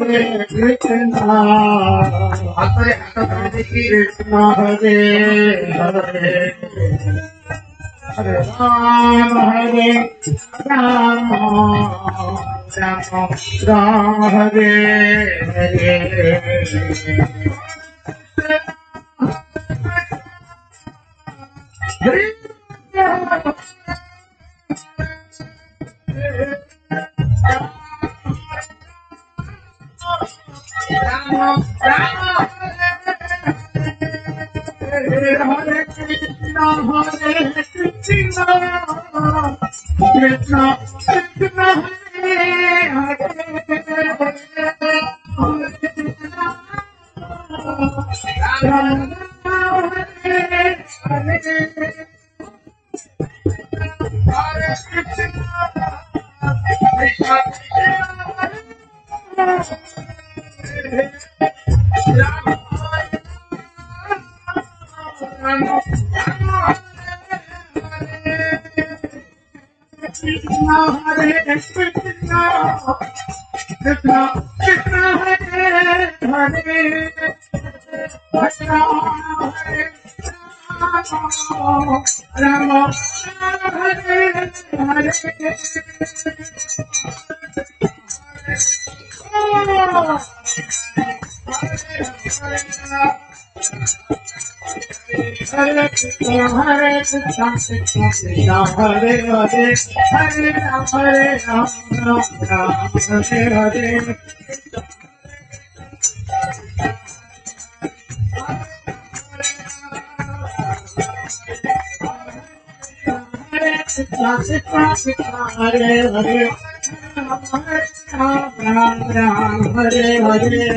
Krishna Hare Hare Hare Rama Rama Rama Hare Hare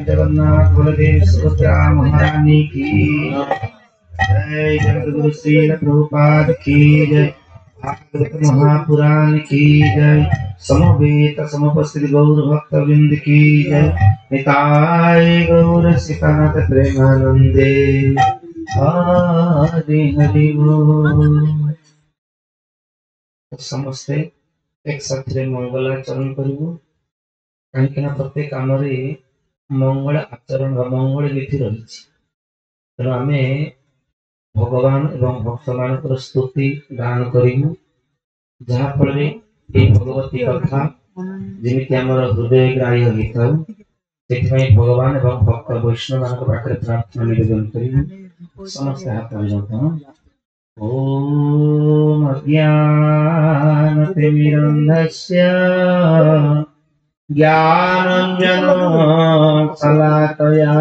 Jagannath Baldev Subhadra महारानी की जय। जगद्गुरु श्रील प्रभुपाद की जय। भागवत महापुराण की जय। समवेत समुपस्थित गौर भक्त वृंद की जय। निताय गौर सिकानत प्रेमानंदे हरि हरि बोल। समस्ते एक साथ मंगलाचरण करू कहीं प्रत्येक आम मंगल आचरण मंगल नीति रही तेणु आम भगवान एवं भक्त मान स्तुति गान करूँ जहाँफल भगवती कथा जमी आम हृदय ग्राह्य होता से भगवान एवं भक्त वैष्णव मान पाखे प्रार्थना निवेदन कर समस्त हाथ में ओम अज्ञानतिमिरन्धस्य ज्ञानाञ्जनो शलाकया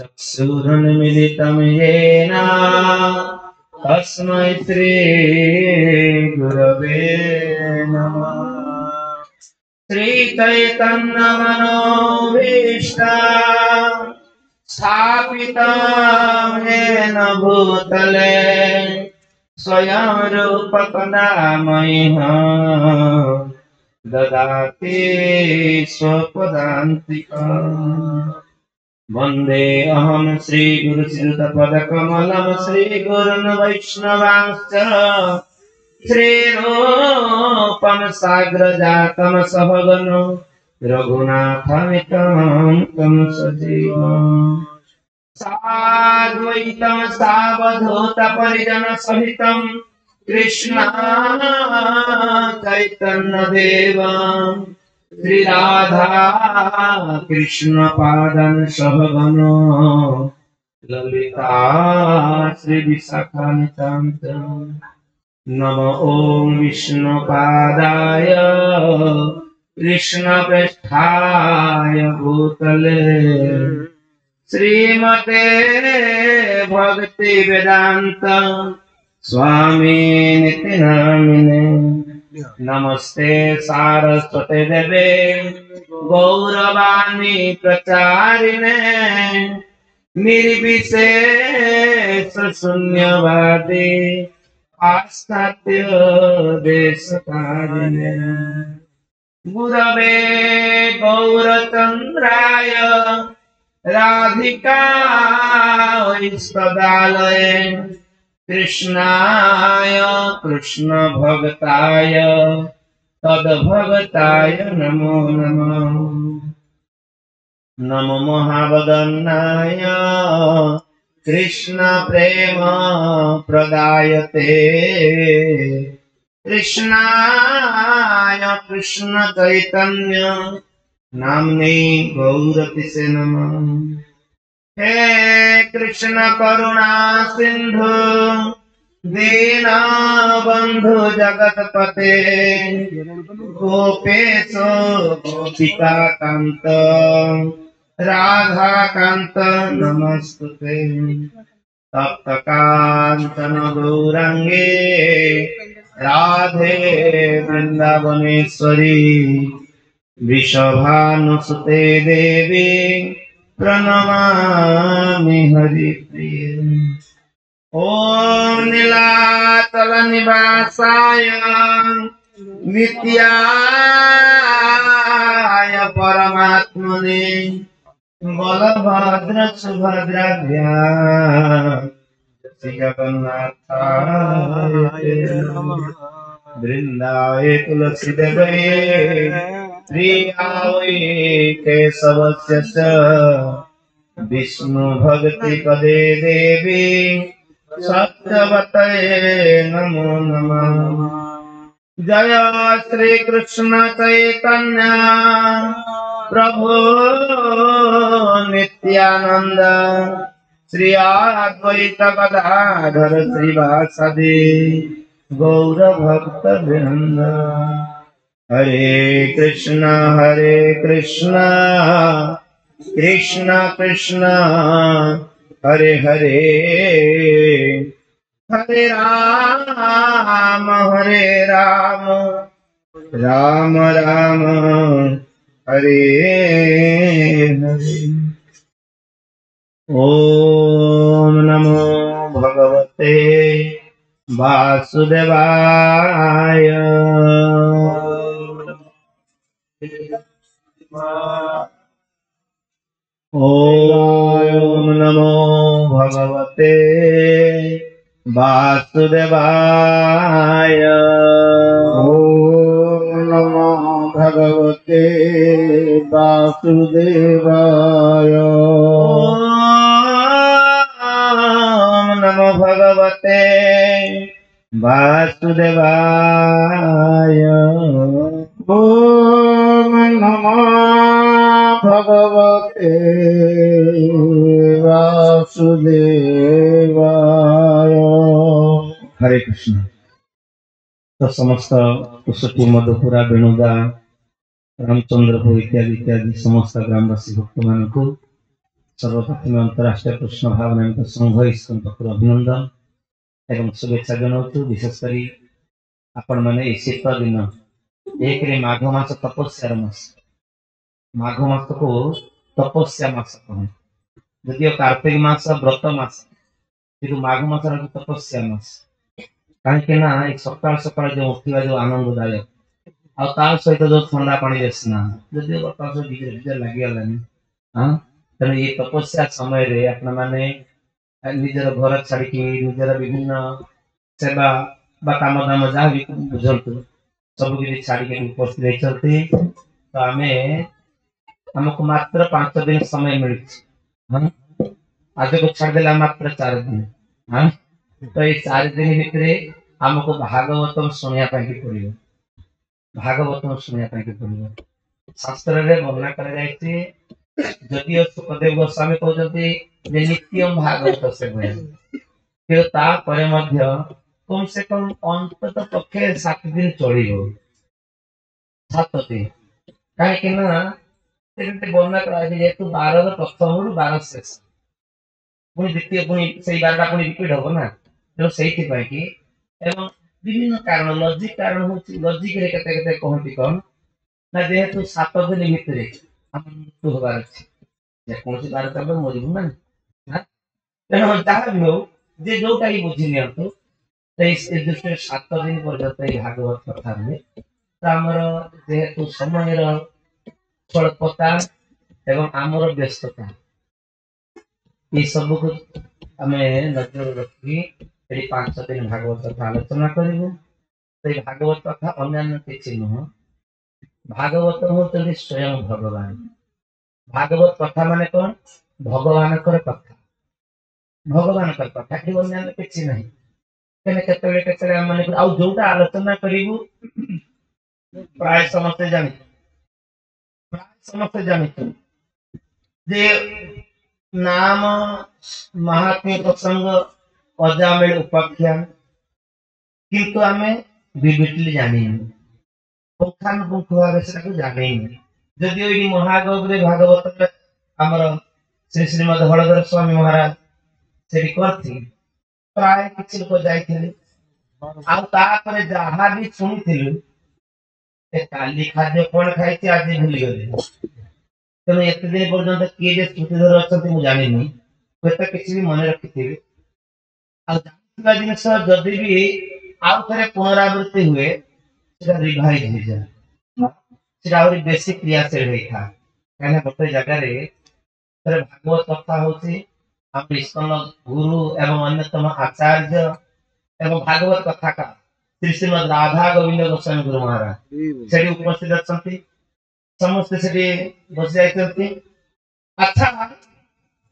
चक्षुरुन्मीलितं येन तस्मै श्री गुरवे नमः। श्री चैतन्य मनोभीष्टं स्थापितं येन भूतले स्वयं रूप कदा मह्यं ददाति स्वपदान्तिकम्। वंदे अहम श्री गुरु पदकमलम श्री गुरुन् वैष्णवांश्च श्रीरूपं साग्रजातं सहगनो रघुनाथमितं तं सजीवम् साद्वैतं सावधूतपरिजन सहितं कृष्ण चैतन्य देवम् श्री राधा कृष्ण पादन सहगनो ललिता श्री विशाखान्वितांश्च नमो ओम विष्णुपादाय कृष्णप्रेष्ठाय भूतले श्रीमते भक्ति वेदांत स्वामी निति नामिने नमस्ते सारस्वते देवे गौरवाणी प्रचारिणे निर्विशेष शून्यवादी पाश्चात्य देशकारिणे गुरवे गौरचंद्राय राधिकायै सदालये कृष्णाय कृष्ण भक्ताय तद्भक्ताय नमो नमः नमो महावदन्नाय कृष्ण प्रेम प्रदायते कृष्णाय कृष्ण चैतन्य नाम्ने गौरतिसे नमः हे कृष्ण करुणा सिंधु दीनबंधु जगतपते गोपेश गोपिका कांत राधा कांत नमस्तुते तप्त कांचन गौरांगे राधे वृंदावनेश्वरी वृषभानुसुते देवी प्रणमामि हरिप्रिये ओम नीलाचल निवासाय नित्याय परमात्मने बलभद्र सुभद्राभ्यां श्री जगन्नाथाय वृंदाय तुलसी देवये प्रियावै केशवस्य च विष्णु भक्ति पदे देवी सत्यवतये नमो नमः जय श्री कृष्ण चैतन्य प्रभु नित्यानंद श्री अद्वैत गदाधर श्रीवासदि गौर भक्त वृंद हरे कृष्ण कृष्ण कृष्ण हरे हरे हरे राम राम राम हरे हरे ओम नमो भगवते वासुदेवाय ओम नमो भगवते वासुदेवाय ओम नमो भगवते वासुदेवाय ओम नमो भगवते वासुदेवाय ओम नमो भगवते वासुदेवाय हरे कृष्ण। तो समस्त कुशटी मधुपुरा बेणुगा रामचंद्रपुर इत्यादि इत्यादि समस्त ग्रामवासी भक्त मान को सर्वप्रथम अंतरराष्ट्रीय कृष्ण भावना संघ ईश्वर पक्ष अभिनंदन एवं शुभेच्छा जनाऊँ। विशेषकर आपण मैंने शीत दिन एक माघ मास तपस्या मास माघ मास को तपस्या मास कहे जदिव कार्तिक मास व्रत मास कि माघ मास तपस्या मास कहीं एक सकाल सकाल जो उठा जो आनंददायक आ सहित जो ठंडा पानी स्नान जदिव बर्तमान भिजर लगिगलानी हाँ ତେଣୁ ଏ ତପସ୍ୟା ସମୟରେ ଆପଣ ମାନେ ନିଜର ଘର ଛାଡିକି ନିଜର ବିଭିନ୍ନ ସେବା ବା କାମ ଦାମ ଯାହା ବି ବୁଝନ୍ତୁ ସବୁ କିଛି ଛାଡିକି ଉପସ୍ଥିତ ହେଇଛନ୍ତି। ତ ଆମେ ଆମକୁ ମାତ୍ର 5 ଦିନ ସମୟ ମିଳୁଛି। ହଁ? ଆଜକୁ ଛାଡ଼ିଦେଲା ମାତ୍ର 4 ଦିନ। ହଁ? ତ ଏଇ 4 ଦିନ ଭିତରେ ଆମକୁ ଭାଗବତମ ଶୁଣିବା ପାଇଁ ପଡିବ। ଭାଗବତମ ଶୁଣିବା ପାଇଁ ପଡିବ। ଶାସ୍ତ୍ରରେ ବର୍ଣ୍ଣନା କରାଯାଇଛି ଯଦିଓ ସୁଖଦେବ ଗୋସ୍ୱାମୀ କହୁଛନ୍ତି ଯେ ନିତ୍ୟମ ଭାଗବତ ସେବନ, କିନ୍ତୁ ତାପରେ ମଧ୍ୟ କମ ସେ କମ ଅନ୍ତତଃ ପକ୍ଷେ 7 ଦିନ ଚଳିବ। 7 ଦିନ କାହିଁକି ନା ସେମିତି ବର୍ଣ୍ଣନା କରାଯାଇଛି ଯେହେତୁ 12ର ପ୍ରଥମରୁ 12 ଶେଷ, ପୁଣି ଦ୍ୱିତୀୟ ପୁଣି ସେଇ 12ଟା ପୁଣି ରିପିଟ୍ ହବ ନା, ତେଣୁ ସେଇଥିପାଇଁ କି ଏବଂ ବିଭିନ୍ନ କାରଣ ଲଜିକ କାରଣ ହଉଛି ଲଜିକରେ କେତେ କେତେ କହନ୍ତି କଣ ନା ଯେହେତୁ 7 ଦିନ ଭିତରେ ଆମ ମୃତ୍ୟୁ ହବାର ଅଛି, ଯେକୌଣସି ବାରଟା ମରିବୁ ନା। ତେଣୁ ଯାହା ବି ହଉ ଯେ ଯୋଉଟା ହିଁ ବୁଝି ନିଅନ୍ତୁ ସେଇ ଦୃଷ୍ଟିରେ 7 ଦିନ ପର୍ଯ୍ୟନ୍ତ ଏଇ ଭାଗବତ କଥା ହୁଏ। ତ ଆମର ଯେହେତୁ ସମୟର ସ୍ୱଳ୍ପତା ଏବଂ ଆମର ବ୍ୟସ୍ତତା এই ସବୁକୁ ଆମେ ନଜର ରଖି ଏଠି 5 ଦିନ ଭାଗବତ କଥା ଆଲୋଚନା କରିବୁ। ସେଇ ଭାଗବତ କଥା ଅନ୍ୟାନ୍ୟ କିଛି ନୁହଁ, ଭାଗବତ ହଉଛନ୍ତି ସ୍ୱୟଂ ଭଗବାନ। ଭାଗବତ କଥା ମାନେ କଣ? ଭଗବାନଙ୍କର କଥା, ଭଗବାନଙ୍କର କଥା, ଏଠି ଅନ୍ୟାନ୍ୟ କିଛି ନାହିଁ। କେତେବେଳେ କେତେବେଳେ ଆମେ ଆଉ ଯୋଉଟା ଆଲୋଚନା କରିବୁ ପ୍ରାୟ ସମସ୍ତେ ଜାଣିଛୁ ଯେ नाम महात्म्य प्रसंग अजामेल उपाख्यान किंतु आमे विविधली जानी पुंखानुपुंख भावे सेटाକୁ ଜାଣିନି। ଯଦିଓ ଏଇ ମହାଗୌରେ ଭାଗବତରେ ଆମର ଶ୍ରୀ ଶ୍ରୀମଦ ହଳଧର ସ୍ୱାମୀ ମହାରାଜ ସେଠି କରିଥିଲେ, ପ୍ରାୟ କିଛି ଲୋକ ଯାଇଥିଲେ ଆଉ ତାପରେ ଯାହା ବି ଶୁଣିଥିଲୁ ଏ କାଲି ଖାଦ୍ୟ କଣ ଖାଇଛି ଆଜି ଭୁଲିଗଲେ। ତେଣୁ ଏତେ ଦିନ ପର୍ଯ୍ୟନ୍ତ କିଏ ଯେ ସ୍ମୃତିଧର ଅଛନ୍ତି ମୁଁ ଜାଣିନି, ହୁଏତ କିଛି ବି ମନେ ରଖିଥିବେ। ଆଉ ଜାଣିଥିବା ଜିନିଷ ଯଦି ବି ଆଉ ଥରେ ପୁନରାବୃତ୍ତି ହୁଏ ସେଟା ରିଭାଇଜ ହେଇଯାଏ, ସେଟା ଆହୁରି ବେଶୀ କ୍ରିୟାଶୀଳ ହେଇଥାଏ। କାହିଁକିନା ଗୋଟେ ଜାଗାରେ ଭାଗବତ କଥା ହଉଛି ଆମ ଇସ୍କନ ଗୁରୁ ଏବଂ ଅନ୍ୟତମ ଆଚାର୍ଯ୍ୟ ଏବଂ ଭାଗବତ କଥାକାର ଶ୍ରୀ ଶ୍ରୀମଦ ରାଧା ଗୋବିନ୍ଦ ଗୋସ୍ୱାମୀ ଗୁରୁ ମହାରାଜ ସେଠି ଉପସ୍ଥିତ ଅଛନ୍ତି, ସମସ୍ତେ ସେଠି ବସି ଯାଇଛନ୍ତି। ଆଚ୍ଛା,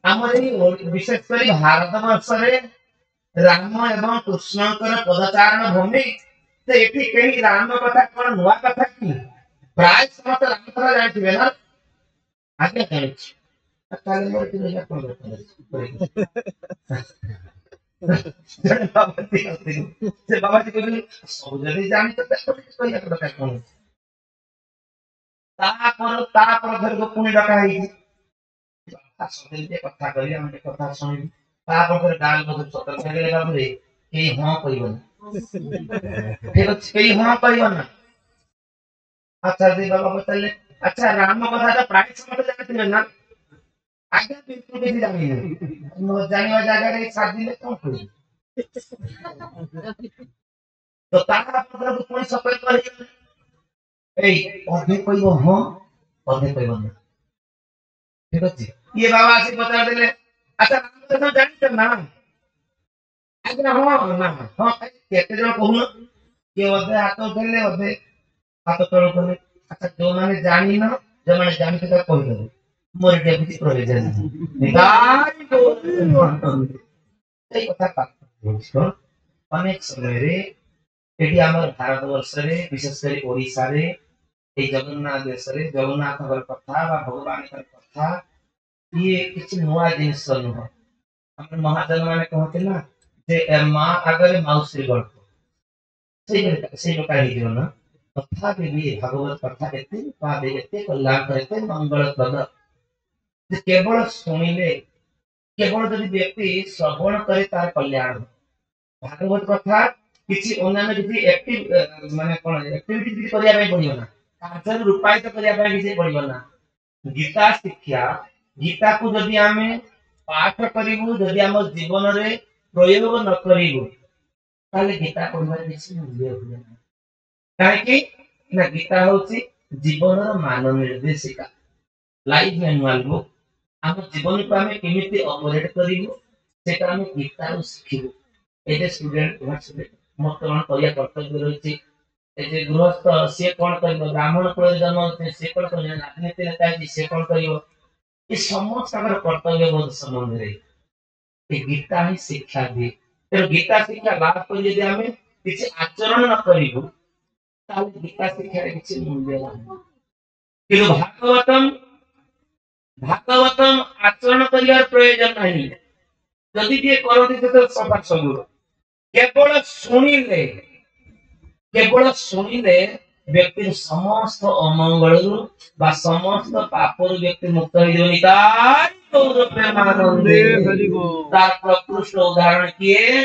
ଆମର ଏଇ ବିଶେଷ କରି ଭାରତ ବର୍ଷରେ ରାମ ଏବଂ କୃଷ୍ଣଙ୍କର ପଦଚାରଣ ଭୂମି, ତ ଏଠି କେହି ରାମ କଥା କଣ ନୂଆ କଥା କି? ପ୍ରାୟ ସମସ୍ତେ ରାମ କଥା ଜାଣିଥିବେ ନା? ଆଜ୍ଞା ଜାଣିଛି। ତାହେଲେ ମୋର ଟିକେ କଣ ଦରକାର ସେ ବାବାଜୀ କହିଲେ ସବୁ ଯଦି ଜାଣିଛ କହିବା କଥା କଣ? ତାପର ଧରକୁ ପୁଣି ଡକା ହେଇଛି କଥା କହିଲେ ଆମେ ଟିକେ କଥା ଶୁଣିବୁ। ତାପରେ ଗାଁ ଲୋକ ସତର୍କ ହେଇଗଲେ ବାବୁରେ କେହି ହଁ କହିବନି, ଠିକ ଅଛି, କେହି ହଁ କହିବ ନା। ଆଚ୍ଛା ସେ ବାବା ପଚାରିଲେ ଆଚ୍ଛା ରାମ କଥାଟା ପ୍ରାୟ ସମସ୍ତେ ଜାଣିଥିବେ ନା? ଆଜ୍ଞା ବିଲକୁଲ କିଛି ଜାଣିନି। ନ ଜାଣିବା ଜାଗାରେ ଛାଡ଼ିଲେ କଣ କରିବି? ତ ତାପରେ ପୁଣି ସତର୍କ ହେଇଗଲେ ଏଇ ଅଧେ କହିବ ହଁ ଅଧେ କହିବ ନା, ଠିକ ଅଛି। ଇଏ ବାବା ଆସି ପଚାରିଦେଲେ ଆଚ୍ଛା ରାମ କଥା ଜାଣିଛ ନା? ଆଜ୍ଞା ହଁ ନା ହଁ, କେତେ ଜଣ କହୁନ? କିଏ ଅଧେ ହାତ ଉଠେଇଲେ ଅଧେ ହାତ ତଳ କଲେ। ଆଚ୍ଛା ଯୋଉମାନେ ଜାଣିନ, ଯୋଉମାନେ ଜାଣିଛ ତାକୁ କହିଦେବ ମୋର ଏଠି କିଛି ପ୍ରୟୋଜନ ଏଇ କଥା ଅନେକ ସମୟରେ ଏଠି ଆମର ଭାରତ ବର୍ଷରେ ବିଶେଷ କରି ଓଡିଶାରେ ଏଇ ଜଗନ୍ନାଥ ଦେଶରେ ଜଗନ୍ନାଥଙ୍କର କଥା ବା ଭଗବାନଙ୍କର କଥା ଇଏ କିଛି ନୂଆ ଜିନିଷ ନୁହଁ। ଆମର ମହାଜନ ମାନେ କହନ୍ତି ନା ଯେ ମା ଆଗରେ ମାଉସୀ ଗଳ୍ପ, ସେଇ ଲୋକ ହେଇଯିବ ନା। ତଥାପି ବି ଭାଗବତ କଥା ଏତେ ଏତେ କଲ୍ୟାଣକର ଏତେ ମଙ୍ଗଳପ୍ରଦ ଯେ କେବଳ ଶୁଣିଲେ, କେବଳ ଯଦି ବ୍ୟକ୍ତି ଶ୍ରବଣ କରେ ତାର କଲ୍ୟାଣ। ଭାଗବତ କଥା କିଛି ଅନ୍ୟାନ୍ୟ କିଛି ମାନେ କଣ ଆକ୍ଟିଭିଟି କିଛି କରିବା ପାଇଁ ପଡିବ ନା, କାର୍ଯ୍ୟରେ ରୂପାୟିତ କରିବା ପାଇଁ କିଛି ପଡିବ ନା। ଗୀତା ଶିକ୍ଷା, ଗୀତାକୁ ଯଦି ଆମେ ପାଠ କରିବୁ, ଯଦି ଆମ ଜୀବନରେ ପ୍ରୟୋଗ ନ କରିବୁ ତାହେଲେ ଗୀତା ପଢିବାର କିଛି ମୂଲ୍ୟ ହୁଏ ନାହିଁ। କାହିଁକି ନା ଗୀତା ହଉଛି ଜୀବନର ମାନ ନିର୍ଦ୍ଦେଶିକା, ଲାଇଫ ମ୍ୟାନୁଆଲ ବୁକ୍। आम जीवन को आम केमी ऑपरेट करूँ से आम गीतार शिखू ये स्टूडेंट बर्तमान करिया कर्तव्य रही गृहस्थ सी कौन कर ब्राह्मण कुल जन्म होते सी कौन कर राजनीति नेता सी कौन कर ये समस्त कर्तव्य बोध संबंध में गीता ही शिक्षा दिए तेणु गीता शिक्षा लाभ कर यदि आम किसी आचरण न करूँ गीता शिक्षा किसी मूल्य ना कि भागवतम भागवतम आचरण कर प्रयोजन नहीं जदि किए करते सफा सब केवल शुणिले व्यक्ति समस्त अमंगल समस्त पापर व्यक्ति मुक्त तार प्रकृष्ट उदाहरण किए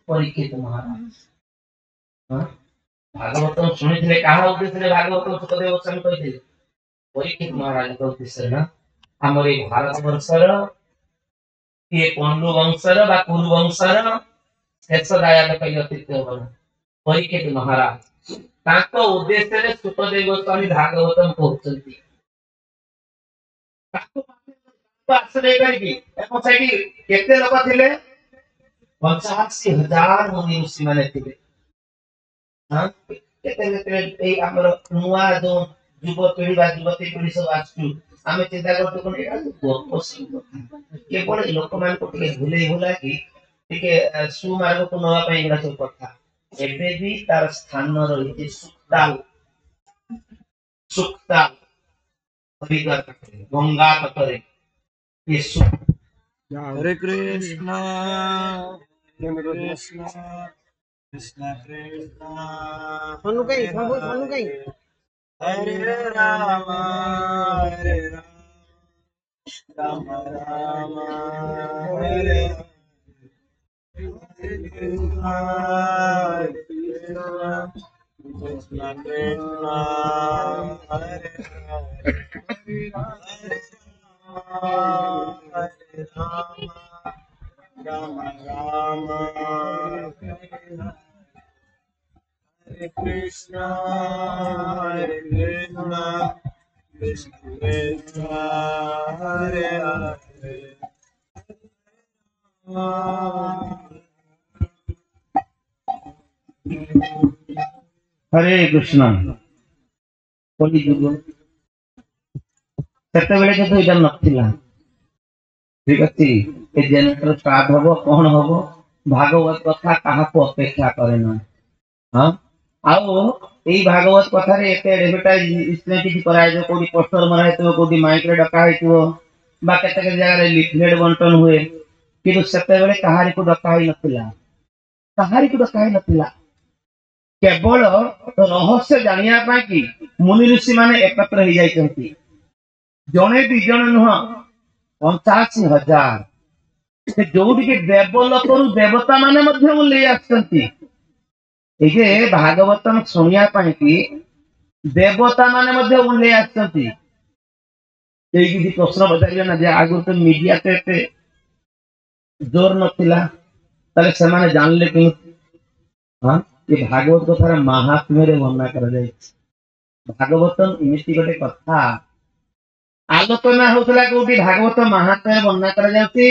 परीक्षित महाराज भागवत शुणी क्या उद्देश्य भागवत सुखदेव गोस्वामी कहते परीक्षित महाराज उद्देश्य ना आम ये भारत वर्षर ये पंडु वंशर कुरु वंशर शेष दायाद कई अतिथ्य होना परीक्षित महाराज ताको उद्देश्य रे सुखदेव गोस्वामी भागवतम कहउछंती ताको आश्रय करकी एमो साइड केते लोक थिले 85,000 मुनि ऋषि माने थिले हां केते केते ए हमर नुवा जो युव पीढ़ी बा युवती पीढ़ी सब आसु आमे चिंता करतो कोन एटा गप सिंह केवल लोक मान को के भूले होला कि टिके सुमार्ग को नवा पई गला सब कथा एबे भी तार स्थान रही सुक्ताल सुक्ताल हरिद्वार तक गंगा तटरे ये हरे कृष्णा कृष्ण कृष्ण कृष्ण सोनू कहीं हरे राम हरे राम राम राम हरे कृष्णा कृष्ण कृष्ण कृष्ण हरे हरे राम राम हरे कृष्णा कृष्ण कृष्ण हरे हरे हरे कृष्ण कोली जुग सेते बेले तो इटा नथिला ठीक अछि ए जनरेटर स्टार्ट होबो कोन होबो भागवत कथा काहा को अपेक्षा करे ना हां आओ ए भागवत कथा रे एते एडवर्टाइज इसने किछि कराय जो कोडी पोस्टर मराय तो कोडी माइक रे डका हेतु बा केते के जगह रे लिफलेट बंटन हुए किंतु सेते बेले कहारी को डका ही नथिला कहारी को डका ही नथिला केवल रहस्य जानिया पा कि मुनि ऋषि माने एकत्र हो जाइछंती जने दि जन नुह 85,000 जोटी के देवलोक देवता माने मध्य ले आछंती एजे भागवतम सुनिया पाई कि देवता माने मध्य ले आछंती एई कि प्रश्न बजारियो ना जे आगु तो मीडिया ते जोर नथिला तले से माने जानले कि हां ये भागवत कथार महात्म्य रे वर्णना कर जाय भागवतम इमिति गोटे कथा आलोचना होतला कोठी भागवत महात्म्य वर्णना कर जाउती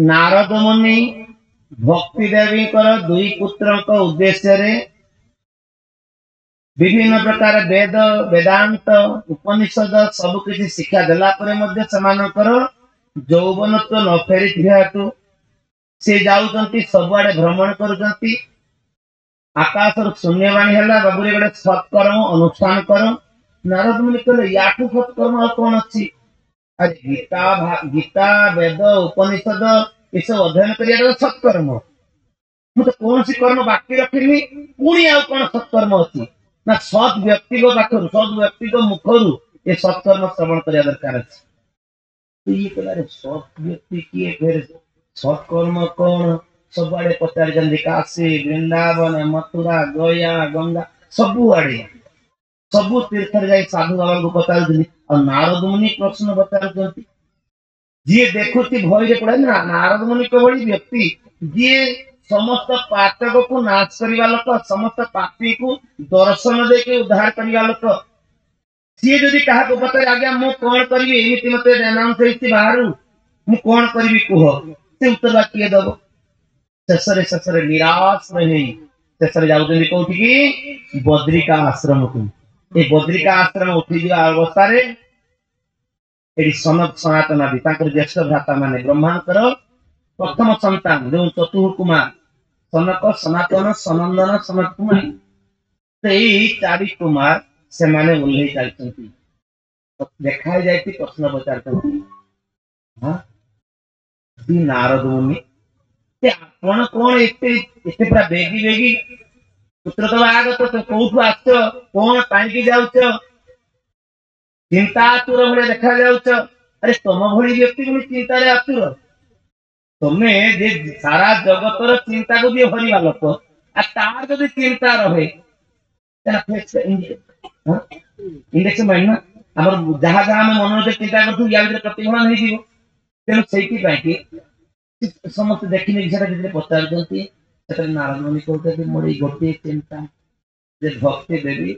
नारद मुनि भक्ति देवी कर दुई पुत्र को उद्देश्य रे विभिन्न प्रकार वेद वेदांत उपनिषद सब किसी शिक्षा देला परे मध्ये समानकर यौवनत्व न फेरी हेतु से जाउचंती सबआडे भ्रमण करूचंती आकाश शून्यवाणी है बाबू गोटे सत्कर्म अनुष्ठान कर नारद मुनि कहले याठू सत्कर्म कौन अच्छी आज गीता वेद उपनिषद ये सब अध्ययन कर सत्कर्म मुझे कौन सी कर्म बाकी रखी पुणी आउ कौन सत्कर्म अच्छी ना सत व्यक्ति पाखर सत व्यक्ति मुखर ये सत्कर्म श्रवण करने दरकार अच्छी ये कहला सत व्यक्ति किए फिर सत्कर्म कौन सब आड़े पचार काशी वृंदावन मथुरा गया गंगा सबु आड़े सबु तीर्थ जाई साधु बाबा को पचार और नारद मुनि प्रश्न पचार जी देखुती भय पड़े ना नारद मुनि को बड़ी व्यक्ति जी समस्त पातक को नाश करवा लोक समस्त पापी को दर्शन देके उद्धार करवा लोक सी जदि क्या पचारे आज्ञा मु कौन करी एमती मत अनाउंस होती बाहर मु कौन करी कह से उत्तर बा किए दब शेष शेष निराश रही शेष जाऊँ कौटी की बद्रिका आश्रम को ये बद्रिका आश्रम उठी अवस्था सनत सनातन आदि ज्येष्ठ भ्राता मान ब्रह्मांकर प्रथम संतान जो चतुर्थ कुमार सनक सनातन सनंदन सनत कुमार चारि कुमार से माने उल्ले चलती देखा जाए प्रश्न पचार नारद मुनि आपण कौन एत पूरा बेगी बेगी पुत्र तो आगत तो कौटू आस कौन पाई जाऊ चिंता आतुर भाई देखा जाऊ अरे तुम भली व्यक्ति को चिंतार आतुर तुम्हें जे सारा जगतर चिंता को दिए हरिया लोक तार जब चिंता रहे इंडेक्शन माइंड ना आम जहाँ जहाँ आम मन चिंता करूँ या प्रतिफलन हो तेणु से समस्त देखने पचार नारायण मुनि कहते मोर गोटे चिंता भक्ति देवी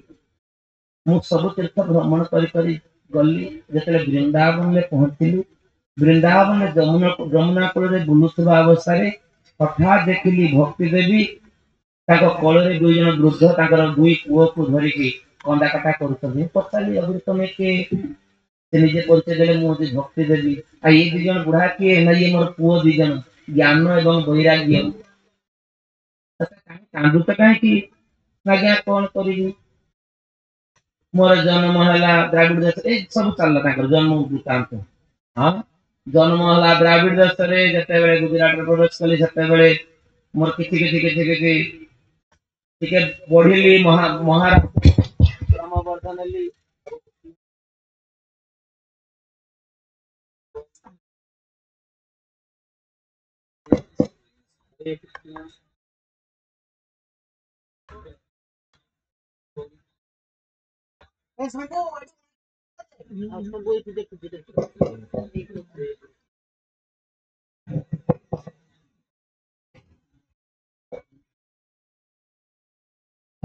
मु सब तीर्थ भ्रमण करी गली जिते वृंदावन में पहुंचली वृंदावन में जमुना कूल बुलुवा अवस्था हठात देखिली भक्ति देवी कल दुई जन वृद्ध दुई पुओ को धरिकी कंदा कटा कर पचारि अभी तुम किए निजे परिचय देले मुझे भक्ति देवी आ ये दी जन बुढ़ा किए ना ये मोर पुओ दी जन ज्ञान एवं वैराग्य कांदु तो कहीं आज्ञा कौन करी मोर जन्म है द्राविड़ देश सब चलला जन्म वृत्तांत हाँ जन्म है द्राविड़ देश जिते गुजरात प्रवेश कली से मोर कि बढ़िली महाराष्ट्र क्रमवर्धन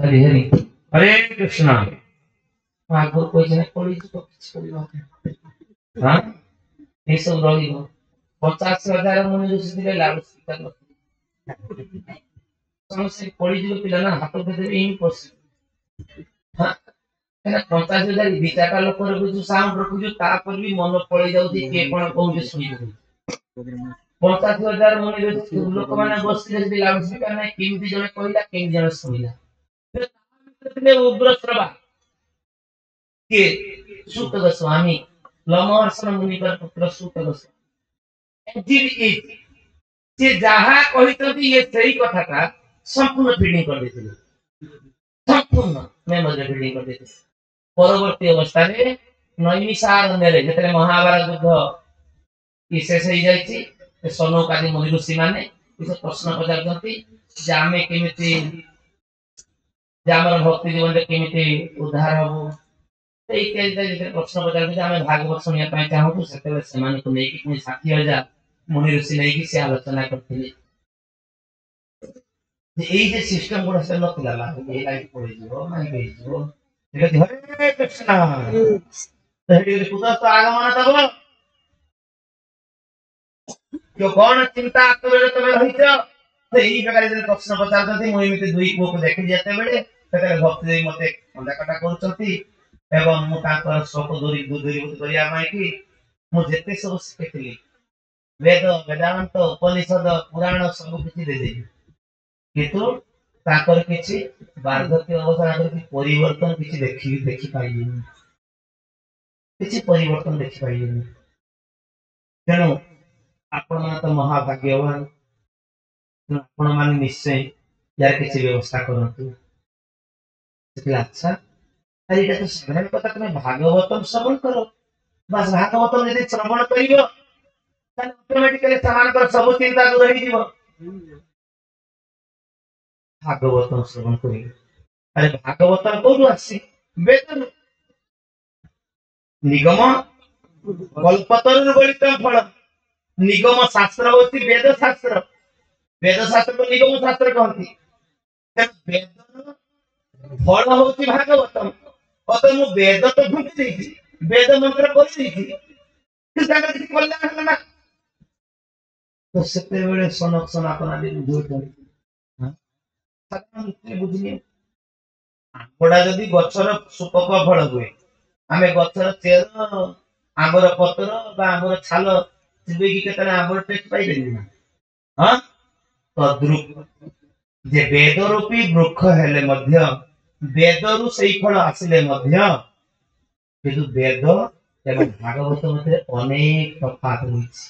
हरि हरि हरे कृष्णा आगो कोई जने पड़ी तो किछ पड़िबो हां ए सब रहिबो 50,000 मुनि ऋषि दिले लाभ स्वीकार समस्या पड़ी जो पिला ना हाथ पे दे इन पस हां एना 50,000 विचारटा लोक रखु साउंड रखु तापर भी मन पड़ी जाउती के कोन कहू सुनी 50,000 मुनि ऋषि लोक माने बसले से लाभ स्वीकार नै किमती जने कहला केन जने सुनिला उग्र श्रवा के सूत गोस्वामी लमहर्षण मुनि पर पुत्र सूत गोस्वामी जे जहाँ कही ये सही कथा का संपूर्ण फीडिंग कर देते संपूर्ण मेमोरी फीडिंग कर देते परवर्ती अवस्था रे नैमिषारण्य मेरे जतले महाभारत युद्ध शेष हो जाइछि सनौक आदि मुनि ऋषि माने इस प्रश्न पचारछंती जे आमे केमिति जामर भक्ति जीवन रे केमिति उद्धार हबो प्रश्न पचार भागवत शुणा चाहूँ से 60,000 मुनि ऋषि नहीं से आलोचना करते सिस्टम गुड़ा से नथिला लागू ए लाइट पड़ी जीवो नहीं गई जीवो हरे कृष्ण तहेडी पुता तो आगमन दबो जो कौन चिंता करे तबे रहिछ एई प्रकार जे प्रश्न पचार करते मु एमिते दुई को देखि जेते बेले तकर भक्ति देई मते अंडा कटा करछंती एवं मु ताकर शोक दूरी दूरीभूत करिया माई कि मु जेते सब शिखिली वेद वेदांत उपनिषद पुराण सब किछि दे देबी किंतु ताकर किछि वार्धक्य अवस्था आकर कि परिवर्तन किछि देखि पाइलिनी किछि परिवर्तन देखि पाइलिनी तेणु आपण मान तो महाभाग्यवान आपण मान निश्चय यार किछि व्यवस्था करंतु अच्छा अरे तो साधारण कथा तुम्हें भागवतम श्रवण करो बस भागवतम यदि श्रवण करियो ताने ऑटोमेटिकली समान कर सब चिंता दूर रही जीवो भागवतम श्रवण करियो अरे भागवतम कोडु आसी वेद निगम कल्पतरु गणितम फल निगम शास्त्र होती वेद शास्त्र को निगम शास्त्र कहती वेद फल होती भागवतम तो मु वेद तो भूमि देती वेद मंत्र कर देती कि ताका किसी कल्याण होला ना तो सेते बेले सनक सनातन आदि बुझो हां साधारण बुझिए आंबड़ा जदि गछर सुपक फल हुए आमे गछर चेर आंबर पत्र बा आंबर छाल चिबे की केतने आंबर टेस्ट पाई देनी ना हां तद्रुप जे वेद रूपी वृक्ष हेले मध्य वेदरु सेई फल आसिले मध्य किंतु वेद एवं भागवत मध्य अनेक तफात होइछि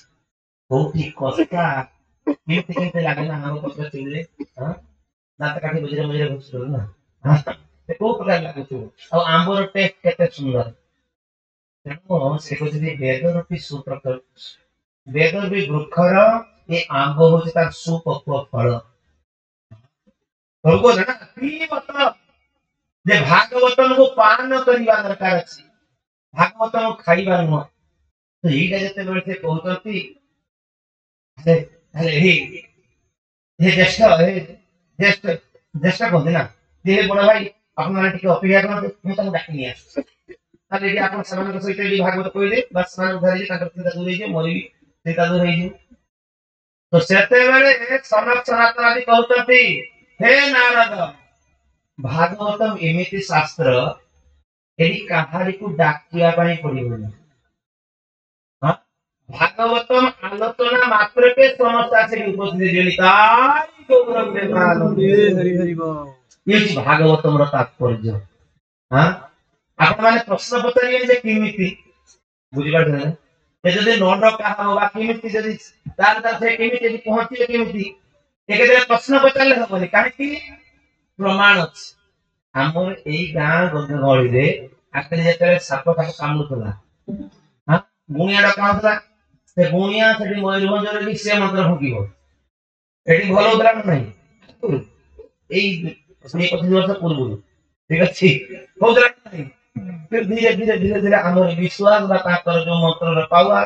कोठी कष्टा केते केते लागे ना हम पत्र चिले हां दांत काठी बजरे बजरे घुसलो ना हां ते को प्रकार लागु छु आ आंबर टेस्ट केते सुंदर तेणु से को जदि वेद रूपी सुप्रकर वेद रूपी वृक्षर ए आंब होछि तार सुपक्व फल को ना पीवत जे भागवतन को पान करिवा दरकार अछि भागवतन खाइबा न तो एटा जते बेले से कहतती अरे अरे हे ज्येष्ठ ज्येष्ठ कहते ना जे बड़ भाई अपन माने टिके अपेक्षा करते मु तक डाकी निया ताले जे अपन समान को सहित जे भागवत कहले बस समान धरि ताकर चिंता दूर हे मोरी चिंता दूर हे तो सेते बेले सनक सनातन आदि कहतती हे नारद भागवतम एमिति शास्त्र एडी कहानी को डाकिया पाई पड़िबो हां भागवतम आलोचना मात्र के समस्या से उपस्थित जलिताई गौरव में हरि हरि बोल ये भागवतम रो तात्पर्य हां आपण माने प्रश्न पचारिए जे किमिति बुझि पाछन ए जदि नोड कहा होबा किमिति जदि तार से किमिति पहुंची किमिति एके प्रश्न पचारले हबनी काहे कि प्रमाण अछि हमर एई गां गली रे आकरे जेते साप काट कामुतला हां गुणिया काउतला से गुणिया सेठी मयूरभंज रे से मंत्र फुकिबो एठी भलो उदाहरण नाही एई 25 वर्ष पूर्व ठीक अछि उदाहरण नाही फिर धीरे धीरे धीरे धीरे हमर विश्वास बा ताकर जो मंत्र रे पावा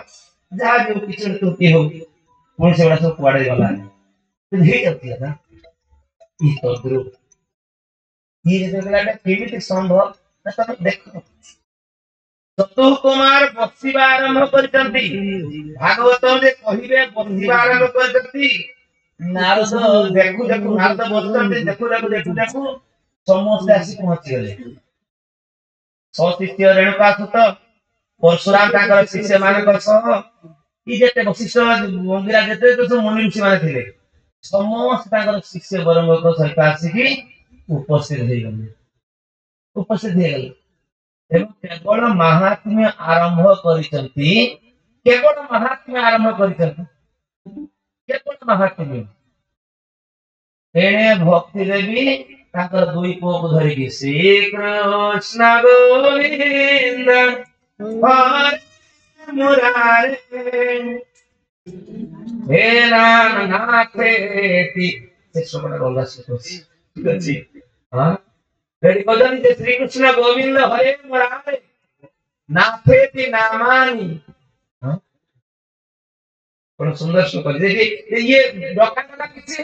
जहा जो किछ त्रुटि हो पुन से बड़ा सब पड़े गला तो धीरे होती ना ई तो द्रुप ये जगलाटा केमिति संभव ना तमे देखो सतु कुमार बसिबा आरंभ करचंती भागवत जे कहिबे बसिबा आरंभ करचंती नारद देखु देखु नारद बसचंती देखु समस्त आसी पहुंची गले शिष्य रेणुका सुत परशुराम ताकर शिष्य मानकर सह ई जेते वशिष्ठ मंदिरा जेते तो मुनि ऋषि माने थिले समस्त ताकर शिष्य बरंग को सहित आसी उपस्थित हो गले एवं केवल महात्म्य आरंभ करिसंती केवल महात्म्य आरंभ करिसंती केवल महात्म्य एने भक्ति देवी ताकर दुई पोक धरि के श्री कृष्ण गोविंद हरे मुरारे हे राम नाथेति से श्रवण गंगा से ठीक अछि हां रेडी बदन जे श्री कृष्ण गोविंद हरे मुरारे नाथेति नामानि हां कोन सुंदर श्लोक देखि ये डॉक्टर किछि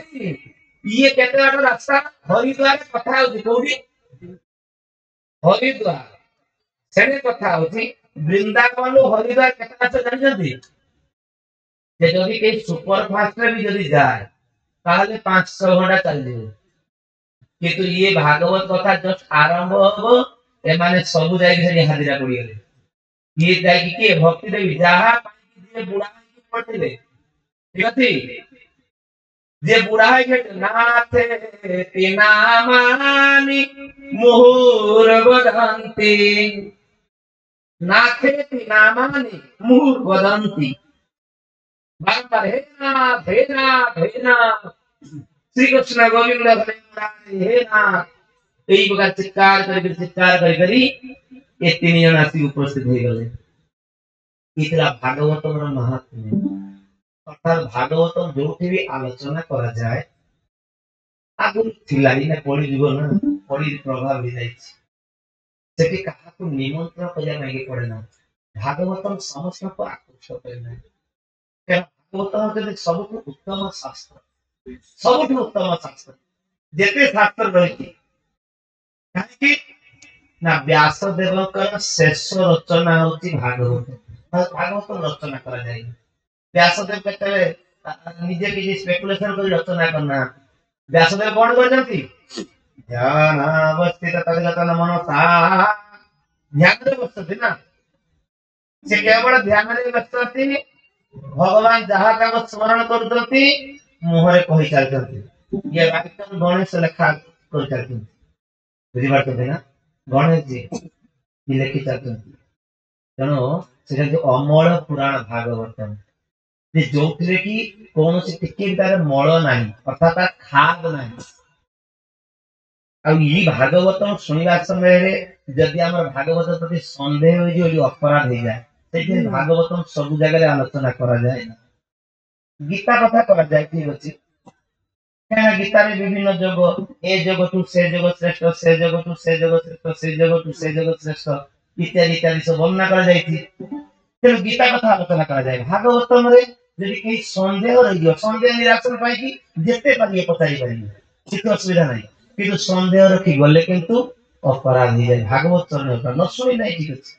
ये केते बाटा रास्ता हरिद्वार कथा होती कोठी हरिद्वार सेने कथा होती वृंदावन हरिद्वार केते रास्ता जानि जंती जे जदी के सुपर फास्ट रे भी जदी जाए ताहले 5-6 घंटा चल जेबे किंतु ये भागवत कथा जस्ट आरंभ हो ए माने सब जाय के हाजिरा पड़ी गेले ये जाय के भक्ति देवी जहा पाई बुढ़ा की पड़ले ठीक अछि जे बुढ़ाई के नाथे तिनामानि मुहुर वदन्ति नाथे तिनामानि मुहुर वदन्ति बारंबार हे नाथ श्री कृष्ण गोविंद हरे मुरारी हे नाथ कई प्रकार चित्कार करी ये तीन जन आसी उपस्थित हो गए इतला भागवतम महात्म्य अर्थात भागवतम जोठी भी आलोचना करा जाए आगु थिलाई ना पड़ी जीवन ना पड़ी प्रभाव भी जाइछि सेठी कहा को निमंत्रण करिया मागे पड़े ना भागवतम समस्त को आकर्षित करे ना भागवतम के सबठु उत्तम शास्त्र सबठु उत्तम शास्त्र जेते शास्त्र रही काहे ना व्यासदेवଙ୍କର शेष रचना होती भागवत। भागवत रचना करा जाए व्यासदेव केतले निजे किछि स्पेकुलेशन कर रचना करना व्यासदेव कोन करजंती ध्यान अवस्थित तदगतन मनसा ध्यान रे बसती ना से केवल ध्यान रे बसती भगवान जहा का स्मरण करजंती मुहरे कहि चलजंती ये वाक्य गणेश लेखा कर चलती बुझि पारते ना गणेश जी ये लेखि चलती तेणु से जो अमल पुराण भागवत जे जोथिरे कि कोनोसी टिके तार मळ नाही अर्थात खाद नाही आ ई भागवत सुनिबा समय रे जदि हमर भागवत प्रति संदेह होई जो अपराध हो जाए से भागवत सब जगह आलोचना करा जाए गीता कथा करा जाए ठीक अछि क्या गीता रे विभिन्न जग ए जगतु से जग श्रेष्ठ से जगतु से जग श्रेष्ठ से जगतु से जग श्रेष्ठ इत्यादि इत्यादि सब वर्णना करा जाय थी तेणु गीता कथा आलोचना करा जाए भागवतम रे यदि कहीं संदेह रही संदेह निरासन पाई कि जेते पारिए पचारि पारिए किसी असुविधा नहीं किंतु संदेह रखी गले किंतु अपराध हो जाए भागवत चरण न शुणी नहीं ठीक अच्छे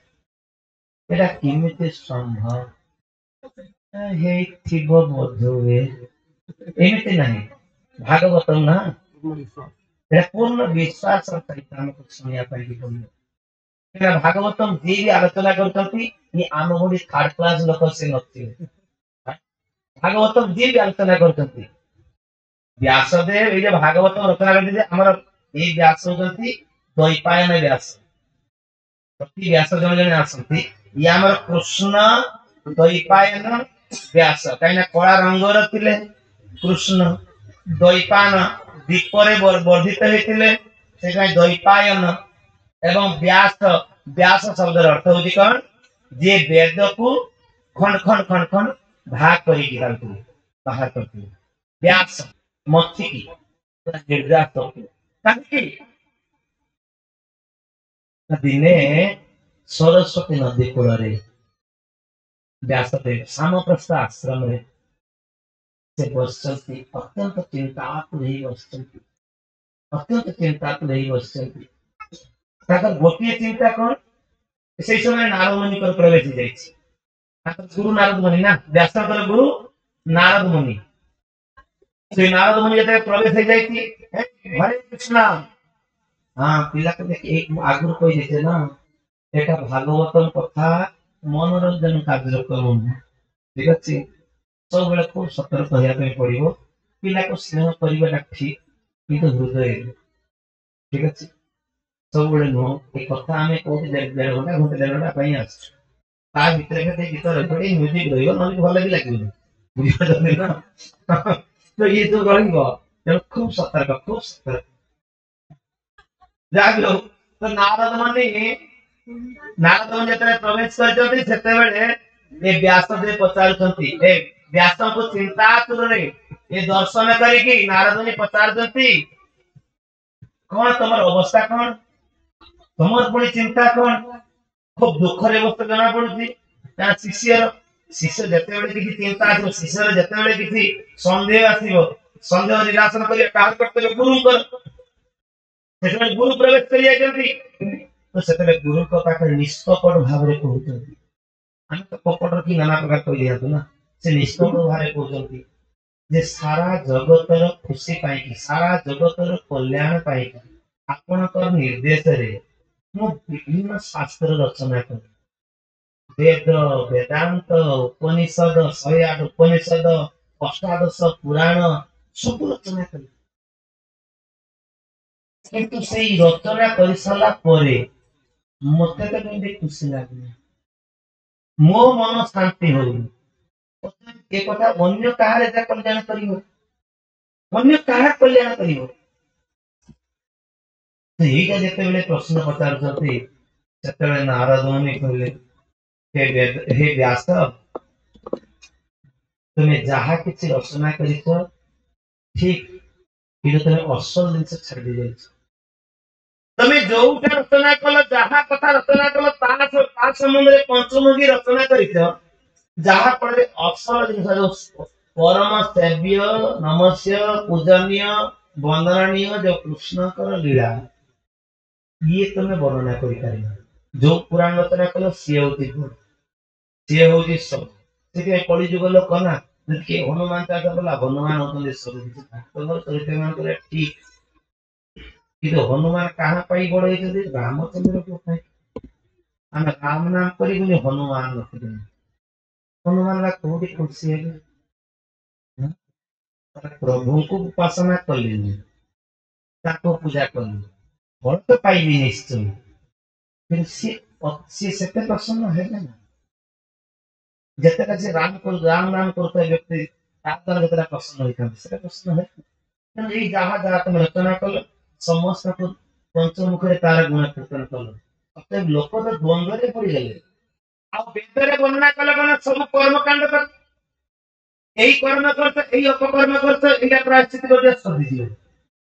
एटा केमिते संभव हे थिबो बोधुए एमिते नहीं भागवतम ना एटा पूर्ण विश्वास सहित हमको सुनिया पाई कि पड़ियो भागवतम जी भी आलोचना करतंती ये आम भली थर्ड क्लास लोक से नथि भागवतम जी भी आलोचना करतंती व्यासदेव ये भागवतम रचना करते जे हमर ए व्यास होतंती द्वैपायन व्यास प्रति व्यास जन जन आसंती ये हमर कृष्ण द्वैपायन व्यास काइना कला रंग रथिले कृष्ण द्वैपायन दीपरे वर्धित हेतिले से काई द्वैपायन एवं व्यास व्यास शब्द अर्थ होती कौन जे वेद को खंड खंड खंड खंड भाग करी निकालते बाहर करते व्यास मत्ती की निर्जात ताकि दिने सरस्वती नदी कूल रे व्यासदेव सामप्रस्थ आश्रम रे से बसचंती अत्यंत चिंताकुल ही बसचंती अत्यंत चिंताकुल ही बसचंती ताकर गोटिए चिंता कौन से समय नारद मुनि कर प्रवेश जाइछि ताकर गुरु नारद मुनि ना व्यासकर गुरु नारद मुनि से नारद मुनि जते प्रवेश हो जाइछि हरे कृष्ण हां पिला के एक आगुर कोई देते ना एटा भागवतम कथा मनोरंजन कार्यक्रम ठीक अछि सब बेले खूब सतर्क होया पे पड़िबो पिला को स्नेह करबा ठीक किंतु हृदय ठीक अछि सब बेले नो एक कथा हमें कोठी डेढ़ घंटा पई आछ ता भीतर के गीत रेकॉर्डिंग म्यूजिक रहिबो नले भल भी लागिबो बुझि पाछन ना तो ये तो रहिबो तो खूब सतर्क जागलो तो नारद मुनि जतरे प्रवेश करजोती सेते बेले ए व्यासदेव पचारुचंती ए व्यास को चिंता तुरे ए दर्शन करिकी नारद मुनि पचारुचंती कौन तमर अवस्था कौन तमर पुणी चिंता कौन खूब दुख रे बस्त जना पड़ुची ता शिष्य जते बेले किछि चिंता आछो शिष्य जते बेले किछि संदेह आसीबो संदेह निरासन करिया काह करते गुरु कर सेते गुरु प्रवेश करिया जल्दी तो सेते गुरु को पाखे निष्कपट भाव रे कहउछंती हम तो कपट की नाना प्रकार कहि दिया ना से निष्कपट भाव रे कहउछंती जे सारा जगतर खुशी पाई कि सारा जगतर कल्याण पाई कि आपनकर निर्देश रे मु विभिन्न शास्त्र रचना कर वेद वेदांत उपनिषद 108 उपनिषद अष्टादश पुराण सब रचना कर किंतु से रचना कर साला परे मते तो नहीं खुशी लागनी मो मन शांति होई ए कथा अन्य काहारे जा कल्याण करिवो अन्य काहा कल्याण करिवो तो एटा जते बेले प्रश्न पचारछथि सेते बेले नारद मुनि कहले हे व्यास तुम्हें जहा किछि रचना करिछो ठीक किंतु तुम्हें असल दिन से छाड़ दी जाइछ तुम्हें जोटा रचना कल जहा कथा रचना कल ता संबंध रे पंचमुखी रचना करिछो जहा पड़े असल दिन परम सेव्य नमस्य पूजनीय वंदनीय जो कृष्ण कर लीला ये तुम्हें वर्णना करि जो पुराण रचना कल सी हूँ सी हूँ सब से कली जुग लोक ना कि हनुमान चाष बोला हनुमान होते सब चरित्र मान ठीक कि हनुमान कहाँ बड़े रामचंद्र को आम राम नाम कर हनुमान रखिद हनुमान कौटी खुशी है प्रभु को उपासना कले पूजा कले फल तो पाइबी निश्चय फिर सी प्रसन्न है ना जितेटा से राम नाम करता व्यक्ति जितना प्रसन्न होता है प्रसन्न है तेणु जहाँ जहाँ तुम रचना कल समस्त पंचमुखे तार गुण कीर्तन कल अतएव लोक तो द्वंद्व पड़गले आदरे वर्णना कल कौन सब कर्मकांड कर यही कर्म करते यही अपकर्म करते या प्रायश्चित कर सदी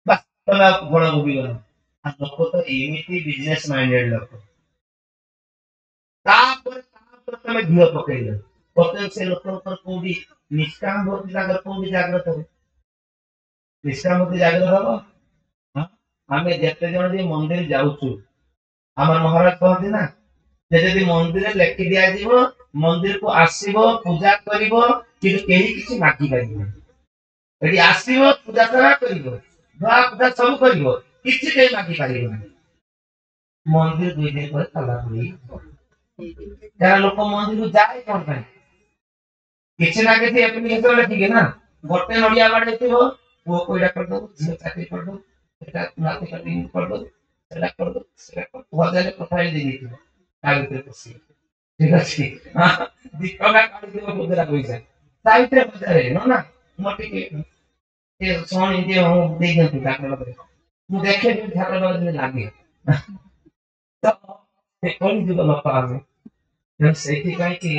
बस तुम गुण भोगी लोक तो एमती बिजनेस माइंडेड लोक तुम घी पकड़ प्रत्येक से लोक कौटी निष्काम भक्ति कौटी जागृत हो निष्काम भक्ति जागृत हम आम जिते जन मंदिर जाऊँ आम महाराज कहते ना जदि मंदिर लेखि दिया मंदिर को आसब पूजा कर किसी मागि पारे आसब पूजा सरा कर धुआ पूजा सब कर किसी मागि पार मंदिर 2 दिन पर ताला पड़ी लोक मंदिर को जाए कौन किसी ना किसी एप्लिकेशन लिखिके ना गोटे नड़िया बाड़े पुओ को एटा कर दो झील चाकरी कर दो एटा नाती कटिंग कर दो सेटा कर दो सेटा कर भजाले पठाई दे दिथिबो ता भितर पसी ठीक अछि दीपका काढी देबो बुदरा पैसा साइते बजारे न ना मोटी के ए सोन इंडिया हम दे दे ठाकुर बाबा मु देखे जे ठाकुर बाबा दिन लागे तो ए कोन जुग बापा आमे जब सेठी काई कि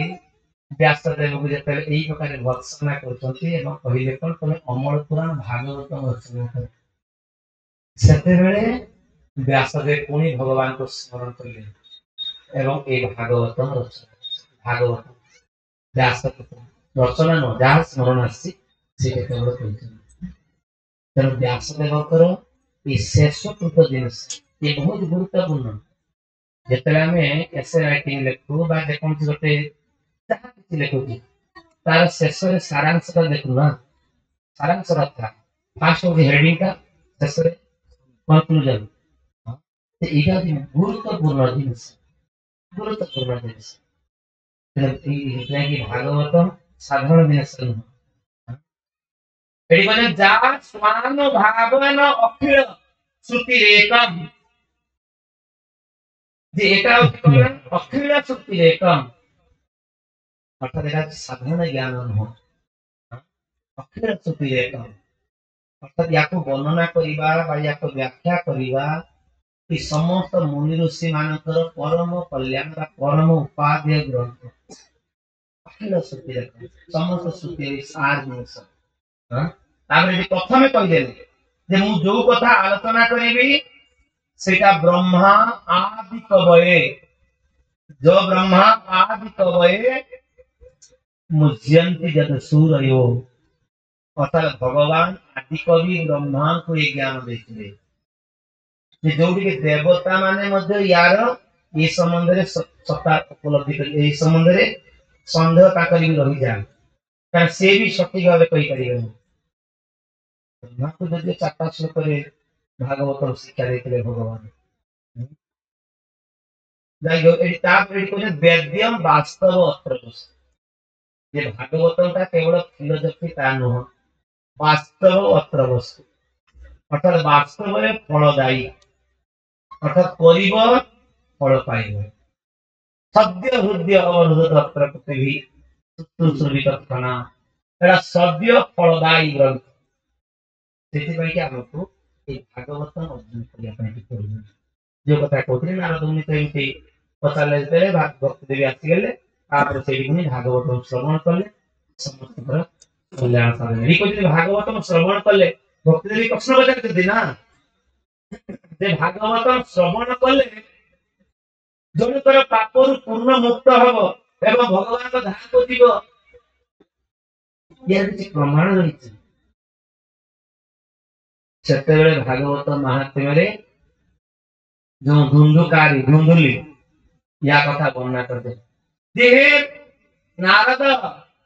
व्यासदेव को जब यही प्रकार भर्सना कहले कौन तुम अमल पुराण भागवत रचना कर व्यासदेव पुणी भगवान को स्मरण कले एवं ए भागवत रचना भागवत व्यास रचना न जहाँ स्मरण आसी केवल तेणु व्यासदेव ये शेषकृत जिनस ये बहुत गुरुत्वपूर्ण जिते एसे राइटिंग लिखु जेकोसी गोटे लिखुची तार शेष सारांश देखु ना सारांश था फास्ट हेडिंग का शेष कंक्लूजन गुरुत्वपूर्ण जिनस भागवत साधारण जिनस नुह जा स्वानुभावन अखिल श्रुतिरेकम अखिल श्रुतिरेकम अर्थात साधारण ज्ञान नुह अखिल श्रुतिरेकम अर्थात या वर्णना करवा या व्याख्या करवा समस्त मुनि ऋषि मानकर परम कल्याण परम उपादेय ग्रंथ अखिल श्रुतिरेकम समस्त श्रुति सार जिनिस प्रथम कहीदेले मु जो कथा आलोचना करी सेटा ब्रह्मा आदि कवये जो ब्रह्मा आदि कवये मुह्यन्ति जत सूरयो अर्थात भगवान आदि कवि ब्रह्मा को ये ज्ञान देते जो देवता माने यार ये संबंध रे सत्ता उपलब्धि कर संबंध रे संदेह रही जाए कारण से भी सठिक भाव कही पारे ब्रह्मा को जब 4टा श्लोक भागवत शिक्षा देते भगवान वेद्यम वास्तव अत्र ये भागवत केवल फिलोसफी ता नुह वास्तव अत्र वस्तु अर्थात वास्तव में फलदायी अर्थात फल पाइब सद्य हृदय अवरुद्ध अत्र पृथ्वी सद्य फलदायी ग्रंथ से आमको भागवत अध्ययन करने जो कथा कहते नारद मुनि तो एमती पचारे भक्ति देवी आसीगले से भागवत श्रवण कले समस्त कल्याण साधन भागवत श्रवण कले भक्ति देवी प्रश्न पचार ना भागवत श्रवण कले जनकर पापर पूर्ण मुक्त हम एवं भगवान धाम को जीव यार किसी प्रमाण रही से भागवत महात्म्य जो धुंधुकारी धुंधुली या कथा वर्णना करते हे नारद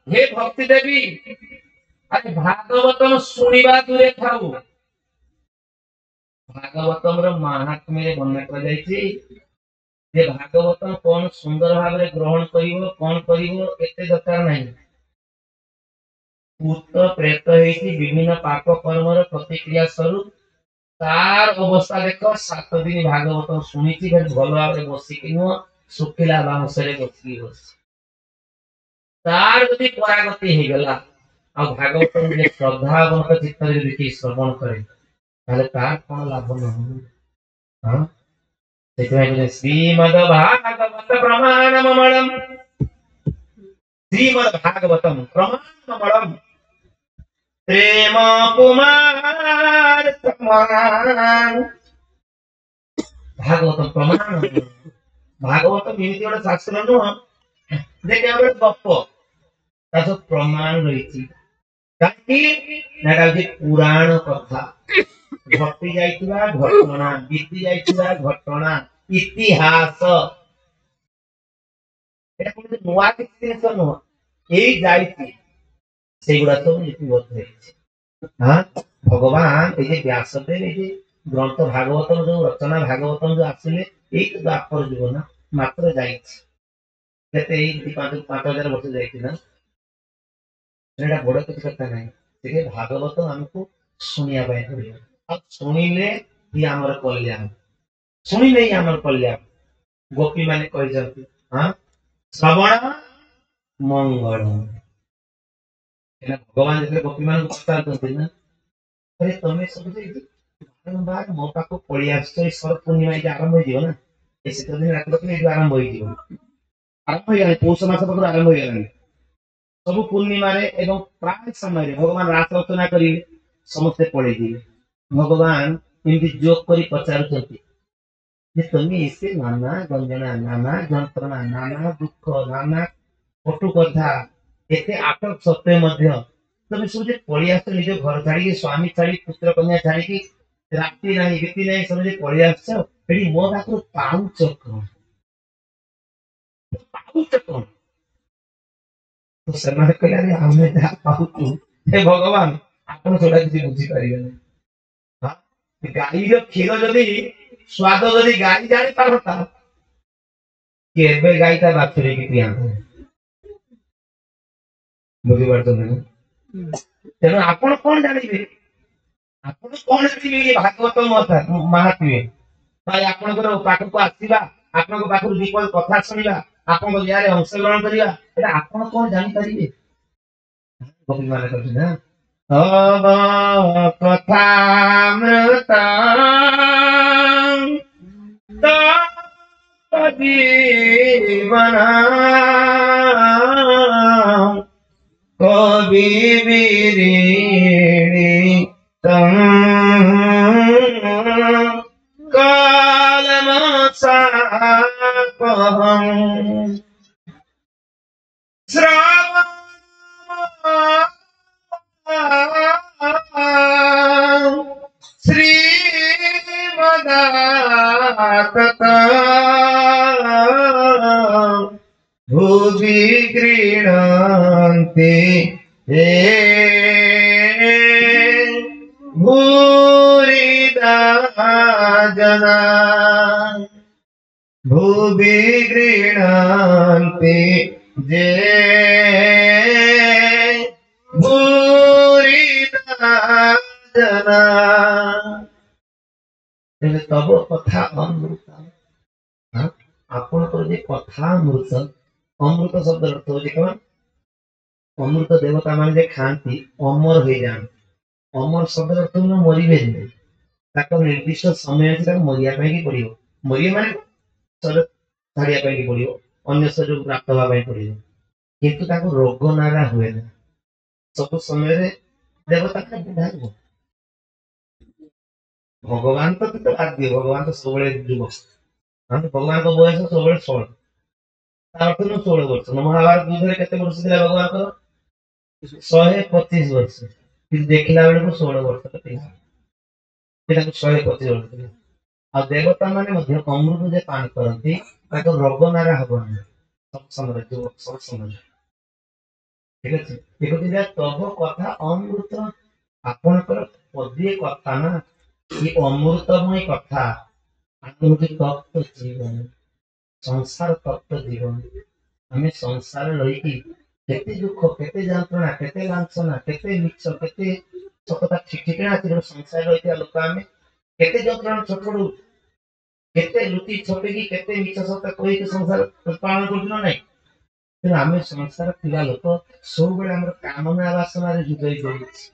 हे भक्ति देवी अरे भागवतम शुणा दूरे थाऊ भागवतम महात्म्य वर्णना कर भागवतम कौन सुंदर भाव ग्रहण कर कौन करते दरकार नहीं भूत प्रेत विभिन्न पाप कर्म प्रतिक्रिया स्वरूप तार अवस्था देख 7 दिन भागवत शुणी भल भाव बसिक नुह शुखिला बाउंशे बसिक बस तार जदि परागति होगला आ भागवत श्रद्धा चित्त श्रवण करे तार कौन लाभ न श्रीमद भागवत प्रमाणममलम श्रीमद भागवतम प्रमाणममलम प्रेम कुमार प्रमाण भागवतम प्रमाण भागवतम एमती गोटे शास्त्र नुह जे गप तार प्रमाण रही पुराण कथा घटी जाइतिबा घटना बीती जाइतिबा घटना इतिहास एटा कोन नुवा किछि जिनिस नुह एई जाइति सेगुडा सब लिपिबद्ध होइछि हां भगवान ए जे व्यासदेव ए जे ग्रंथ भागवतम जो रचना भागवतम जो आसिले एई तो आपर जीवन मात्र जाइछि केते एई 5000 वर्ष जाइछि ना एटा बड़ किछि कथा नाही ते भागवत हमको सुनिया बाय पड़ियो अब सुनिले ही हमर कल्याण सुनिले ही हमर कल्याण गोपी माने कहि जंती हां श्रवण मंगल एना भगवान जे गोपी मान पता करते ना अरे तमे सब जे बारंबार मो पाको पड़ी आछो ईश्वर पूर्णिमा जे आरंभ हो जियो ना ए सित दिन रात तक ने आरंभ हो जियो आरंभ हो गया पौष मास तक आरंभ हो गया सब पूर्णिमा रे एवं प्राय समय रे भगवान रात रचना करी समस्ते पड़े दिए भगवान इनकी जोक करी पचारुचंती जे तमे इसे नाना गंजना नाना जंत्रणा नाना दुख नाना कटु कथा एते आटक सत्य मध्य तमे सब जे पड़ी आछो निज घर छाड़ी स्वामी छाड़ी पुत्र कन्या छाड़ी राति नहीं बीती नहीं सब जे पड़ी आछो एडी मो पाखु पाउच कोन तो समाज कल्याण हमें जा पाउचु हे भगवान आपण थोड़ा किसी बुझी पारिबे हां गाई रो क्षीर जदी स्वाद जदी गाई जानि पारता केबे गाई का बाछुरी की पिया बुझी पारतो ना तेनो आपण कोन जानिबे आपण कोन जानिबे भागवत महात्म्य भाई आपण को पाठ को आसीबा आपण को पाखु दीपल कथा सुनिबा आपण को यारे अंशग्रहण करिया एटा आपण कोन जानि पारिबे गोपी माने कहते ना कथामृत जीवन कवि विरीणी कालमसापहम् श्रावण श्रीमदातत भुवि गृह्णन्ति हे भूरिदा जना भुवि गृह्णन्ति जे भूरिदा जना तब कथा अमृत आपण जे कथा अमृत अमृत शब्द अर्थ हो कौन अमृत देवता मान जे खाती अमर हो जान अमर शब्द अर्थ मरबे निर्दिष्ट समय अच्छे मरिया पड़ो मरिया माने छाड़िया पड़ो अन्य शरीर प्राप्त होगा पड़ो किंतु रोग नारा हुए ना सब समय देवता बुढ़ा भगवान तो बाध्य भगवान तो सब युवक भगवान को बयस सब 16 वर्ष महाभारत युद्ध में केते वर्ष दिला भगवान को 125 वर्ष कि देखला बेले को 16 वर्ष का पिला 125 वर्ष ଆଉ ଦେବତା ମାନେ ମଧ୍ୟ ଅମୃତ ଯେ ପାନ କରନ୍ତି ତାଙ୍କ ରୋଗ ନାରା ହବନି ସବୁ ସମୟରେ ସବୁ ସମୟରେ। ଠିକ ଅଛି ଦେଖୁଛି ତବ କଥା ଅମୃତ ଆପଣଙ୍କର ପଦିଏ କଥା ନା ଏ ଅମୃତମୟ କଥା ଆମର ତତ୍ଵ ଜୀବନ ସଂସାର ତତ୍ଵ ଜୀବନ ଆମେ ସଂସାର ରହିକି କେତେ ଦୁଃଖ କେତେ ଯନ୍ତ୍ରଣା କେତେ ଲାଞ୍ଛନା କେତେ ମିଛ କେତେ ସତତା ଠିକଣା ସଂସାର ରହିଥିବା ଲୋକ ଆମେ କେତେ ଯନ୍ତ୍ରଣା ଛୋଟୁ କେତେ ଲୁଟି ଛପେଇକି କେତେ ମିଛ ସତ କହିକି ସଂସାର ପାଳନ କରୁଛୁ ନା ନାଇଁ। ତେଣୁ ଆମେ ସଂସାର ଥିବା ଲୋକ ସବୁବେଳେ ଆମର କାମନା ବାସନାରେ ହୃଦୟ ଜড়িয়েছি।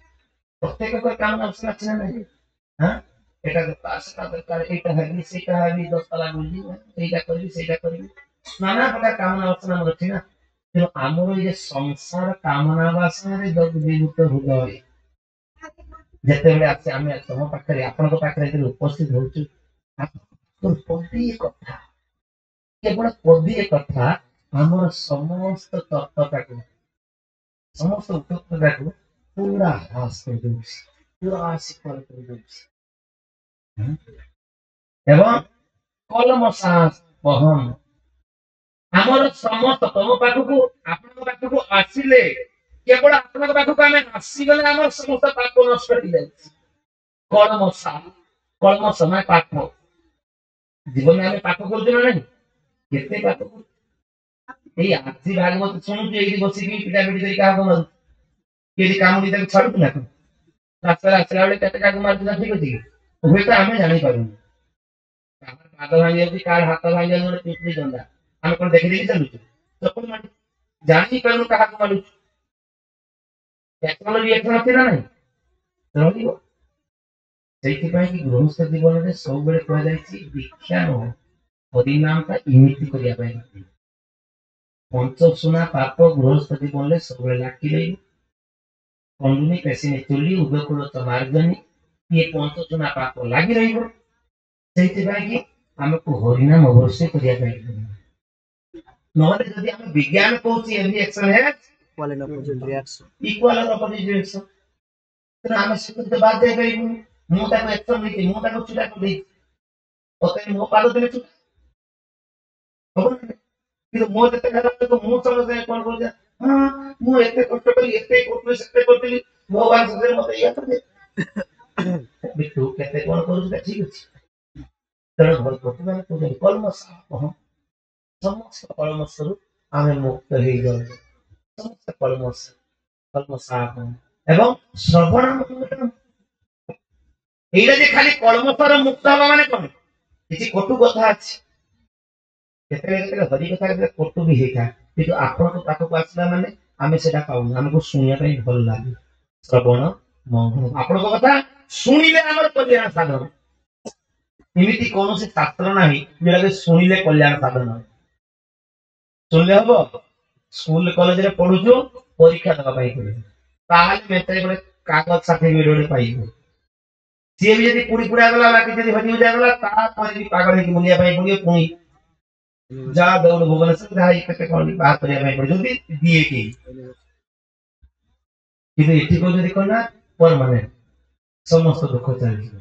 ପ୍ରତ୍ୟେକ କାମନା ବାସନା ଅଛି ନା ନାହିଁ? ହଁ এটা সেটা দরকার এইটা হেবি সেটা হেবি 10 তালা বুঝি এইটা করবি সেইটা করবি নানা প্রকার কামনা বাসনা আমার ଅଛି ନା। ତେଣୁ ଆମର ଏଇ ଯେ ସଂସାର କାମନା ବାସନାରେ ଜଗଦୀଭୂତ ହୃଦୟ ଯେତେବେଳେ ଆସେ ଆମେ ତମ ପାଖରେ ଆପଣଙ୍କ ପାଖରେ ଯେତେବେଳେ ଉପସ୍ଥିତ ହଉଛୁ ପଦିଏ କଥା କେବଳ ପଦିଏ କଥା ଆମର ସମସ୍ତ ତତ୍ତ୍ୱଟାକୁ ସମସ୍ତ ଉତ୍ତରଟାକୁ ପୁରା ହ୍ରାସ କରିଦଉଛି ପୁରା ଶିକାର କରିଦଉଛି ଏବଂ କଲମ ପହମ ଆମର ସମସ୍ତ ତମ ପାଖକୁ ଆପଣଙ୍କ ପାଖକୁ ଆସିଲେ କେବଳ ଆପଣଙ୍କ ପାଖକୁ ଆମେ ଆସିଗଲେ ଆମର ସମସ୍ତ ପାପ ନଷ୍ଟ ହେଇଯାଉଛି। କଳମ ସମୟ ପାଠ ଜୀବନରେ ଆମେ ପାଠ କରୁଛୁ ନା ନାହିଁ କେତେ ପାଠ କରୁଛୁ। ଏଇ ଆଜି ଭାଗବତ ଶୁଣୁଛୁ ଏଇଠି ବସିକି ପିଟାପିଟି କରି କାହାକୁ ମାରୁଛୁ କେମିତି କାମୁଡି ତାକୁ ଛାଡୁଛୁ ନା ରାସ୍ତାରେ ଆସିଲା ବେଳେ କେତେ କାହାକୁ ମାରୁଛୁ ନା ଠିକ ଅଛି ହୁଏତ ଆମେ ଜାଣିପାରୁନୁ କାହାର ପାଦ ଭାଙ୍ଗି ଯାଉଛି କାହାର ହାତ ଭାଙ୍ଗି ଯାଉଛି ଗୋଟେ ପିପିଡ଼ି ଜନ୍ଦା ଆମେ କଣ ଦେଖିଦେଇକି ଚାଲୁଛୁ ଚପଲ ମାରି ଜାଣିପାରୁନୁ କାହାକୁ ମାରୁଛୁ। ରିଏକ୍ସନ ଅଛି ନା ନାହିଁ ରହିବ। ସେଇଥିପାଇଁ କି ଗୃହସ୍ଥ ଜୀବନରେ ସବୁବେଳେ କୁହାଯାଇଛି ଦୀକ୍ଷା ନୁହଁ ହରିନାମଟା ଇମିତି କରିବା ପାଇଁ। ପଞ୍ଚସୁନା ପାପ ଗୃହସ୍ଥ ଜୀବନରେ ସବୁବେଳେ ଲାଖି ରହିବ। କଣ୍ଡୁନି ପେସିନି ଚୁଲି ଉଦକୂଳ ତ ମାର୍ଜନୀ ଇଏ ପଞ୍ଚସୁନା ପାପ ଲାଗି ରହିବ। ସେଇଥିପାଇଁ କି ଆମକୁ ହରିନାମ ଅବଶ୍ୟ କରିବା ପାଇଁ ପଡିବ। ନହେଲେ ଯଦି ଆମେ ବିଜ୍ଞାନ କହୁଛି reaction Equal and opposite reaction. Equal opposite reaction ତେଣୁ ଆମେ ସେମିତି ବାଦ ଦେଇପାରିବୁନି। ମୁଁ ତାକୁ ଏକ୍ସନ ଦେଇଛି ମୁଁ ତାକୁ ଚୁଡ଼ା କରିଦେଇଛି ତଥାପି ମୋ ପାଦ ଦେଲେ ଚୁଡ଼ା ହବ ନା କିନ୍ତୁ ମୋ ଯେତେ ହେଲା ମୁଁ ସମସ୍ତେ କଣ କହୁଛି ହଁ ମୁଁ ଏତେ କଷ୍ଟ କଲି ଏତେ କରୁଥିଲି ସେତେ କରୁଥିଲି ଭଗବାନ ସେଥିରେ ମତେ ଇଏ କରିଦେ ତୁ କେତେ କଣ କରୁଛୁ ଠିକ ଅଛି। ତେଣୁ ବର୍ତ୍ତମାନ କହୁଛନ୍ତି କଲମ ସାପ ସମସ୍ତ କଳମଶରୁ ଆମେ ମୁକ୍ତ ହେଇଯାଉଛୁ ସମସ୍ତ କଲମ ସାପ ଏବଂ ଶ୍ରବଣ ଏଇଟା ଯେ ଖାଲି କଳମଶର ମୁକ୍ତ ହବା ମାନେ କଣ କିଛି କଟୁ କଥା ଅଛି କେତେବେଳେ ହରି କଥା କଟୁ ବି ହେଇଥାଏ କିନ୍ତୁ ଆପଣଙ୍କ ପାଖକୁ ଆସିଲା ମାନେ ଆମେ ସେଟା ପାଉନୁ ଆମକୁ ଶୁଣିବା ପାଇଁ ଭଲ ଲାଗେ ଶ୍ରବଣ ମଙ୍ଗଳ ଆପଣଙ୍କ କଥା ଶୁଣିଲେ ଆମର କଲ୍ୟାଣ ସାଧନ। ଏମିତି କୌଣସି ଶାସ୍ତ୍ର ନାହିଁ ଯୋଉଟାକି ଶୁଣିଲେ କଲ୍ୟାଣ ସାଧନ ଶୁଣିଲେ ହବ। ସ୍କୁଲ କଲେଜରେ ପଢୁଛୁ ପରୀକ୍ଷା ଦେବା ପାଇଁ ପଡିବ ତାହେଲେ ମେତେ ଗୋଟେ କାଗଜ ସାର୍ଟିଫିକେଟ ଗୋଟେ ପାଇବ। ସିଏ ବି ଯଦି ପୁରୀ ପୁରା ଗଲା ବାକି ଯଦି ହଜି ହୁଜା ଗଲା ତାପରେ ବି ପାଗଳ ହେଇକି ବୁଲିବା ପାଇଁ ପଡିବ ପୁଣି ଯାହା ଦୌଡ଼ ଭୁବନେଶ୍ୱର ଯାହା କେତେ କଣ ବାହାର କରିବା ପାଇଁ ପଡିବ ଯଦି ଦିଏ କେହି କିନ୍ତୁ ଏଠି କହୁଛନ୍ତି କଣ ନା ପରମାନେଣ୍ଟ ସମସ୍ତ ଦୁଃଖ ଚାଲିଯିବ।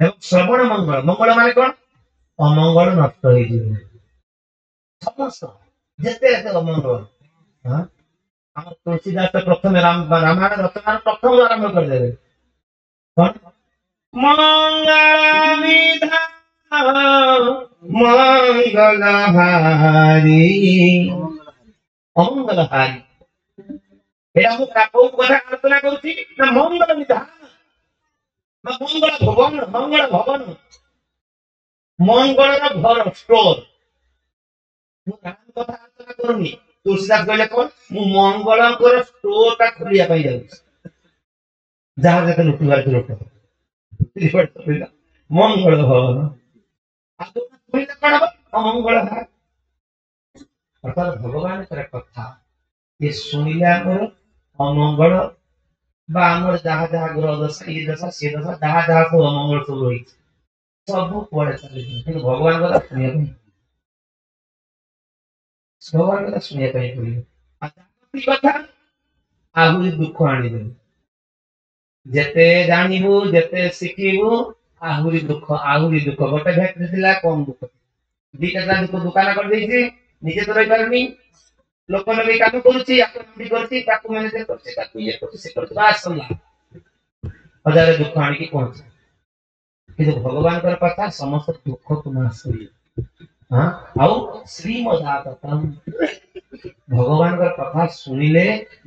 ଏବଂ ଶ୍ରବଣ ମଙ୍ଗଳ ମଙ୍ଗଳ ମାନେ କଣ ଅମଙ୍ଗଳ ନଷ୍ଟ ହେଇଯିବ ସମସ୍ତ ଯେତେ ଏତେ ଅମଙ୍ଗଳ। ଆମର ତୁଳସୀଦାସ ପ୍ରଥମେ ରାମାୟଣ ରଚନାର ପ୍ରଥମ ଆରମ୍ଭ କରିଦେବେ କଣ ମଙ୍ଗଳହାରି ଅମଙ୍ଗଳହାରି ଏଇଟା ମୁଁ କୋଉ କଥା ଆଲୋଚନା କରୁଛି ନା ମଙ୍ଗଳ ବିଧାନ ମଙ୍ଗଳ ଭବନ ମଙ୍ଗଳ ଭବନ ମଙ୍ଗଳର ଘର ଷ୍ଟୋର ମୁଁ କଥା ଆଲୋଚନା କରୁନି। ତୁଳସୀଦାସ କହିଲେ କଣ ମୁଁ ମଙ୍ଗଳଙ୍କର ଷ୍ଟୋର ଟା ଖୋଲିବା ପାଇଁ ଯାଉଛି ଯାହା ଯେତେ ଲୁଟିବାର ଲୁଟ ମଙ୍ଗଳ ଭବନ କଣ ହବ ଅମଙ୍ଗଳ ଅର୍ଥାତ ଭଗବାନଙ୍କର କଥା ଏ ଶୁଣିଲେ ଆମର ଅମଙ୍ଗଳ ବା ଆମର ଯାହା ଯାହା ଗ୍ରହ ଦଶା ଇଏ ଦଶା ସିଏ ଦଶା ଯାହା ଯାହା ସବୁ ଅମଙ୍ଗଳ ସବୁ ରହିଛି ସବୁ କୁଆଡେ ଚାଲିଯିବ କିନ୍ତୁ ଭଗବାନ କଥା ଶୁଣିବା ପାଇଁ ଭଗବାନ କଥା ଶୁଣିବା ପାଇଁ ପଡିବ। କଥା ଆହୁରି ଦୁଃଖ ଆଣିଦେବ ଯେତେ ଜାଣିବୁ ଯେତେ ଶିଖିବୁ ଆହୁରି ଦୁଃଖ ଗୋଟେ ଭ୍ୟାକ୍ଟରି ଥିଲା କମ ଦୁଃଖ ଦିଟା ଦୁଃଖ ଦୋକାନ କରିଦେଇଛି ନିଜେ ତ ରହିପାରୁନି ଲୋକ ଲଗେଇ କାମ କରୁଛି କରୁଛି ତାକୁ ମ୍ୟାନେଜ କରୁଛି ତାକୁ ଇଏ କରୁଛି ସେ କରୁଛି ବାସ୍ ସରିଲା ହଜାରେ ଦୁଃଖ ଆଣିକି ପହଞ୍ଚେ କିନ୍ତୁ ଭଗବାନଙ୍କର କଥା ସମସ୍ତ ଦୁଃଖକୁ ନାଶ କରିବେ ଆଉ ଶ୍ରୀମଦାଗତମ୍ ଭଗବାନଙ୍କର କଥା ଶୁଣିଲେ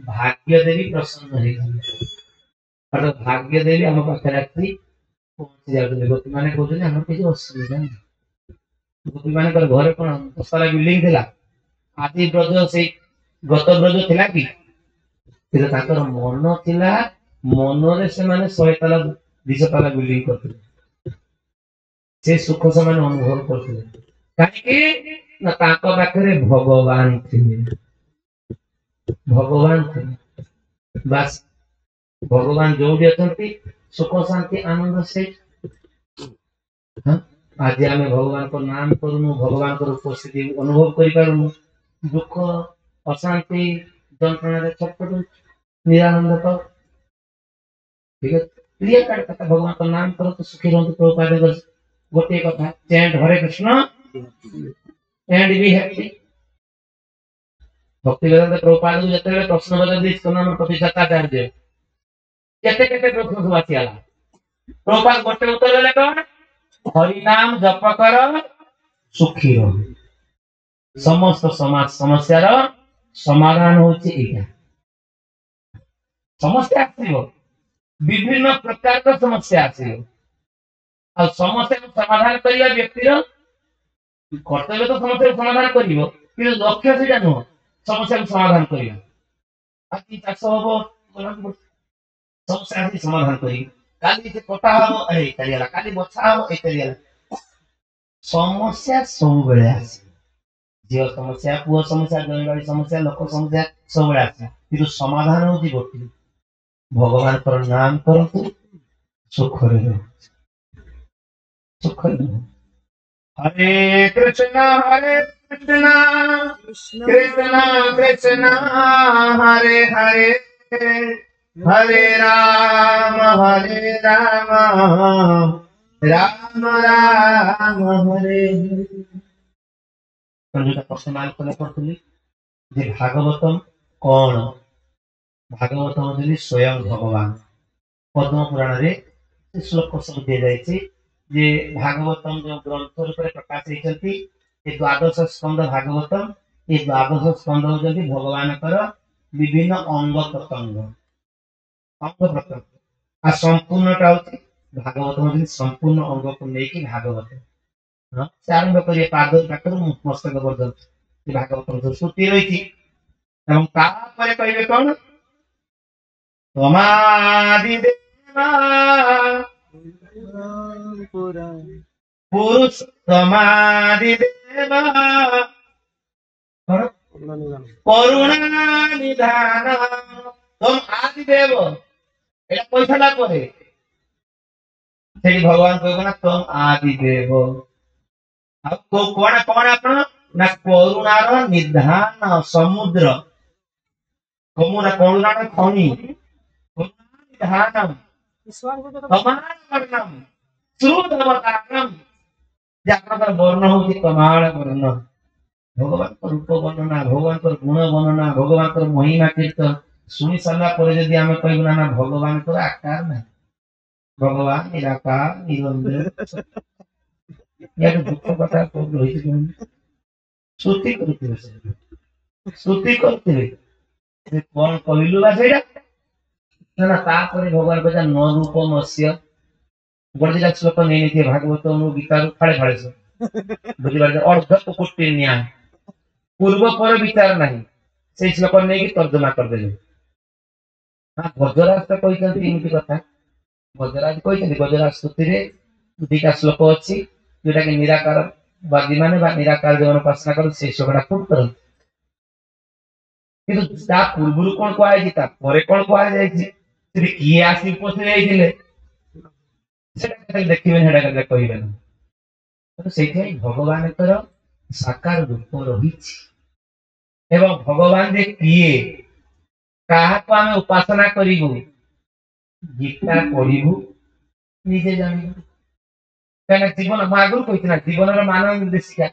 ଭାଗ୍ୟ ଦେବୀ ପ୍ରସନ୍ନ ହେଇଯିବେ ଅର୍ଥାତ୍ ଭାଗ୍ୟ ଦେବୀ ଆମ ପାଖରେ ଆସି ପହଞ୍ଚି ଯାଉଛନ୍ତି ଗୋପୀ ମାନେ କହୁଛନ୍ତି ଆମର କିଛି ଅସୁବିଧା ନାହିଁ ଗୋପୀ ମାନଙ୍କର ଘରେ କଣ ଦଶତଲା ବିଲ୍ଡିଂ ଥିଲା ଆଜି ବ୍ରଜ ସେଇ ଗତ ବ୍ରଜ ଥିଲା କି କିନ୍ତୁ ତାଙ୍କର ମନ ଥିଲା ମନରେ ସେମାନେ 100 ତାଲା 200 ତାଲା ବିଲ୍ଡିଂ କରୁଥିଲେ ସେ ସୁଖ ସେମାନେ ଅନୁଭବ କରୁଥିଲେ କାହିଁକି ନା ତାଙ୍କ ପାଖରେ ଭଗବାନ ଥିଲେ ବାସ୍ ଭଗବାନ ଯୋଉଠି ଅଛନ୍ତି ସୁଖ ଶାନ୍ତି ଆନନ୍ଦ ସେଇଠି ଆଜି ଆମେ ଭଗବାନଙ୍କ ନାମ କରୁନୁ ଭଗବାନଙ୍କର ଉପସ୍ଥିତି ଅନୁଭବ କରିପାରୁନୁ ଦୁଃଖ ଅଶାନ୍ତି ଯନ୍ତ୍ରଣାରେ ଛଟପଟ ନିରାନନ୍ଦ ପାଉ ଠିକ ଅଛି ପ୍ରିୟ କଥା ଭଗବାନଙ୍କ ନାମ କରନ୍ତୁ ସୁଖୀ ରୁହନ୍ତୁ ପ୍ରଭୁପାଦ ଗୋଟିଏ କଥା ଚେଣ୍ଟ Hare Krishna and be happy ଭକ୍ତି ବେଦାନ୍ତ ପ୍ରଭୁପାଦକୁ ଯେତେବେଳେ ପ୍ରଶ୍ନ ଦେଇଛନ୍ତି ଆମର ପ୍ରତିଷ୍ଠାଚାର୍ଯ୍ୟ କେତେ କେତେ ପ୍ରଶ୍ନ ସବୁ ଆସିଗଲା ପ୍ରଭୁପାଦ ଗୋଟେ ଉତ୍ତର ଦେଲେ କଣ ହରିନାମ ଜପ କର ସୁଖୀ ରହ ସମସ୍ତ ସମାଜ ସମସ୍ୟାର ସମାଧାନ ହଉଛି ଏଇଟା ସମସ୍ୟା ଆସିବ ବିଭିନ୍ନ ପ୍ରକାରର ସମସ୍ୟା ଆସିବ ଆଉ ସମସ୍ୟାକୁ ସମାଧାନ କରିବା ବ୍ୟକ୍ତିର କର୍ତ୍ତବ୍ୟ ତ ସମସ୍ୟାକୁ ସମାଧାନ କରିବ କିନ୍ତୁ ଲକ୍ଷ୍ୟ ସେଇଟା ନୁହଁ ସମସ୍ୟାକୁ ସମାଧାନ କରିବା ଆଜି ଚାଷ ହବ ସମସ୍ୟା ଆସି ସମାଧାନ କରିବି କାଲି ସେ କଟା ହବ ଏଇ ଚାଲିଗଲା କାଲି ବଛା ହବ ଏଇ ଚାଲିଗଲା ସମସ୍ୟା ସବୁବେଳେ ଆସେ ଝିଅ ସମସ୍ୟା ପୁଅ ସମସ୍ୟା ଜମିବାଡ଼ି ସମସ୍ୟା ଲୋକ ସମସ୍ୟା ସବୁବେଳେ ଆସେ କିନ୍ତୁ ସମାଧାନ ହଉଛି ଗୋଟିଏ ଭଗବାନଙ୍କର ନାମ କରନ୍ତୁ ସୁଖରେ ରୁହ ହରେ କୃଷ୍ଣ କୃଷ୍ଣ କୃଷ୍ଣ ହରେ ହରେ ହରେ ରାମ ରାମ ରାମ ହରେ ଯୋଉଟା ପ୍ରଶ୍ନ ଆଲୋଚନା କରୁଥିଲି ଯେ ଭାଗବତମ କଣ ଭାଗବତ ହଉଛନ୍ତି ସ୍ୱୟଂ ଭଗବାନ ପଦ୍ମ ପୁରାଣରେ ସେ ଶ୍ଲୋକ ସବୁ ଦିଆଯାଇଛି ଯେ ଭାଗବତମ ଯୋଉ ଗ୍ରନ୍ଥ ରୂପରେ ପ୍ରକାଶ ହେଇଛନ୍ତି ଏ ଦ୍ୱାଦଶ ସ୍କନ୍ଦ ଭାଗବତମ ଏ ଦ୍ୱାଦଶ ସ୍କନ୍ଦ ହଉଛନ୍ତି ଭଗବାନଙ୍କର ବିଭିନ୍ନ ଅଙ୍ଗ ପ୍ରତ୍ୟଙ୍ଗ ଆଉ ସମ୍ପୂର୍ଣ୍ଣଟା ହଉଛି ଭାଗବତ ହଉଛନ୍ତି ସମ୍ପୂର୍ଣ୍ଣ ଅଙ୍ଗକୁ ନେଇକି ଭାଗବତ ସେ ଆରମ୍ଭ କରିବେ ପାଦ ପାଖରୁ ମସ୍ତକ ପର୍ଯ୍ୟନ୍ତ ଭାଗବତ ଶ୍ରୁତି ରହିଛି ଏବଂ ତାପରେ କହିବେ କଣ ତମାଦିଦେବା ପୁରୁଷ ତମାଦିଦେବା କରୁଣା ନିଧାନ ତମ ଆଦିଦେବ এটা পয়সাটা করে ସେଠି ଭଗବାନ କହିବ ନା ତମ ଆଦିଦେବ ଆଉ କଣ କଣ ଆପଣ ନା କରୁଣାର ନିଧାନ ସମୁଦ୍ର କରୁଣାର ଖଣି ନିଧାନମ କମାଳ ସୁଧବତାରମ୍ ଯେ ଆପଣଙ୍କର ବର୍ଣ୍ଣ ହଉଛି କମାଳ ବର୍ଣ୍ଣ ଭଗବାନଙ୍କ ରୂପ ବର୍ଣ୍ଣନା ଭଗବାନଙ୍କର ଗୁଣ ବର୍ଣ୍ଣନା ଭଗବାନଙ୍କର ମହିମା କୀର୍ତ୍ତନ ଶୁଣି ସାରିଲା ପରେ ଯଦି ଆମେ କହିବୁ ନା ନା ଭଗବାନଙ୍କର ଆକାର ନାହିଁ ଭଗବାନ ନିରାକାର ନିରଞ୍ଜନ ଦୁଃଖ କଥା କୋଉଠି ରହିଛି ଶ୍ରୁତି କରୁଥିବେ ଶ୍ରୁତି କରୁଥିବେ କଣ କହିଲୁ ବା ସେଇଟା ନା ତାପରେ ଭଗବାନ କହିଲା ନ ରୂପ ମତ୍ସ୍ୟ ଗୋଟେ ଦିଟା ଶ୍ଲୋକ ନେଇନଥିବେ ଭାଗବତ ଗୀତାରୁ ଫାଳେ ଫାଳେ ବୁଝିପାରିଲେ ଅର୍ଦ୍ଧ କୋଟି ନ୍ୟାୟ ପୂର୍ବ ପର ବିଚାର ନାହିଁ ସେଇ ଶ୍ଲୋକ ନେଇକି ତର୍ଜମା କରିଦେଲେ ଗଜରାଜ ତ କହିଛନ୍ତି ଏମିତି କଥା ଗଜରାଜ କହିଛନ୍ତି ଗଜରାଜ ସ୍ତୁତିରେ ଦିଟା ଶ୍ଲୋକ ଅଛି ଯୋଉଟା କି ନିରାକାର ବାଦୀ ମାନେ ବା ନିରାକାର ଯୋଉମାନେ ଉପାସନା କରନ୍ତି ସେଇ ଶ୍ଲୋକଟା ପୁଟ୍ କରନ୍ତି କିନ୍ତୁ ତା ପୂର୍ବରୁ କଣ କୁହାଯାଇଛି ତା ପରେ କଣ କୁହାଯାଇଛି ସେଠି କିଏ ଆସି ଉପସ୍ଥିତ ହେଇଥିଲେ ସେଟା ଦେଖିବେନି ସେଟା କହିବେନି ସେଇଥିପାଇଁ ଭଗବାନଙ୍କର ସାକାର ରୂପ ରହିଛି ଏବଂ ଭଗବାନ ଯେ କିଏ କାହାକୁ ଆମେ ଉପାସନା କରିବୁ ଗୀତା ପଢିବୁ ନିଜେ ଜାଣିବୁ कहना जीवन मागुर कहितला जीवन रो मानव निर्देशिका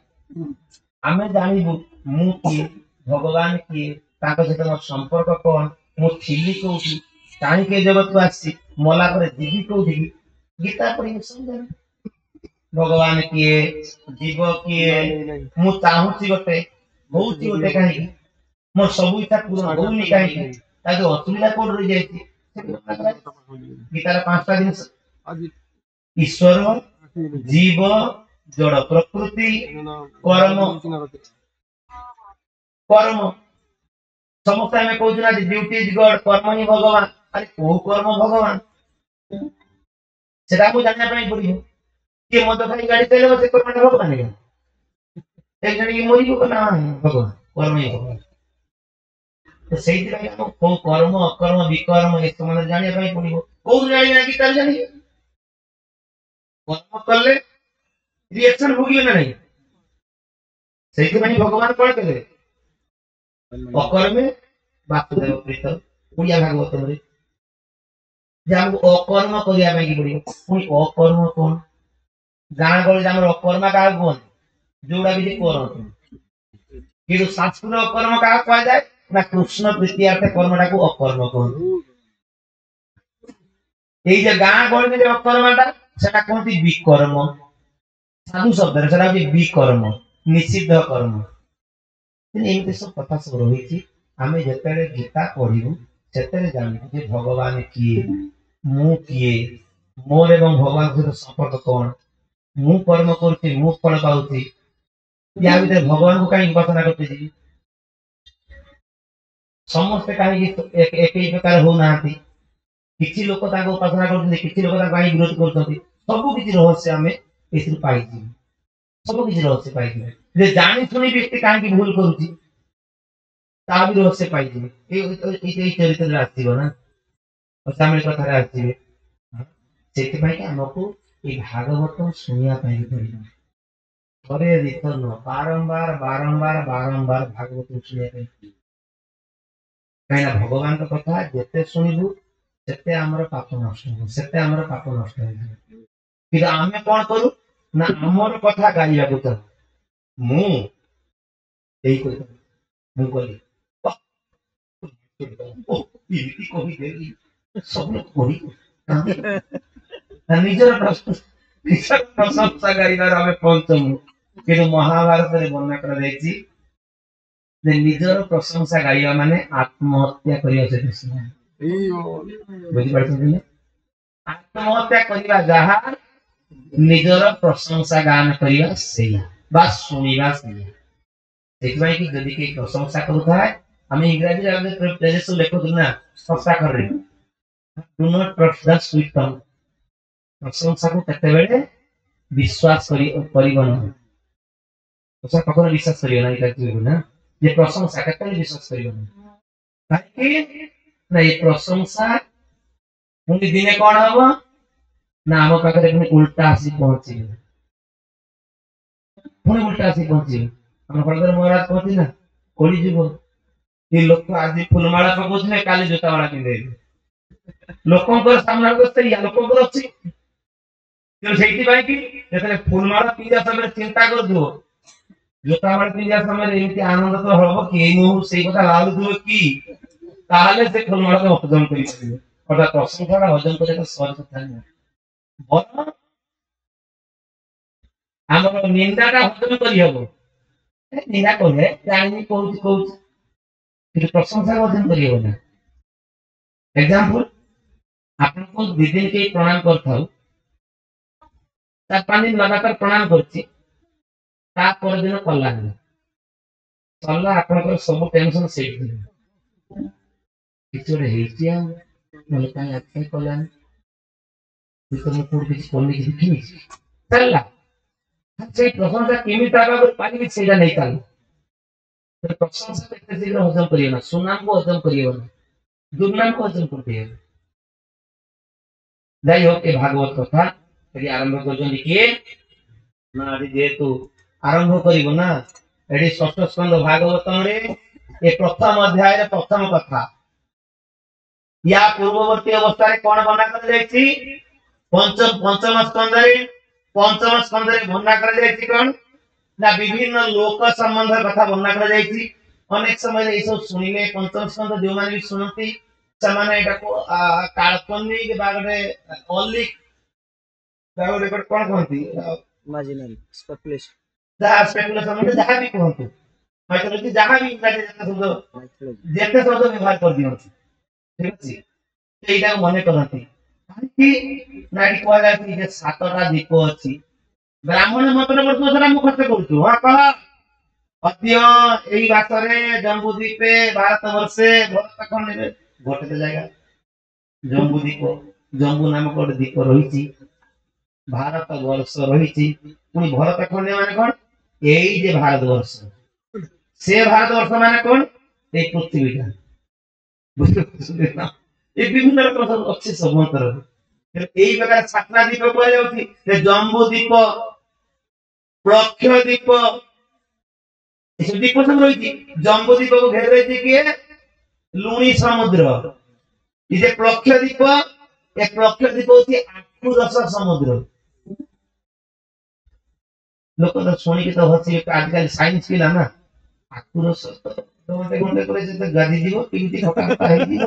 आमे जानिबु मु किए भगवान किए ताको सहित मोर संपर्क कोन मु थिली कोठी काहे के जगत को आसी मला पर जीवी कोठी गीता पढ़ी समझ भगवान किए जीव किए मु चाहूची गोटे होउची गोटे काहे मोर सब इच्छा पूर्ण होउनी काहे ता जो असुविधा कोड रहि जायछि गीतार पांचटा दिन ईश्वर जीव जड़ प्रकृति कर्म कर्म समस्त आम कहना ड्यूटी इज गॉड कर्म ही भगवान अरे को कर्म भगवान सेटा को जानना पड़ो किए मद खाई गाड़ी चलेब से कर्म भगवान एक जन की मरी ना भगवान कर्म ही भगवान तो से कर्म अकर्म विकर्म ये सब जाना पड़ो कौन जाना कि जानी कर्म कले रिएक्शन भोगिए ना नहीं से भगवान कौन कले अकर्मे वासुदेव प्रीत ओडिया भागवत रे जाम अकर्म करिया में की पड़ियो पुनी अकर्म कोन गाना गले हमर अकर्म का कोन जोड़ा भी करन किरो शास्त्र अकर्म का कह जाए ना कृष्ण प्रीत्यार्थ कर्मटा को अकर्म कोन एई जे गाना गले जे अकर्मटा सेटा कोनती विकर्म साधु शब्द रे सेटा भी विकर्म निषिद्ध कर्म एमती सब कथा सब रही आम जिते गीता पढ़ू से जानू जे भगवान किए मु किए मोर एवं भगवान सहित संपर्क कौन मु कर्म करुच्ची मु फल पाऊँ या भीतर भगवान को कहीं उपासना करते समस्ते कहीं एक प्रकार हो ना किसी लोक उपासना कर लोक विरोध कर सब किसी रहस्य आम इस पाई सब किसी रहस्य पाई जे जानी सुनी व्यक्ति कहीं भूल करुच्ची ता भी रहस्य पाई चरित्र आसो ना सामने कथा आसवे से आमको ये भागवत शुणा पड़ो थरे दिथर न बारंबार बारंबार बारंबार भागवत शुणा कहीं भगवान कथा जिते शुणु से आमर पाप नष्ट हो से आमर पाप नष्ट हो आम कौन करूँ ना आमर कथा गाइबा को चाहूँ मुझे निजर प्रशंसा गाइबार पंचम कि महाभारत वर्णना कर निजर प्रशंसा गाइबा माने आत्महत्या करने बुझी आत्महत्या करवा जहा निजर प्रशंसा गान करवा से शुणा से जदि के प्रशंसा करूए आम इंग्राजी लेखु ना प्रशंसा कर do not trust the sweet tongue प्रशंसा को केते विश्वास करिबन प्रशंसा कखनो विश्वास करियो ना ये प्रशंसा केते विश्वास करिबन काहे ना ये प्रशंसा पुनी दिने कौन हबो ना आम पाखे पुनी उल्टा आसी पहुंची पुनी उल्टा आसी पहुंची हम फलधर महाराज कहती ना कोड़ी जीव ये लोक आज फुलमाला पकाउछे काली जोता माला पिंधे लोकंकर सामना करते या लोकंकर अछि तो सेठी भाई की जेतले फुलमाला पिंजा समय चिंता कर दो जोता माला पिंजा समय एमती आनंद तो हबो कि एई मुहूर्त सेई कथा लालुथुबो कि ताहले से फुलमाला को हजम करि परिबो अर्थात प्रशंसा हजम करे तो सहज कथा नहीं बोल हमर निंदाटा हजम करि हबो निंदा करे जानि कहूँ प्रशंसा हजम करियो ना एग्जांपल आपन को दिन के प्रणाम करथाउ चार पांच दिन लगातार प्रणाम करछि ता पर दिन कल्ला सल्ला आपन को सब टेंशन सेट दिले किछोरे हेइतिया मोले काई आथे कलान तो मु कोड किछ कोनी किछ किनी सल्ला से प्रशंसा केमी ताका पर पानी सेटा नहीं काल तो प्रशंसा केते शीघ्र हजम करियो ना सुनाम को हजम करियो ना दुर्नाम को हजम करते हैं যাই হোক এই ভাগবত কথা এটি আরম্ভ করছেন কিয়ে না এটি যেহেতু আরম্ভ করিব না এটি ষষ্ঠ স্কন্ধ ভাগবতম রে এই প্রথম অধ্যায় রে প্রথম কথা ইয়া পূর্ববর্তী অবস্থায় কোন বর্ণনা করে যাইছি পঞ্চম স্কন্ধ রে पंचम स्कंद रे वर्णना करा जायछि कोन ना विभिन्न लोक संबंध कथा वर्णना करा जायछि अनेक समय रे सब सुनिले पंचम स्कंद जो माने भी सुनती ସେମାନେ ଏଟାକୁ କାଳ୍ପନିକ ବା ଗୋଟେ ଅଲିକ ବା ଗୋଟେ କଣ କହନ୍ତି imaginary speculation ଯାହା ସ୍ପେକୁଲେସନ ମାନେ ଯାହା ବି କୁହନ୍ତୁ ମାଇଥୋଲୋଜି ଯାହା ବି ଇଂରାଜୀ ଯେତେ ଶବ୍ଦ ବ୍ୟବହାର କରିଦିଅନ୍ତି ଠିକ ଅଛି ସେଇଟାକୁ ମନେ କରନ୍ତି କାହିଁକି ନା ଏଠି କୁହାଯାଉଛି ଯେ 7ଟା ଦୀପ ଅଛି ବ୍ରାହ୍ମଣ ମତରେ ବର୍ଷ ସାରା ମୁଁ ଖର୍ଚ୍ଚ କରୁଛୁ ହଁ କହ ଅଦ୍ୟ ଏଇ ମାସରେ ଜମ୍ବୁ ଦ୍ୱୀପେ ଭାରତ ବର୍ଷେ ଭରତ ଖଣ୍ଡରେ ଗୋଟେ ଜାଗା ଜମ୍ବୁ ନାମକ ଗୋଟେ ଦ୍ୱୀପ ରହିଛି ଭାରତ ବର୍ଷ ରହିଛି ପୁଣି ଭରତ ଖଣ୍ଡେ ମାନେ କଣ ଏଇ ଯେ ଭାରତ ବର୍ଷ ସେ ଭାରତ ବର୍ଷ ମାନେ କଣ এই পৃথিবীটা বুঝতে না এই বিভিন্ন রকম সব ଅଛି ସମନ୍ତର এই ପ୍ରକାର 7ଟା ଦ୍ୱୀପ କୁହାଯାଉଛି ଯେ ଜମ୍ବୁ ଦ୍ୱୀପ ପ୍ଲକ୍ଷ ଦ୍ୱୀପ ଏସବୁ ଦ୍ୱୀପ ସବୁ ରହିଛି ଜମ୍ବୁ ଦ୍ୱୀପକୁ ଘେରି ରହିଛି କିଏ ଲୁଣି ସମୁଦ୍ର ଏ ଯେ ପ୍ଲକ୍ଷ ଦ୍ୱୀପ ଏ ପ୍ଲକ୍ଷ ଦ୍ୱୀପ ହଉଛି ଆଖୁରସ ସମୁଦ୍ର ଲୋକ ତ ଶୁଣିକି ତ ହସି ଆଜିକାଲି ସାଇନ୍ସ ପିଲା ନା ଆଖୁରସ ଘଣ୍ଟେ ଘଣ୍ଟେ ପରେ ସେ ଗାଧି ଯିବ କେମିତି ଥକା ହେଇଯିବ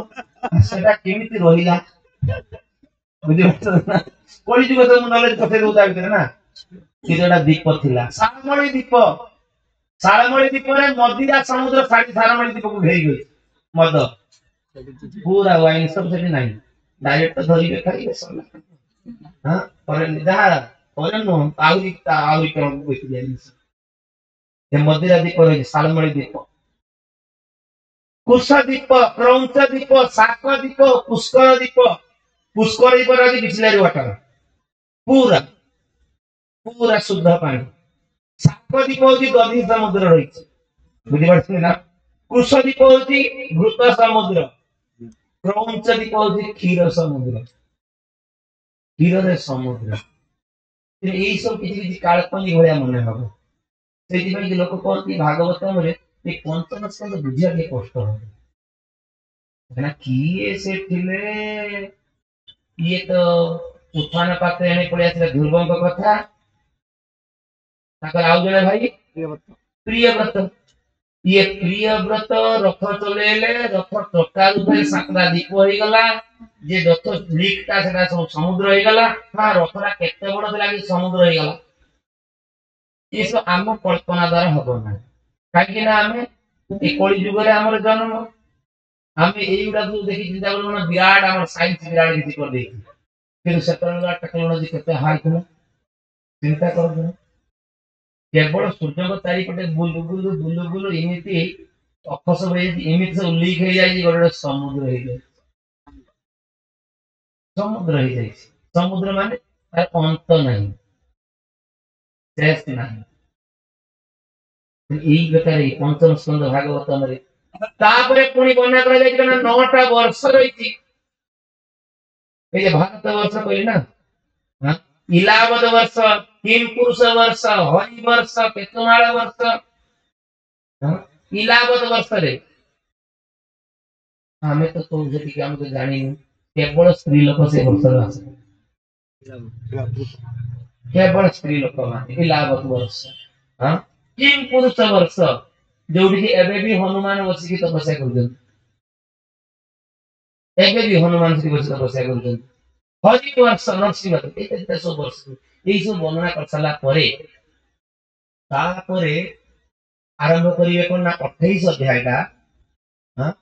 ସେଟା କେମିତି ରହିଲା ବୁଝିପାରୁଛ ନା କଳିଯୁଗ ସବୁ ନଲେଜ ପଠେଇ ଦଉ ତା ଭିତରେ ନା କିନ୍ତୁ ଏଟା ଦ୍ୱୀପ ଥିଲା ଶାଳମଳି ଦ୍ୱୀପରେ ମଦିରା ସମୁଦ୍ର ଛାଡି ଶାଳମଳି ଦ୍ୱୀପକୁ ଘେରି ଯାଇଛି ମଦ पूरा वाइन सब सेठी नहीं डायरेक्ट धरिबे खाइबे सला हां पर जाहा पर नो आउरी क्रम कोइ जानि ये मदिरा द्वीप रही सालमळी द्वीप कुश द्वीप क्रौंच द्वीप साक द्वीप पुष्कर द्वीप रही बिस्लरी वाटर पूरा पूरा शुद्ध पानी साक द्वीप होची गधी समुद्र रही बुझि पाछी ना कुश द्वीप होची घृत समुद्र क्रौंच द्वीप होची क्षीर समुद्र यही सब किसी काल्पनिक भाया मन हम से लोक कहते भागवतम पंचम स्कंद बुझा टे कष्ट है किए से ये तो उत्थान पात्र एने पड़े ध्रुव कथा आउ जड़े भाई प्रियव्रत ये प्रियव्रत रथ चलेले रथ चक्का रूपे 7टा दीप हो गला जे रथ लीकटा सेटा सब समुद्र हो गला हां रथरा केते बड़ दिला कि समुद्र हो गला ये सब आम कल्पना द्वारा हबो ना काहे ना हमें ए कली युग रे हमर जन्म हमें एइडा जो देखि चिंता करबो ना विराट हमर साइंस विराट किछि कर देई फिर सेटलगा टेक्नोलॉजी केते हाई थला चिंता करबो केवल सूर्य को चारिपटे बुलु बुलु एमिति अखस एमिति सब लीक हो जाए गोटे समुद्र हो जाए समुद्र माने अंत नहीं शेष नहीं यही प्रकार पंचम स्कंद भागवतम रे तापरे पुणी वर्णना करा जाय कि 9टा वर्ष रही ए भारत वर्ष कहली ना हां इलावद वर्ष किम पुरुष वर्ष हरि वर्ष केतुमाल वर्ष इलावद वर्ष रे हमें तो जति हम तो जानि केवल स्त्री लोक से वर्ष आसे केवल स्त्री लोक माने इलावद वर्ष हां किम पुरुष वर्ष जोडी कि एबे भी हनुमान वर्ष की तपस्या करजन एबे भी हनुमान श्री वर्ष तपस्या करजन हरि वर्ष नरसिंह एते सब वर्ष এই সব বর্ণনা করছলা পরে তারপরে আরম্ভ করিবে কোন না 28 অধ্যায়টা হ্যাঁ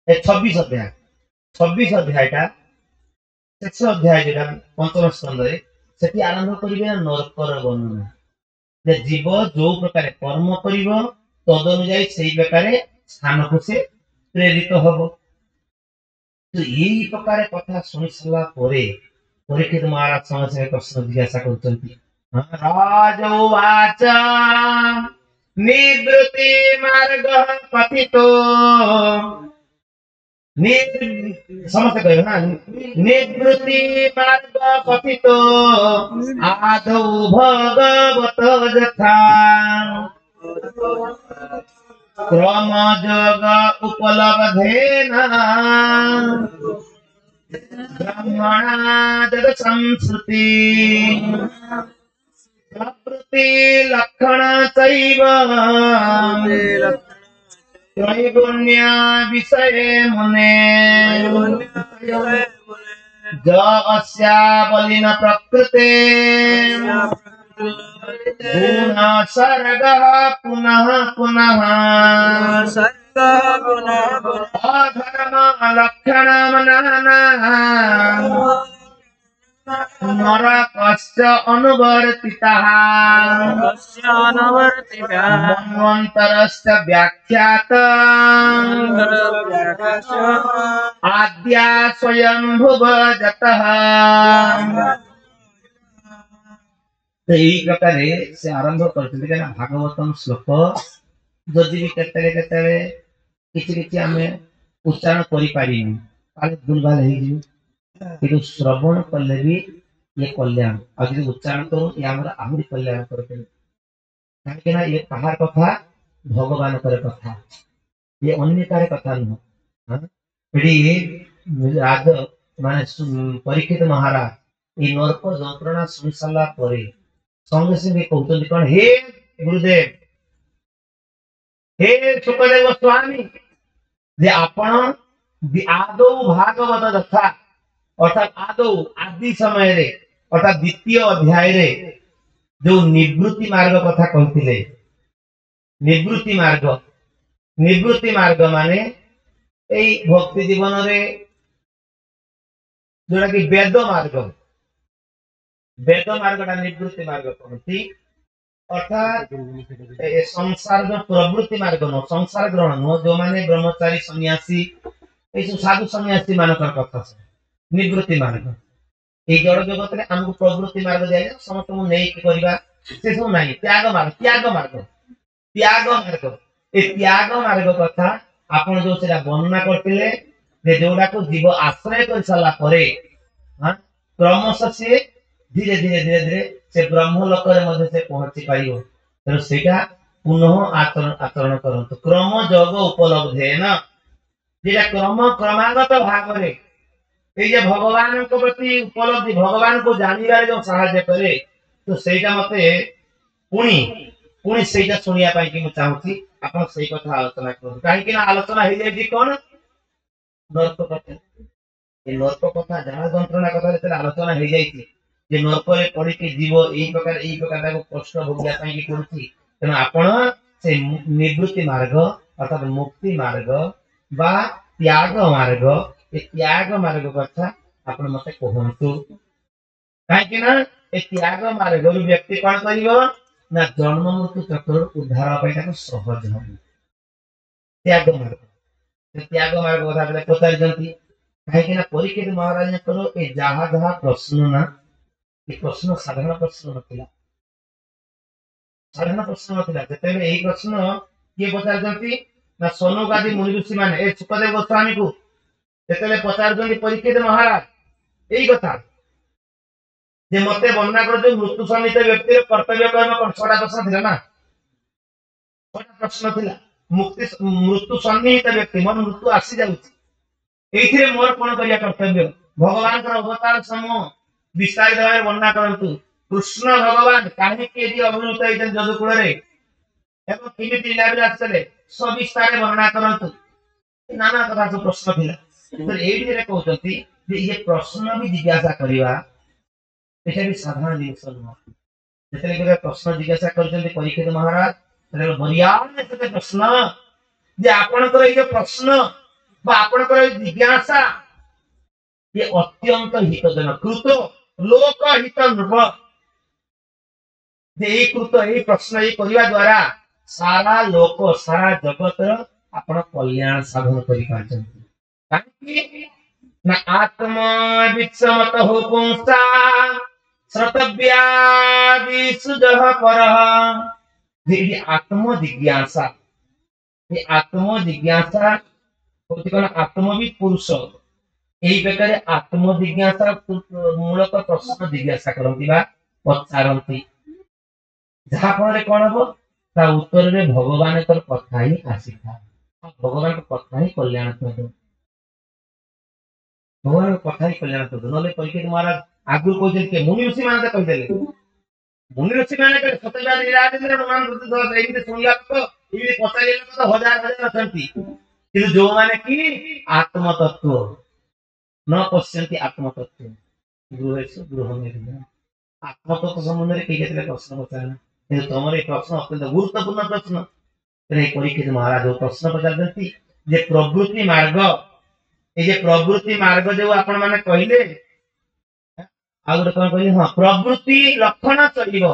এ 26 অধ্যায়টা শেষ অধ্যায় যেটা পঞ্চম স্কন্ধে সেটি আরম্ভ করিবে নরকর বর্ণনা যে জীব जो প্রকারে কর্ম করিব তদনুযায়ী সেই প্রকারে স্থানকু সে প্রেরিত হব তো এই প্রকারে কথা শুনি সারা পরে परीक्षित महाराज समस्या प्रश्न जिज्ञासा करते राजोवाच निवृत्ति मार्ग पतितो समस्त कहे ना निवृत्ति मार्ग पतितो आदौ भगवत यथा क्रम जग उपलब्धेन ब्रह्मणा जग संस्कृति प्रकृति लक्षण चैव त्रैगुण्य विषये मुने ज अस्या बलिन प्रकृते गुण सर्गः पुनः पुनः अधर्म लक्षणमनाना नरकश्च अनुवर्तितः मन्वन्तरश्च व्याख्यात आद्या स्वयंभुव जतः। तो यही प्रकार से आरंभ करते भागवतम श्लोक जदि भी केतरे किछि आमे उच्चारण करि पारिनी ताले भूलभाल हे जिवो किंतु श्रवण कले भी ये कल्याण आदि उच्चारण करू ये हमरा आहुरी कल्याण करते काहे ना ये कहार कथा भगवान करे कथा ये अन्य कार्य कथा न एडी राज माने परीक्षित महाराज ये नरक जंत्रणा सुनि साला परे संगे संगे कहते कौन हे गुरुदेव हे सुखदेव स्वामी जे आपण आदौ भागवत कथा अर्थात आदौ आदि समय रे अर्थात द्वितीय अध्याय रे जो निवृत्ति मार्ग कथा कहथिले निवृत्ति मार्ग माने एई भक्ति जीवन रे जोड़ा कि वेद मार्ग टा निवृत्ति मार्ग कहती अर्थात संसार जो प्रवृत्ति मार्ग न संसार ग्रहण न जो माने ब्रह्मचारी सन्यासी ए साधु सन्यासी मानकर कथा निवृत्ति मार्ग ए जड़ जगत रे हमको प्रवृत्ति मार्ग दिया जाए समस्त को नहीं करबा से सब नहीं त्याग मार्ग ए त्याग मार्ग कथा आपण जो सेरा वर्णना करथिले जे जोडा को जीव आश्रय कर साला परे हां क्रमशः से धीरे धीरे से ब्रह्मलोक रे मध्ये से पहुंची पाइयो तो सेटा पुनः आचरण करंतु क्रम योग उपलब्धेन जेटा क्रमागत भाग रे ए जे भगवान को प्रति उपलब्धि भगवान को जानिबारे जो सहायता करे तो सेटा मते पुणी सेटा सुनिया पाई कि मु चाहूची आपण सेई कथा आलोचना करू काहे कि ना आलोचना हे जाई कोन नरक कथा ए नरक कथा जहाँ जंत्रणा कथा रे आलोचना हे जाई जे नरक रे पड़ी के जीव एई प्रकार को कष्ट भोगिया पाई कि करूची तेना आपण से निवृत्ति मार्ग अर्थात मुक्ति मार्ग बा त्याग मार्ग ए त्याग मार्ग कथा आपण मते कहंतु काहे कि ना ए त्याग मार्ग रो व्यक्ति कोन करिवो ना जन्म मृत्यु चक्र उद्धार पाइटा को सहज हो त्याग मार्ग कथा बले पचारि जंती काहे कि ना परीक्षित महाराज ने करो ए जहा प्रश्न ना ये प्रश्न साधारण प्रश्न नथिला जते एई प्रश्न के पचारि जंती ना सोनोगादी मुनि ऋषि माने ए सुखदेव गोस्वामी को जते पचारि जंती परीक्षित महाराज एई कथा जे मते वर्णना कर जो मृत्यु सन्निहित व्यक्ति कर्तव्य कर्म कोन छोटा प्रश्न थिला ना छोटा प्रश्न थिला मृत्यु सन्निहित व्यक्ति मन मृत्यु आसी जाउची एथिरे मोर कोन करिया कर्तव्य भगवान कर अवतार समूह विस्तारित भाव वर्णना करंतु कृष्ण भगवान काहे के जे अवतार होइतन जदुकुल रे एवं किमिति लीला आसले सविस्तार वर्णना करंतु नाना कथा जो प्रश्न थिला तो एई रे कहउतंती जे ये प्रश्न भी जिज्ञासा करिवा एटा भी साधारण जिनिस न जते प्रश्न जिज्ञासा करजंती परीक्षित महाराज तले बरियान से प्रश्न जे आपण कर ये प्रश्न बा आपण कर जिज्ञासा ये अत्यंत हितजनक कृत लोक हित नृप जे ए कृत ए प्रश्न ए करिवा द्वारा सारा लोक सारा जगत आपण कल्याण साधन करि पाछंती काहे ना आत्मा विचमत हो पुंसा श्रोतव्यादि सुजह परह ये आत्म जिज्ञासा होती कोन आत्मविद पुरुष एई प्रकार आत्म जिज्ञासा मूलक प्रश्न जिज्ञासा करंती बा पचारंती जहा पर कोन हो ता उत्तर रे भगवान कर कथा ही आसीथा भगवान को कथा ही कल्याण कर भगवान को कथा ही कल्याण कर नले परीक्षित महाराज आगु कहते के मुनि ऋषि मान कहते मुनि ऋषि मैंने कहे सत्यव्याध नीलादेन्द्र हनुमान रुद्रध्वज एमिति सुनिया तो एमिति पचारिले तो हजार हजार अछंती किंतु जो माने कि आत्म तत्व न पश्यन्ति आत्म तत्व गृहेषु गृहनिर्माण आत्म तत्व संबंध रे केते प्रश्न पचारना किंतु तमरे प्रश्न अत्यंत गुरुत्वपूर्ण प्रश्न रे परीक्षित महाराज प्रश्न पचारନ୍ତି जे प्रवृत्ति मार्ग ए जे प्रवृत्ति मार्ग जो आपण माने कहिले आ गोटे कोन कहिले हां प्रवृत्ति लक्षण चलिबो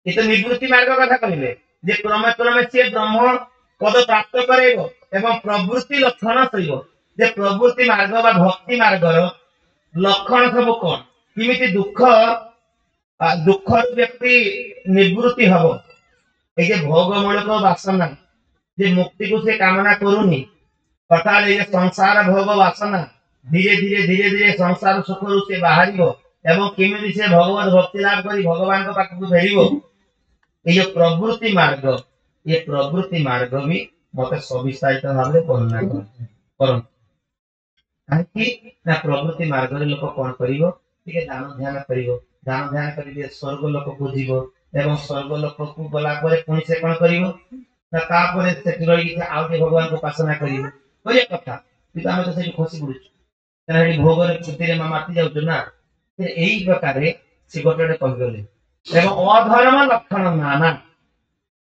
ए तो निवृत्ति मार्ग कथा कहिले जे क्रमे क्रमे से ब्रह्म पद प्राप्त करेबो एवं प्रवृत्ति लक्षण चलिबो जे प्रवृत्ति मार्ग बा भक्ति मार्गर लक्षण सब कोन किमिति दुख दुख व्यक्ति निवृत्ति हबो ए जे भोगमूलक वासना जे मुक्ति को से कामना करूनी अर्थात ये संसार भोग वासना धीरे धीरे धीरे धीरे संसार सुख रु से बाहरिबो एवं केमिति से भगवत भक्ति लाभ करी भगवान को पाख को फेरिबो ये प्रवृत्ति मार्ग ये प्रवृत्ति मार्ग भी मते सविस्तारित भाबे वर्णना करन काहे ना प्रवृत्ति मार्ग रे लोक कोन करिवो ठीक दान ध्यान करिबे स्वर्ग लोक को जीवो एवं स्वर्ग लोक को गला परे पुनि से कोन करिवो ना तापरे से रही कि आउटे भगवान को उपासना करिवो करिया कथा कि आमे तो से खुशी बुझु तने भोग रे छुट्टी रे माती जाउ ना एई प्रकार से गोटे कहगले एवं अधर्म लक्षण नाना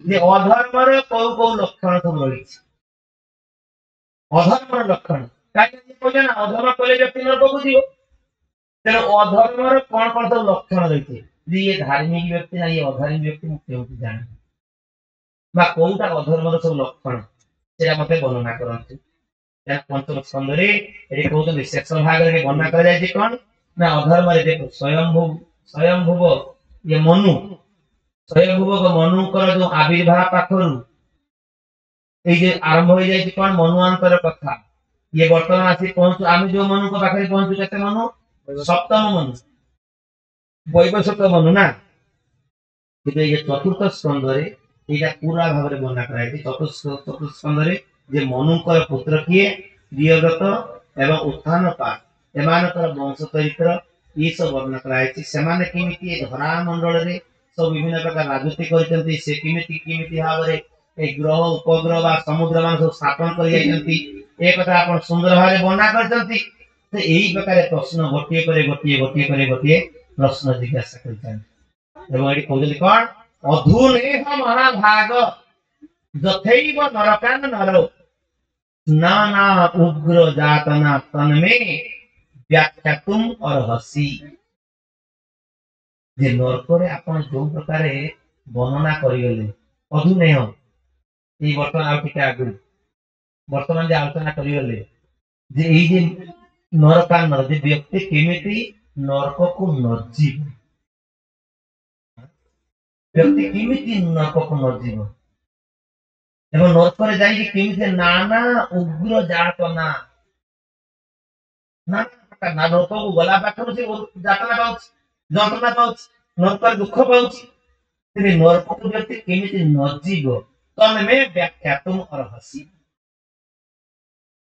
जे अधर्म रे को लक्षण सब रही अधर्म लक्षण काहे जे ना अधर्म कले व्यक्ति नरक को जीव तेन अधर्म रे कोन सब लक्षण रही ये धार्मिक व्यक्ति ना ये अधार्मिक व्यक्ति मुक्ति होती जाने बा कोउटा अधर्म रे सब लक्षण सेरा मते वर्णना करंतु या पंचम स्कंद रे एरे कहउत सेक्स भाग रे वर्णना कर जाय जे कोन ना अधर्म रे देखो स्वयंभुव ये मनु स्वयंभुव को मनु कर जो आविर्भाव पाखरु ए जे आरंभ हो जाय कोन मनुआंतर कथा ये वर्तमान आसी पहुंचु आमे जो मनु को पाखरे पहुंचु केते मनु सप्तम मनु वैवस्वत मनु ना किते ये चतुर्थ स्कंद रे एटा पूरा भाव रे वर्णना कराय चतुर्थ स्कंद रे जे मनु को पुत्र किए दियगत एवं उत्थान पाठ एमानकर वंश चरित्र ये सब वर्णना करायछि सेमाने किमिति धरा मंडल रे सब विभिन्न प्रकार राजनीति करचंती से किमिति भाव रे ए ग्रह उपग्रह बा समुद्र मान सब स्थापन कर जायचंती ए कथा आपण सुंदर भाव रे वर्णना करचंती तो एही प्रकार प्रश्न गोटिए प्रश्न जिज्ञासा करचंती एवं एडी कहले कोन अधुनेह महाभाग जथैव नरकान नरो नाना उग्र जातना तन्मे व्याख्या तुम और हसी जे नरक रे आपण जो प्रकार वर्णना करिगले अधुनेह ई वर्तमान आ टिका आगु वर्तमान जे आलोचना करिगले जे ई जे नरका नर जे व्यक्ति केमिति नरक को नजीव व्यक्ति केमिति नरक को नजीव एवं नरक रे जाई केमिति नाना उग्र जातना ना ना नरक को गला पाखर से जातना पाउछ जंत्रणा पाउछ नरक दुख पाउछ तेरे नरक को व्यक्ति केमिति नजीव तन में व्याख्या तुम और हसी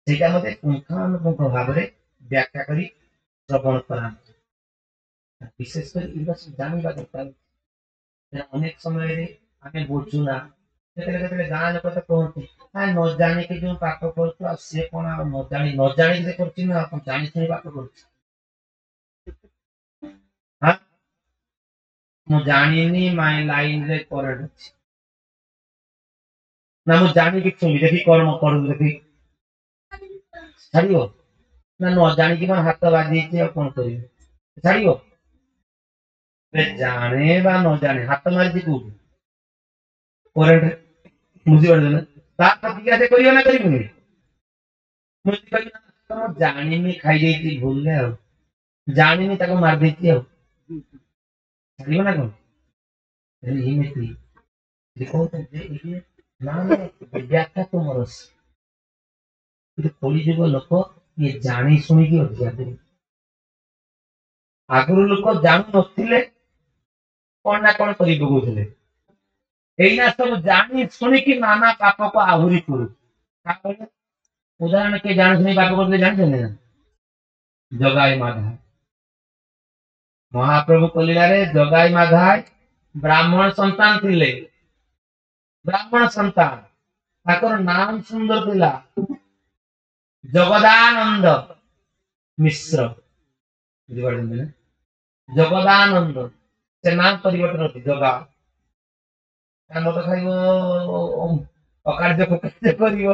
सेटा मते पुंखानुपुंख भाव रे व्याख्या करी श्रवण करांतु विशेष कर इबा जानिबा दरकार अनेक समय रे आमे बुझुना केते गां लोक तो कहती आ न जाने के जो पाठ करतो आ से कोन आ न जाने से करछि ना अपन जानि से पाठ करछि हां मु जानिनी माय लाइन रे करड अछि ना मु जानि कि सुनि देखि कर्म करू देखि छाड़ियो ना न जानि कि मन हाथ बाजी छै अपन करी छाड़ियो बे जाने बा न जाने हाथ मारि दी को करंट मुझे बड़ना ता प्रतिक्रिया से करियो ना करियो मुझे करियो ना तो जानि में खाई देती भूल ले आ जानि में ताको मार देती हो छाड़ियो ना कोन ये में थी देखो तो ये ना व्याख्या तो मरस ये कोली जुग लोक ये जानी सुनी की अधिकार दे आगुरु लोक जानु नथिले कोन ना कोन करि बगुथले एइना सब जानी सुनी की नाना पाप को आहुरी करू उदाहरण के जान सुनी पाप करले जानते ना जगाई माधाय महाप्रभु कलिला रे जगाई माधाय ब्राह्मण संतान थिले ब्राह्मण संतान ताकर नाम सुंदर थिला जगदानंद मिश्र बुझिपारछन्ति जगदानंद से नाम परिवर्तन होती जगा मत खाइबो अकार्य कार्य करिवो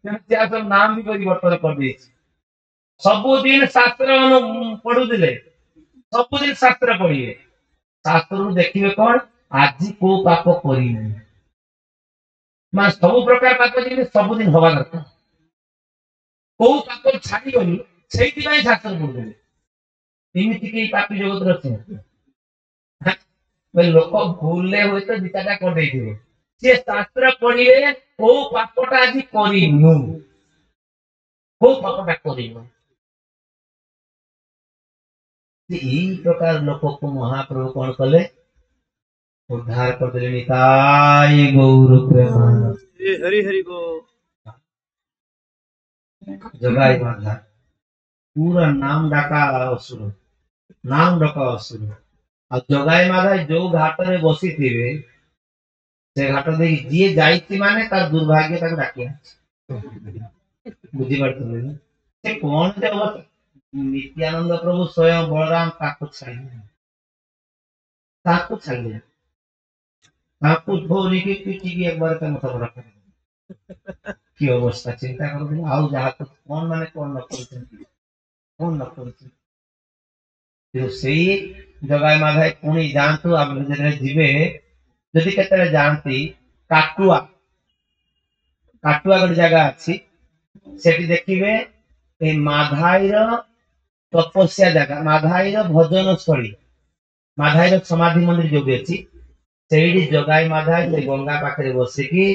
तेणु सब नाम भी परिवर्तन कर देछि सबुदिन शास्त्र पढ़ुले सबुदिन शास्त्र पढ़िए शास्त्र देखिए कौन आज को पाप करी सब प्रकार पाप जी सबुदिन हवा दरकार को पाप छाड़ी गली से शास्त्र पढ़ुले एमती पापी जगत रही लोक भूल हुए तो दिटाटा कर सी शास्त्र पढ़िए को पापटा आज करू को पापटा करू यही प्रकार लोक को महाप्रभु कौन कले उद्धार कर दिले निताय गौर प्रेमानंद हरि हरि को जगाई बांधा पूरा नाम डाका असुर नाम डाका असुर और जगाई माधा जो घाट रे बसी थिबे से घाट दे जी जाईती माने तार दुर्भाग्य ताको डाकिया बुझी पारछन से कौन जे अवस्था नित्यानंद प्रभु स्वयं बलराम ताको छाड़िए ताको धोरी के पीटी की एक बार का मथा बड़ा कर की अवस्था चिंता करो आउ जहा तो कौन माने कौन न करछन तो सेही जगाय माधाय पुणी जानतु आप जने जीवे जदि केतरे जानती काटुआ गोटे जगह अच्छी सेठी देखिबे ए माधाईर तपस्या जगह माधाईर भजन स्थली माधाईर समाधि मंदिर जो भी अच्छी सेठी जगाई माधाई से गंगा पाखरे बसिकी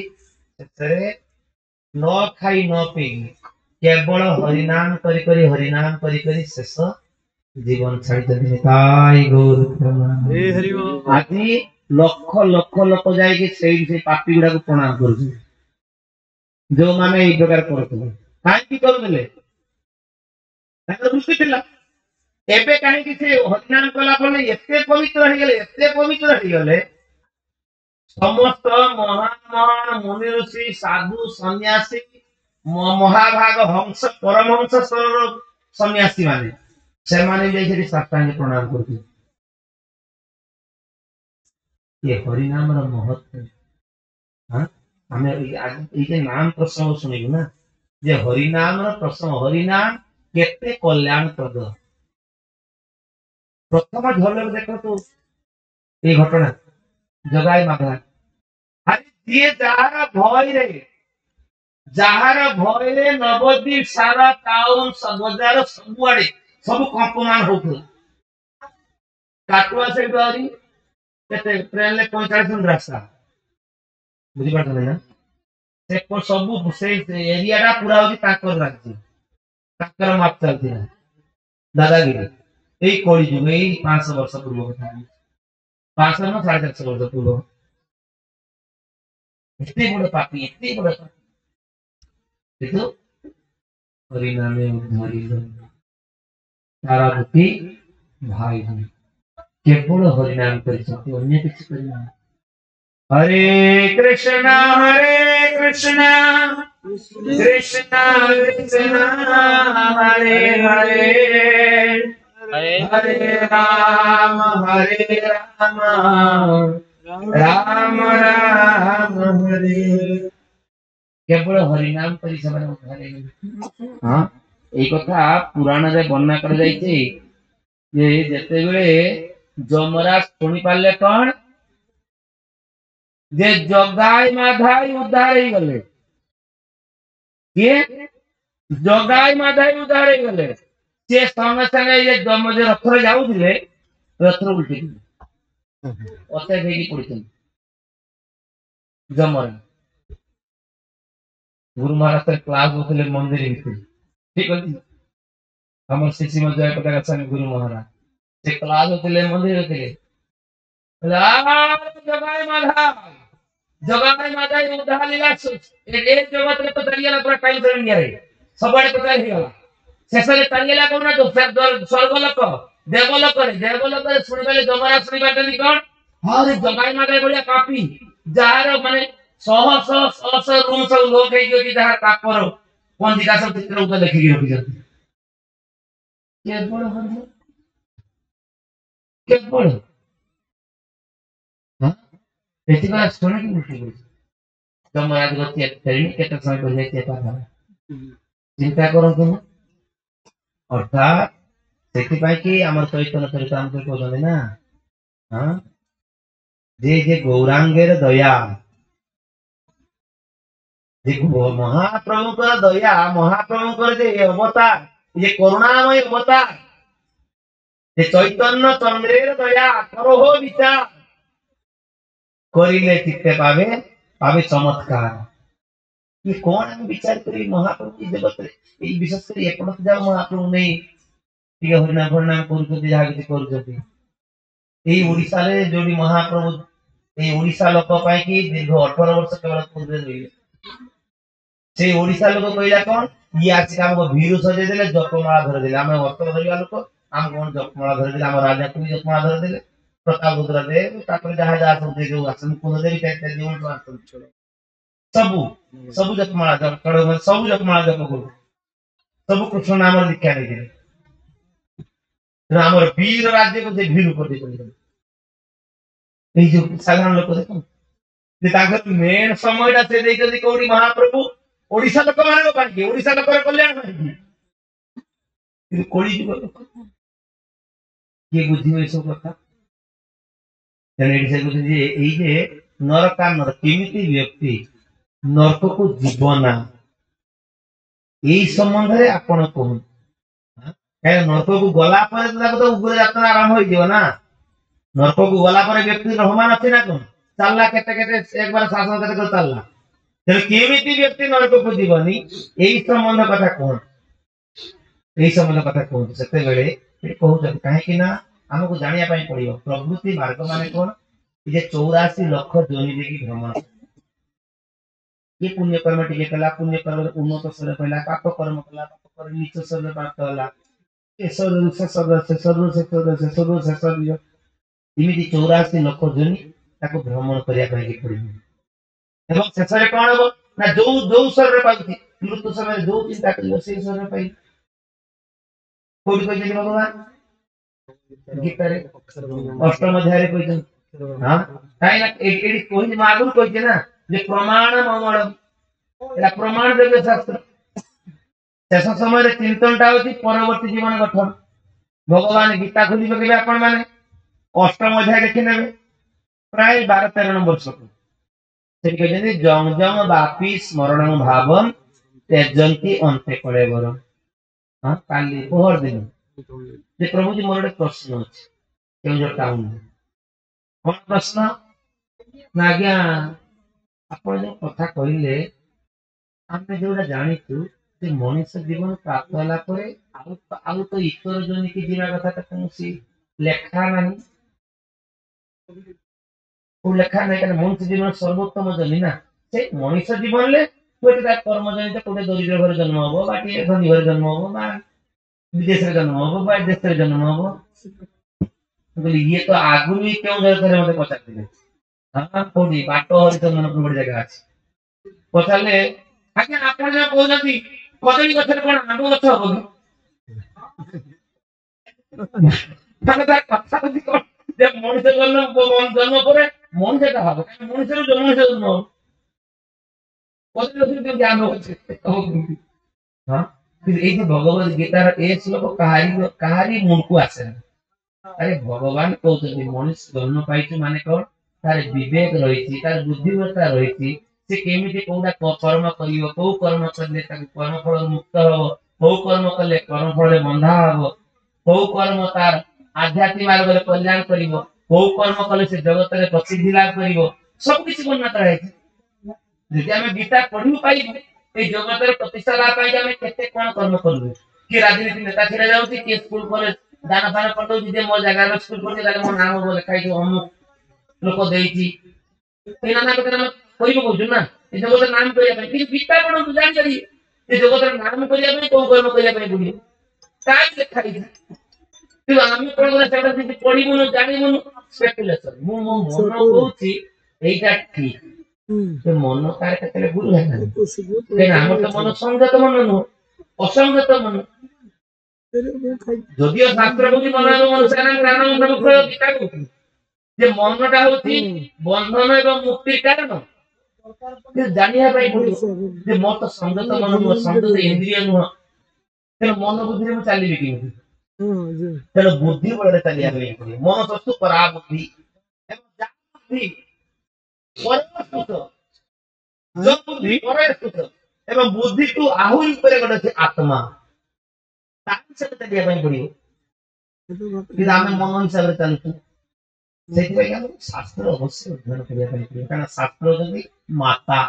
सेतरे न खाई न पी केवल हरिनाम करी शेष जीवन छाड़ी ताई गौर आज लक्ष लक्ष लोक जाइए से पापी गुड़ा को प्रणाम कर जो माने ये प्रकार करथले काहे करथले ताकर दृष्टि थिला एबे काहे कि से हरिनाम कला पले एते पवित्र हे गेले समस्त महान मुनि ऋषि साधु सन्यासी महाभाग हंस परमहंस स्तर सन्यासी माने से माने जे साष्टांग प्रणाम करथले ये हरिनाम महत्व हाँ हमें ये नाम प्रसंग सुनिबु ना जे हरिनाम प्रसंग हरिनाम केते कल्याण प्रद प्रथम झलक देखो तो ये घटना जगाई माधा अरे ये जहार भय रे नवद्वीप सारा टाउन बजार सबुआड़े सब कंपमान होथला काटुआ से डरी केते ट्रेन ले 45 मिनिट रास्ता बुझी पाठ ना से को सब से एरिया रा पूरा होती ताकर राज्य ताकर माप चलती है दादागिरी এই কলি যুগে এই 500 वर्ष पूर्व কথা 500 না 450 वर्ष पूर्व इतने बड़े पापी देखो हरिनामे उद्धारी तारा बुद्धि भाई केवल हरिनाम करिसते अन्य किछ करिना हरे कृष्णा कृष्णा कृष्णा हरे हरे हरे राम राम राम हरे केवल हरिनाम करी सबने उद्धारे हां ए कथा पुराण रे वर्णना कर जाईछे जे जते बेले जमराज सुनी पाले कोन जे जगाई माधाई उद्धार ही गले के जगाई माधाई उद्धार ही गले से संगे संगे ये जम जे रथरे जाउ दिले रथरे उल्टी ओते भेगी पड़िछन जमर गुरु महाराज क्लास होतले मंदिर भीतर ठीक अछि हमर शिष्य में जय पता अच्छा गुरु महाराज से क्लास होतले मंदिर होतले जगाई माधा उद्धार लीला ए जगत रे तो तरियाला पूरा टाइम से नहीं रे सबड़े पता ही गला शेष रे तरियाला कोना तो स्वर्ग लोक देवलोक रे सुनि बेले जमरा सुनि बाटनी कोन अरे जगाई मागे बढिया पापी जार माने शह शह शह शह रूम सब लोग है जो जहाँ कापर पंजिका सब चित्र ऊपर लिखिକି ରଖିଛନ୍ତି କେବଳ ହରିବ କେବଳ ହଁ ଏଥିପାଇଁ ଶୁଣେ କି ମୁଠି କରୁଛି ତମ ଆଜି ଗତି ଫେରିନି କେତେ ସମୟ କରି ଯାଇଛେ ପାଠ ଚିନ୍ତା କରନ୍ତୁ ଅର୍ଥାତ୍ ସେଥିପାଇଁ କି ଆମର ଚୈତନ୍ୟ ଚରିତାମୃତ କହୁଛନ୍ତି ନା ହଁ जे जे गौरांगेर दया महाप्रभुकर दया महाप्रभुकर जे अवतार ये करुणामय अवतार ये चैतन्य चंद्रेर दया करो हो विचार करिले चित्ते पावे पावे चमत्कार ये कौन हम विचार करी महाप्रभु की जगत रे ये विशेष कर एपट जाओ महाप्रभु नहीं ठीक हरिनाम हरिनाम करूछथि जहा किछि करूछथि এই ওড়িশারে যদি মহাপ্রভু এই ওড়িশা লোক পাই কি দীর্ঘ 18 वर्ष কেবল পূর্বে রইলে সেই ওড়িশা লোক কইলা কোন ই আছে আমগো ভিরু সজে দেলে জপমালা ধরে দিলে আমি অস্ত্র ধরিয়া লোক আম কোন জপমালা ধরে দিলে আমার রাজা তুমি জপমালা ধরে দিলে প্রতাপ রুদ্র দে তারপরে যাহা যাহা সব যে আসন কোন দেবী চাইতে জীবন তো আসন सबु सबु जपमाला जप करो सबु जपमाला जप करो सबु कृष्ण नाम दीक्षा दे ଆମର वीर राज्य को जे भीड़ कर दे এই যে সাধারণ লোক দেখুন যে তাଙ୍କର মেন সময়টা ସେ ଦେଇଛନ୍ତି କୋଉଠି ମହାପ୍ରଭୁ ଓଡିଶା ଲୋକମାନଙ୍କ ପାଇଁ ଓଡିଶା ଲୋକର କଲ୍ୟାଣ ପାଇଁ କିନ୍ତୁ କୋଳି ଯୁଗ କିଏ ବୁଝିବ ଏସବୁ କଥା ତେଣୁ ଏଠି ସେ କହୁଛନ୍ତି ଯେ ଏଇ ଯେ ନରକାନର କେମିତି ବ୍ୟକ୍ତି ନରକକୁ ଯିବ ନା ଏଇ ସମ୍ବନ୍ଧରେ ଆପଣ କୁହନ୍ତୁ नरक को गला तो उग्र यात्रा आरंभ हो ना नरक को गला व्यक्ति रहमान अच्छी ना कौन चलला केते केते एक बार शासन केते को चलला तेरे केमिति व्यक्ति नरक को जीवनी एई संबंध कथा कोन एई संबंध कथा कोन सेते बेले ए कहू जब काहे कि ना हमको जानिया पई पड़ियो प्रवृत्ति मार्ग माने कोन जे 84 लाख जोनि देकी भ्रमण ये पुण्य कर्म टिके कला पुण्य कर्म उन्नत सरे पहिला पाप कर्म कला पाप कर्म नीच सरे प्राप्त होला इमिति 84 लोक जोनी ताको भ्रमण करिया ପାଇଁ पड़िबो एवं शेषरे कोन हो ना जो जो शरीर पाउथि मृत्यु समय जो चिंता करियो से शरीर पाई कोइ कोइ जे भगवान गीता रे अष्टम अध्याय रे कोइ हां काई ना एडी कोइ मागु कोइ जे ना जे प्रमाण ममळ एला प्रमाण देवे शास्त्र शेष समय चिंतनटा होती परवर्ती जीवन गठन भगवान गीता खोल अपन मैंने अष्टम अध्याय देखी ने प्राय 12-13 नंबर श्लोक जम जम बापी स्मरण भावम त्यजंती अंते कलेवर हां काली पोहर दिन जे प्रभु जी मोर प्रश्न अछि केउजर टाउन कोन प्रश्न ना आज्ञा आपण जो कथा कहिले आमे जोडा जानितु जे मनुष्य जीवन प्राप्त होला परे आउ तो ईश्वर जोनि की जीवा कथा त कोनसी लेखा नाही ओ लेखा नाही कारण मनुष्य जीवन सर्वोत्तम जोनि ना से मनुष्य जीवन ले कोटे ता कर्म जोनि त कोटे दरिद्र घर जन्म होबो बाकी धनी घर जन्म होबो बा विदेश रे जन्म होबो बा देश रे जन्म होबो बोली ये तो आगुनी क्यों जर करे मते पचाते हां कोडी बाटो हरिचंदन पुर जगह अछि पचाले आज्ञा आपण जे कहउनती कदली गछर कोन आंबो गछ हो माने ता कथा कथि कोन जे मनुष्य जन्म परे मनुष्य का हो मनुष्य जन्म हो कदली गछर के ज्ञान हो हां फिर ए जे भगवत गीता रे ए श्लोक कहारी मूल को आसे अरे भगवान कहउते मनुष्य जन्म पाइछ माने कोन तार विवेक रहिछि तार बुद्धिमत्ता रहिछि से केमिति कोडा कर्म करियो को कर्म करले ताको कर्म फल मुक्त हो को कर्म करले कर्म फल बंधा हो को कर्म तार आध्यात्मिक मार्ग रे कल्याण करिवो को कर्म करले से जगत रे प्रसिद्धि लाभ करिवो सब किछि वर्णना करा है जदि हमें गीता पढि पाई ए जगत रे प्रतिष्ठा लाभ पाई हमें केते कोन कर्म करबो कि राजनीति नेता छिरा जाउती कि स्कूल कॉलेज दाना पाना पढौ जे मो जगह रे स्कूल पढि ताले मो नाम बोले खाइ जो हम लोक देइछि एना ना कतरा कहिबो कहू ना ए जगत नाम करिया ପାଇଁ कि गीता पढौ तू जानि करी ए जगत नाम करिया ପାଇଁ को कर्म करिया ପାଇଁ बुझी काय लेखा है तू आमी कोन सेटा से पढिबो न जानिबो ସ୍ପେକୁଲେସନ। ମୁଁ ମୋ ମନ କହୁଛି ଏଇଟା ଠିକ, ସେ ମନ ତାର କେତେବେଳେ ଗୁରୁ ହେଲାନି। କାହିଁକିନା ଆମର ତ ମନ ସଂଯତ ମନ ନୁହଁ, ଅସଂଯତ ମନ। ଯଦିଓ ଶାସ୍ତ୍ର କହୁଛି ମନ ଏବଂ ଅନୁସାରଣ ଗୀତା କହୁଛି ଯେ ମନଟା ହଉଛି ବନ୍ଧନ ଏବଂ ମୁକ୍ତିର କାରଣ। ଜାଣିବା ପାଇଁ ପଡିବ ଯେ ମୋର ତ ସଂଯତ ମନ ନୁହଁ, ସଂଯତ ଇନ୍ଦ୍ରିୟ ନୁହଁ, ତେଣୁ ମନ ବୁଦ୍ଧିରେ ମୁଁ ଚାଲିବି କେମିତି? ତେଣୁ ବୁଦ୍ଧି ବଳରେ ଚାଲିବା ପାଇଁ ପଡିବ। ମନ ଶତ୍ରୁ ପରା ବୁଦ୍ଧି ଏବଂ ଯା ବୁଦ୍ଧି ପରସ୍ତୁତ, ଯୋଉ ବୁଦ୍ଧି ପରସ୍ତୁତ ଏବଂ ବୁଦ୍ଧିଠୁ ଆହୁରି ଉପରେ ଗୋଟେ ଅଛି ଆତ୍ମା, ତା ସହିତ ଚାଲିବା ପାଇଁ ପଡିବ। କିନ୍ତୁ ଆମେ ମନ ହିସାବରେ ଚାଲୁଛୁ। ସେଇଥିପାଇଁ ଆମକୁ ଶାସ୍ତ୍ର ଅବଶ୍ୟ ଅଧ୍ୟୟନ କରିବା ପାଇଁ ପଡିବ, କାରଣ ଶାସ୍ତ୍ର ଯଦି ମାତା।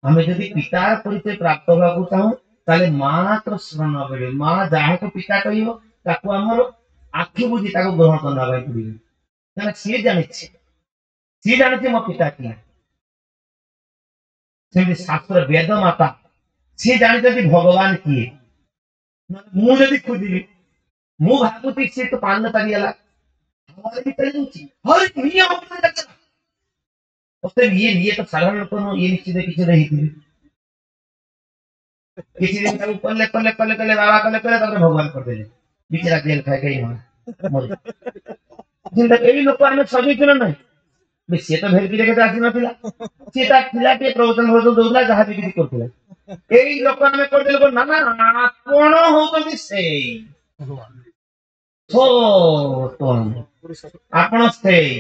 ଆମେ ଯଦି ପିତାର ପରିଚୟ ପ୍ରାପ୍ତ ହେବାକୁ ଚାହୁଁ ତାହେଲେ ମାତ୍ର ଶରଣ କରିବେ। ମା ଯାହାକୁ ପିତା କହିବ ତାକୁ ଆମର ଆଖି ବୁଝି ତାକୁ ଗ୍ରହଣ କରିବା ପାଇଁ ପଡିବ, କାରଣ ସିଏ ଜାଣିଛି ମୋ ପିତା କିଏ। ସେମିତି ଶାସ୍ତ୍ର ବେଦ ମାତା, ସିଏ ଜାଣିଛନ୍ତି ଭଗବାନ କିଏ। ମୁଁ ଯଦି ଖୋଜିବି, ମୁଁ ଭାବୁଛି ସିଏ ତ ପାନ ଚାଲିଗଲା, ଇଏ ତ ସାଧାରଣ ଲୋକ ନୁହଁ, ଇଏ ନିଶ୍ଚିତ କିଛି ହେଇଥିବେ। କିଛି ଦିନ ତାକୁ କଲେ ବାବା କଲେ ତାପରେ ଭଗବାନ କରିଦେଲେ, ବିଚରା ଜେଲ ଖାଇ ଖାଇ ଏଇ ଲୋକ ଆମେ ସଜେଇଛୁ ନା ନାହିଁ। ସିଏ ତ ଭେଟିରେ କେତେ ଆସିନଥିଲା, ସିଏ ତା ଥିଲା ଟିକେ ପ୍ରବଚନ ଦଉଥିଲା, ଯାହା ବି କିଛି କରୁଥିଲା। ଏଇ ଲୋକ ଆମେ କରିଦେଲେ ନା ନା ଆପଣ ହଉଛନ୍ତି ସେଇ, ଆପଣ ସେଇ,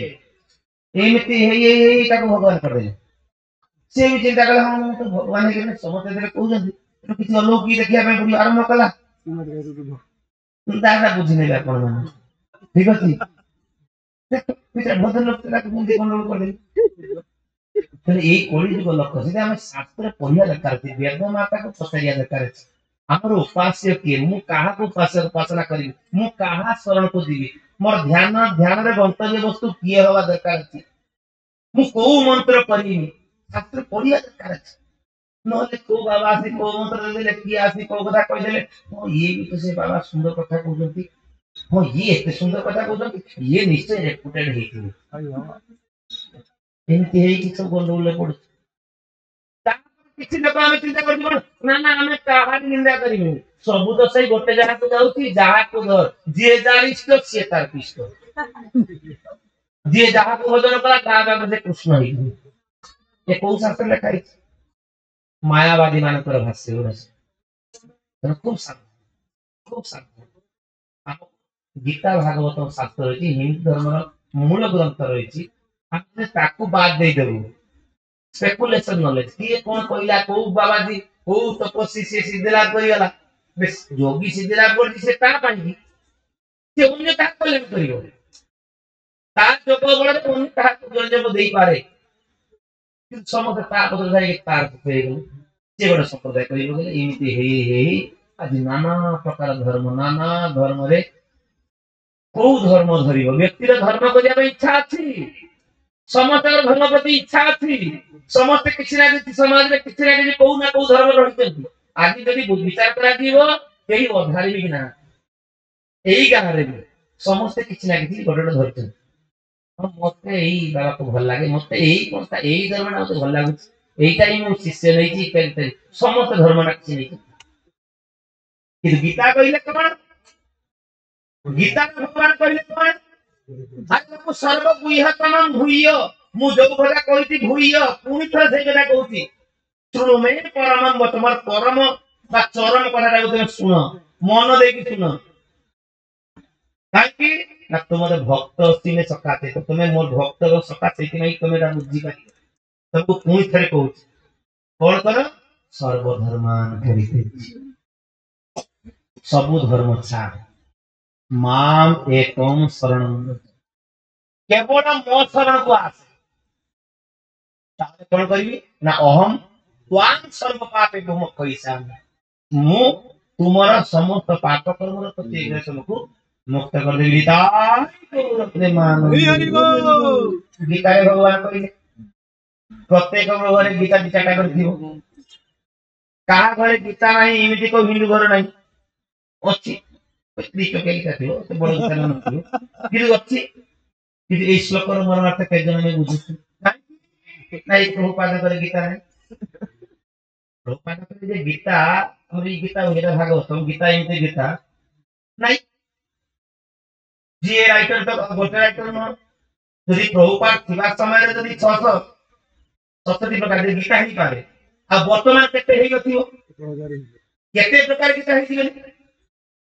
ଏମିତି ହେଇ ତାକୁ ଭଗବାନ କରିଦେଲେ। ସିଏ ବି ଚିନ୍ତା କଲା ହଁ ମୁଁ ତ ଭଗବାନ ହେଇଗଲେ, ସମସ୍ତେ କହୁଛନ୍ତି କିଛି ଅଲୌକିକ ଦେଖିବା ପାଇଁ ପଡିବ, ଆରମ୍ଭ କଲା। ତାହା ବୁଝିନେବେ ଆପଣ ମାନେ, ଠିକ ଅଛି। ଏଇ କଳି ଯୁଗ ଲକ୍ଷ୍ୟ, ସେଟା ଆମେ ଶାସ୍ତ୍ର ପଢିବା ଦରକାର ଅଛି, ବେଦ ମାତାକୁ ପଚାରିବା ଦରକାର ଅଛି। ଆମର ଉପାସ୍ୟ କିଏ, ମୁଁ କାହାକୁ ଉପାସନା କରିବି, ମୁଁ କାହା ଶରଣକୁ ଯିବି, ମୋର ଧ୍ୟାନରେ ଗନ୍ତବ୍ୟ ବସ୍ତୁ କିଏ ହବା ଦରକାର ଅଛି, ମୁଁ କୋଉ ମନ୍ତ୍ର କରିବି, ଶାସ୍ତ୍ର ପଢିବା ଦରକାର ଅଛି। ନହେଲେ କୋଉ ବାବା ଆସି କୋଉ ମନ୍ତ୍ର ଦେଲେ, କିଏ ଆସି କୋଉ କଥା କହିଦେଲେ, ହଁ ଇଏ ବି ତ ସେ ବାବା ସୁନ୍ଦର କଥା କହୁଛନ୍ତି, ହଁ ଇଏ ଏତେ ସୁନ୍ଦର କଥା କହୁଛନ୍ତି, ଇଏ ନିଶ୍ଚୟ ରେପୁଟେଡ ହେଇଥିବେ। ଏମିତି ହେଇକି ସବୁ ଗଣ୍ଡଗୋଳରେ ପଡୁଛି। କିଛି ଲୋକ ଆମେ ଚିନ୍ତା କରୁଛୁ କଣ, ନା ନା ଆମେ କାହାରି ନିନ୍ଦା କରିବୁନି, ସବୁ ତ ସେଇ ଗୋଟେ ଜାଗାକୁ ଯାଉଛି, ଯାହାକୁ ଧର, ଯିଏ ଯାହାର ଇଷ୍ଟ ସିଏ ତାର ଇଷ୍ଟ, ଯିଏ ଯାହାକୁ ଭଜନ କଲା ତା ପାଖରେ ସେ କୃଷ୍ଣ ହେଇଯିବ। ଏ କୋଉ ଶାସ୍ତ୍ର ଲେଖା ହେଇଛି? ମାୟାବାଦୀ ମାନଙ୍କର ଭାଷ୍ୟ ଗୁଡା। ଖୁବ ସାବଧାନ। ଗୀତା ଭାଗବତ ଶାସ୍ତ୍ର ରହିଛି, ହିନ୍ଦୁ ଧର୍ମର ମୂଳ ଗ୍ରନ୍ଥ ରହିଛି, ଆମେ ତାକୁ ବାଦ ଦେଇଦେବୁ। ସ୍ପେକୁଲେସନ ନଲେଜ, କିଏ କଣ କହିଲା, କୋଉ ବାବାଜୀ କୋଉ ତପସ୍ୱୀ ସିଏ ସିଦ୍ଧିଲାଭ କରିଗଲା, ଯୋଗୀ ସିଦ୍ଧିଲାଭ କରିଛି ସେ ତା ପାଇଁ, ସେ ଅନ୍ୟ କାହାକୁ କଲେ କରିବ, ତା ଯୋଗ ବଳରେ ଅନ୍ୟ କାହାକୁ ଯୋଗ ଦେଇପାରେ, କିନ୍ତୁ ସମସ୍ତେ ତା ପତ୍ର ଯାଇକି ତାର ହେଇଗଲେ, ସେ ଗୋଟେ ସମ୍ପ୍ରଦାୟ କରିବ ଗଲେ। ଏମିତି ହେଇ ହେଇ ଆଜି ନାନା ପ୍ରକାର ଧର୍ମ, ନାନା ଧର୍ମରେ କୋଉ ଧର୍ମ ଧରିବ, ବ୍ୟକ୍ତିର ଧର୍ମ କରିବା ପାଇଁ ଇଚ୍ଛା ଅଛି, ସମସ୍ତଙ୍କର ଧର୍ମ ପ୍ରତି ଇଚ୍ଛା ଅଛି, ସମସ୍ତେ କିଛି ନା କିଛି ସମାଜରେ କିଛି ନା କିଛି କୋଉ ନା କୋଉ ଧର୍ମ ରହିଛନ୍ତି। ଆଜି ଯଦି ବିଚାର କରାଯିବ, କେହି ଅଧାରି ବି ନାହାନ୍ତି, ଏଇ ଗାଁରେ ବି ସମସ୍ତେ କିଛି ନା କିଛି ଗୋଟେ ଗୋଟେ ଧରିଛନ୍ତି। ମତେ ଏଇ ବାବାକୁ ଭଲ ଲାଗେ, ମତେ ଏଇ ଧର୍ମଟା ମତେ ଭଲ ଲାଗୁଛି, এইটা ହିଁ ମୁଁ ଶିଷ୍ୟ ନେଇଛି, ସମସ୍ତ ଧର୍ମଟା କିଛି ନେଇଛି। କିନ୍ତୁ ଗୀତା କହିଲେ କଣ, ଗୀତା ଭଗବାନ କହିଲେ କଣ, ସର୍ବବୃହତ୍ତମ ଭୂୟ, ମୁଁ ଯୋଉ କଥା କହିଛି ଭୂୟ, ପୁଣି ଥରେ ସେଇ କଥା କହୁଛି, ଶୁଣୁମେ ପରମ, ତମର ପରମ ବା ଚରମ କଥାଟାକୁ ତମେ ଶୁଣ, ମନ ଦେଇକି ଶୁଣ। କାହିଁକି ନା ତୁମର ଭକ୍ତ ଅସ୍ତିନେ ସକାଶେ, ତମେ ମୋର ଭକ୍ତ ସକା, ସେଇଥିପାଇଁ ତମେ ଏଟା ବୁଝିପାରିବ। ତାକୁ ପୁଣି ଥରେ କହୁଛି, କଣ କର, ସର୍ବଧର୍ମାନ ପରିତ୍ୟଜ୍ୟ, ସବୁ ଧର୍ମ ଛାଡ, ମାମ୍ ଏକମ୍ ଶରଣଂ ବ୍ରଜ, କେବଳ ମୋ ଶରଣକୁ ଆସ। ତାହେଲେ କଣ କରିବି ନା, ଅହମ୍ ତ୍ୱାଂ ସର୍ବ ପାପେଭ୍ୟୋ ମୋକ୍ଷୟିଷ୍ୟାମି, ମୁଁ ତୁମର ସମସ୍ତ ପାପ କର୍ମର ପ୍ରତି ତୁମକୁ ମୁକ୍ତ କରିଦେବି। ଗୀତାରେ ଭଗବାନ କହିଲେ, ପ୍ରତ୍ୟେକ ଘରେ ଗୀତା ଦି ଚାରିଟା କରିଥିବ, କାହା ଘରେ ଗୀତା ନାହିଁ ଏମିତି କୋଉ ହିନ୍ଦୁ ଘର ନାହିଁ, ଅଛି, ଦି ଟଙ୍କିଆ ଗୀତା ଥିବ, ବଡ ଗୀତା ନଥିବ, କିନ୍ତୁ ଅଛି। କିନ୍ତୁ ଏଇ ଶ୍ଲୋକର ମର୍ମାର୍ଥ କେତେ ଜଣ ଆମେ ବୁଝୁଛୁ? ନାଇଁ ପ୍ରଭୁପାଦଙ୍କର ଗୀତା ନାହିଁ। ପ୍ରଭୁପାଦଙ୍କର ଯେ ଗୀତା ଆମର ଏଇ ଗୀତା ଏଇଟା ଭାଗବତମ ଗୀତା ଏମିତି ଗୀତା ନାଇଁ। ଯିଏ ରାଇଟର ତ ଗୋଟେ ରାଇଟର ନୁହଁ। ଯଦି ପ୍ରଭୁପାଦ ଥିବା ସମୟରେ ଯଦି 667 ପ୍ରକାର ଗୀତା ହେଇପାରେ ଆଉ ବର୍ତ୍ତମାନ କେତେ ହେଇନଥିବ, କେତେ ପ୍ରକାର ଗୀତା ହେଇଥିବେ।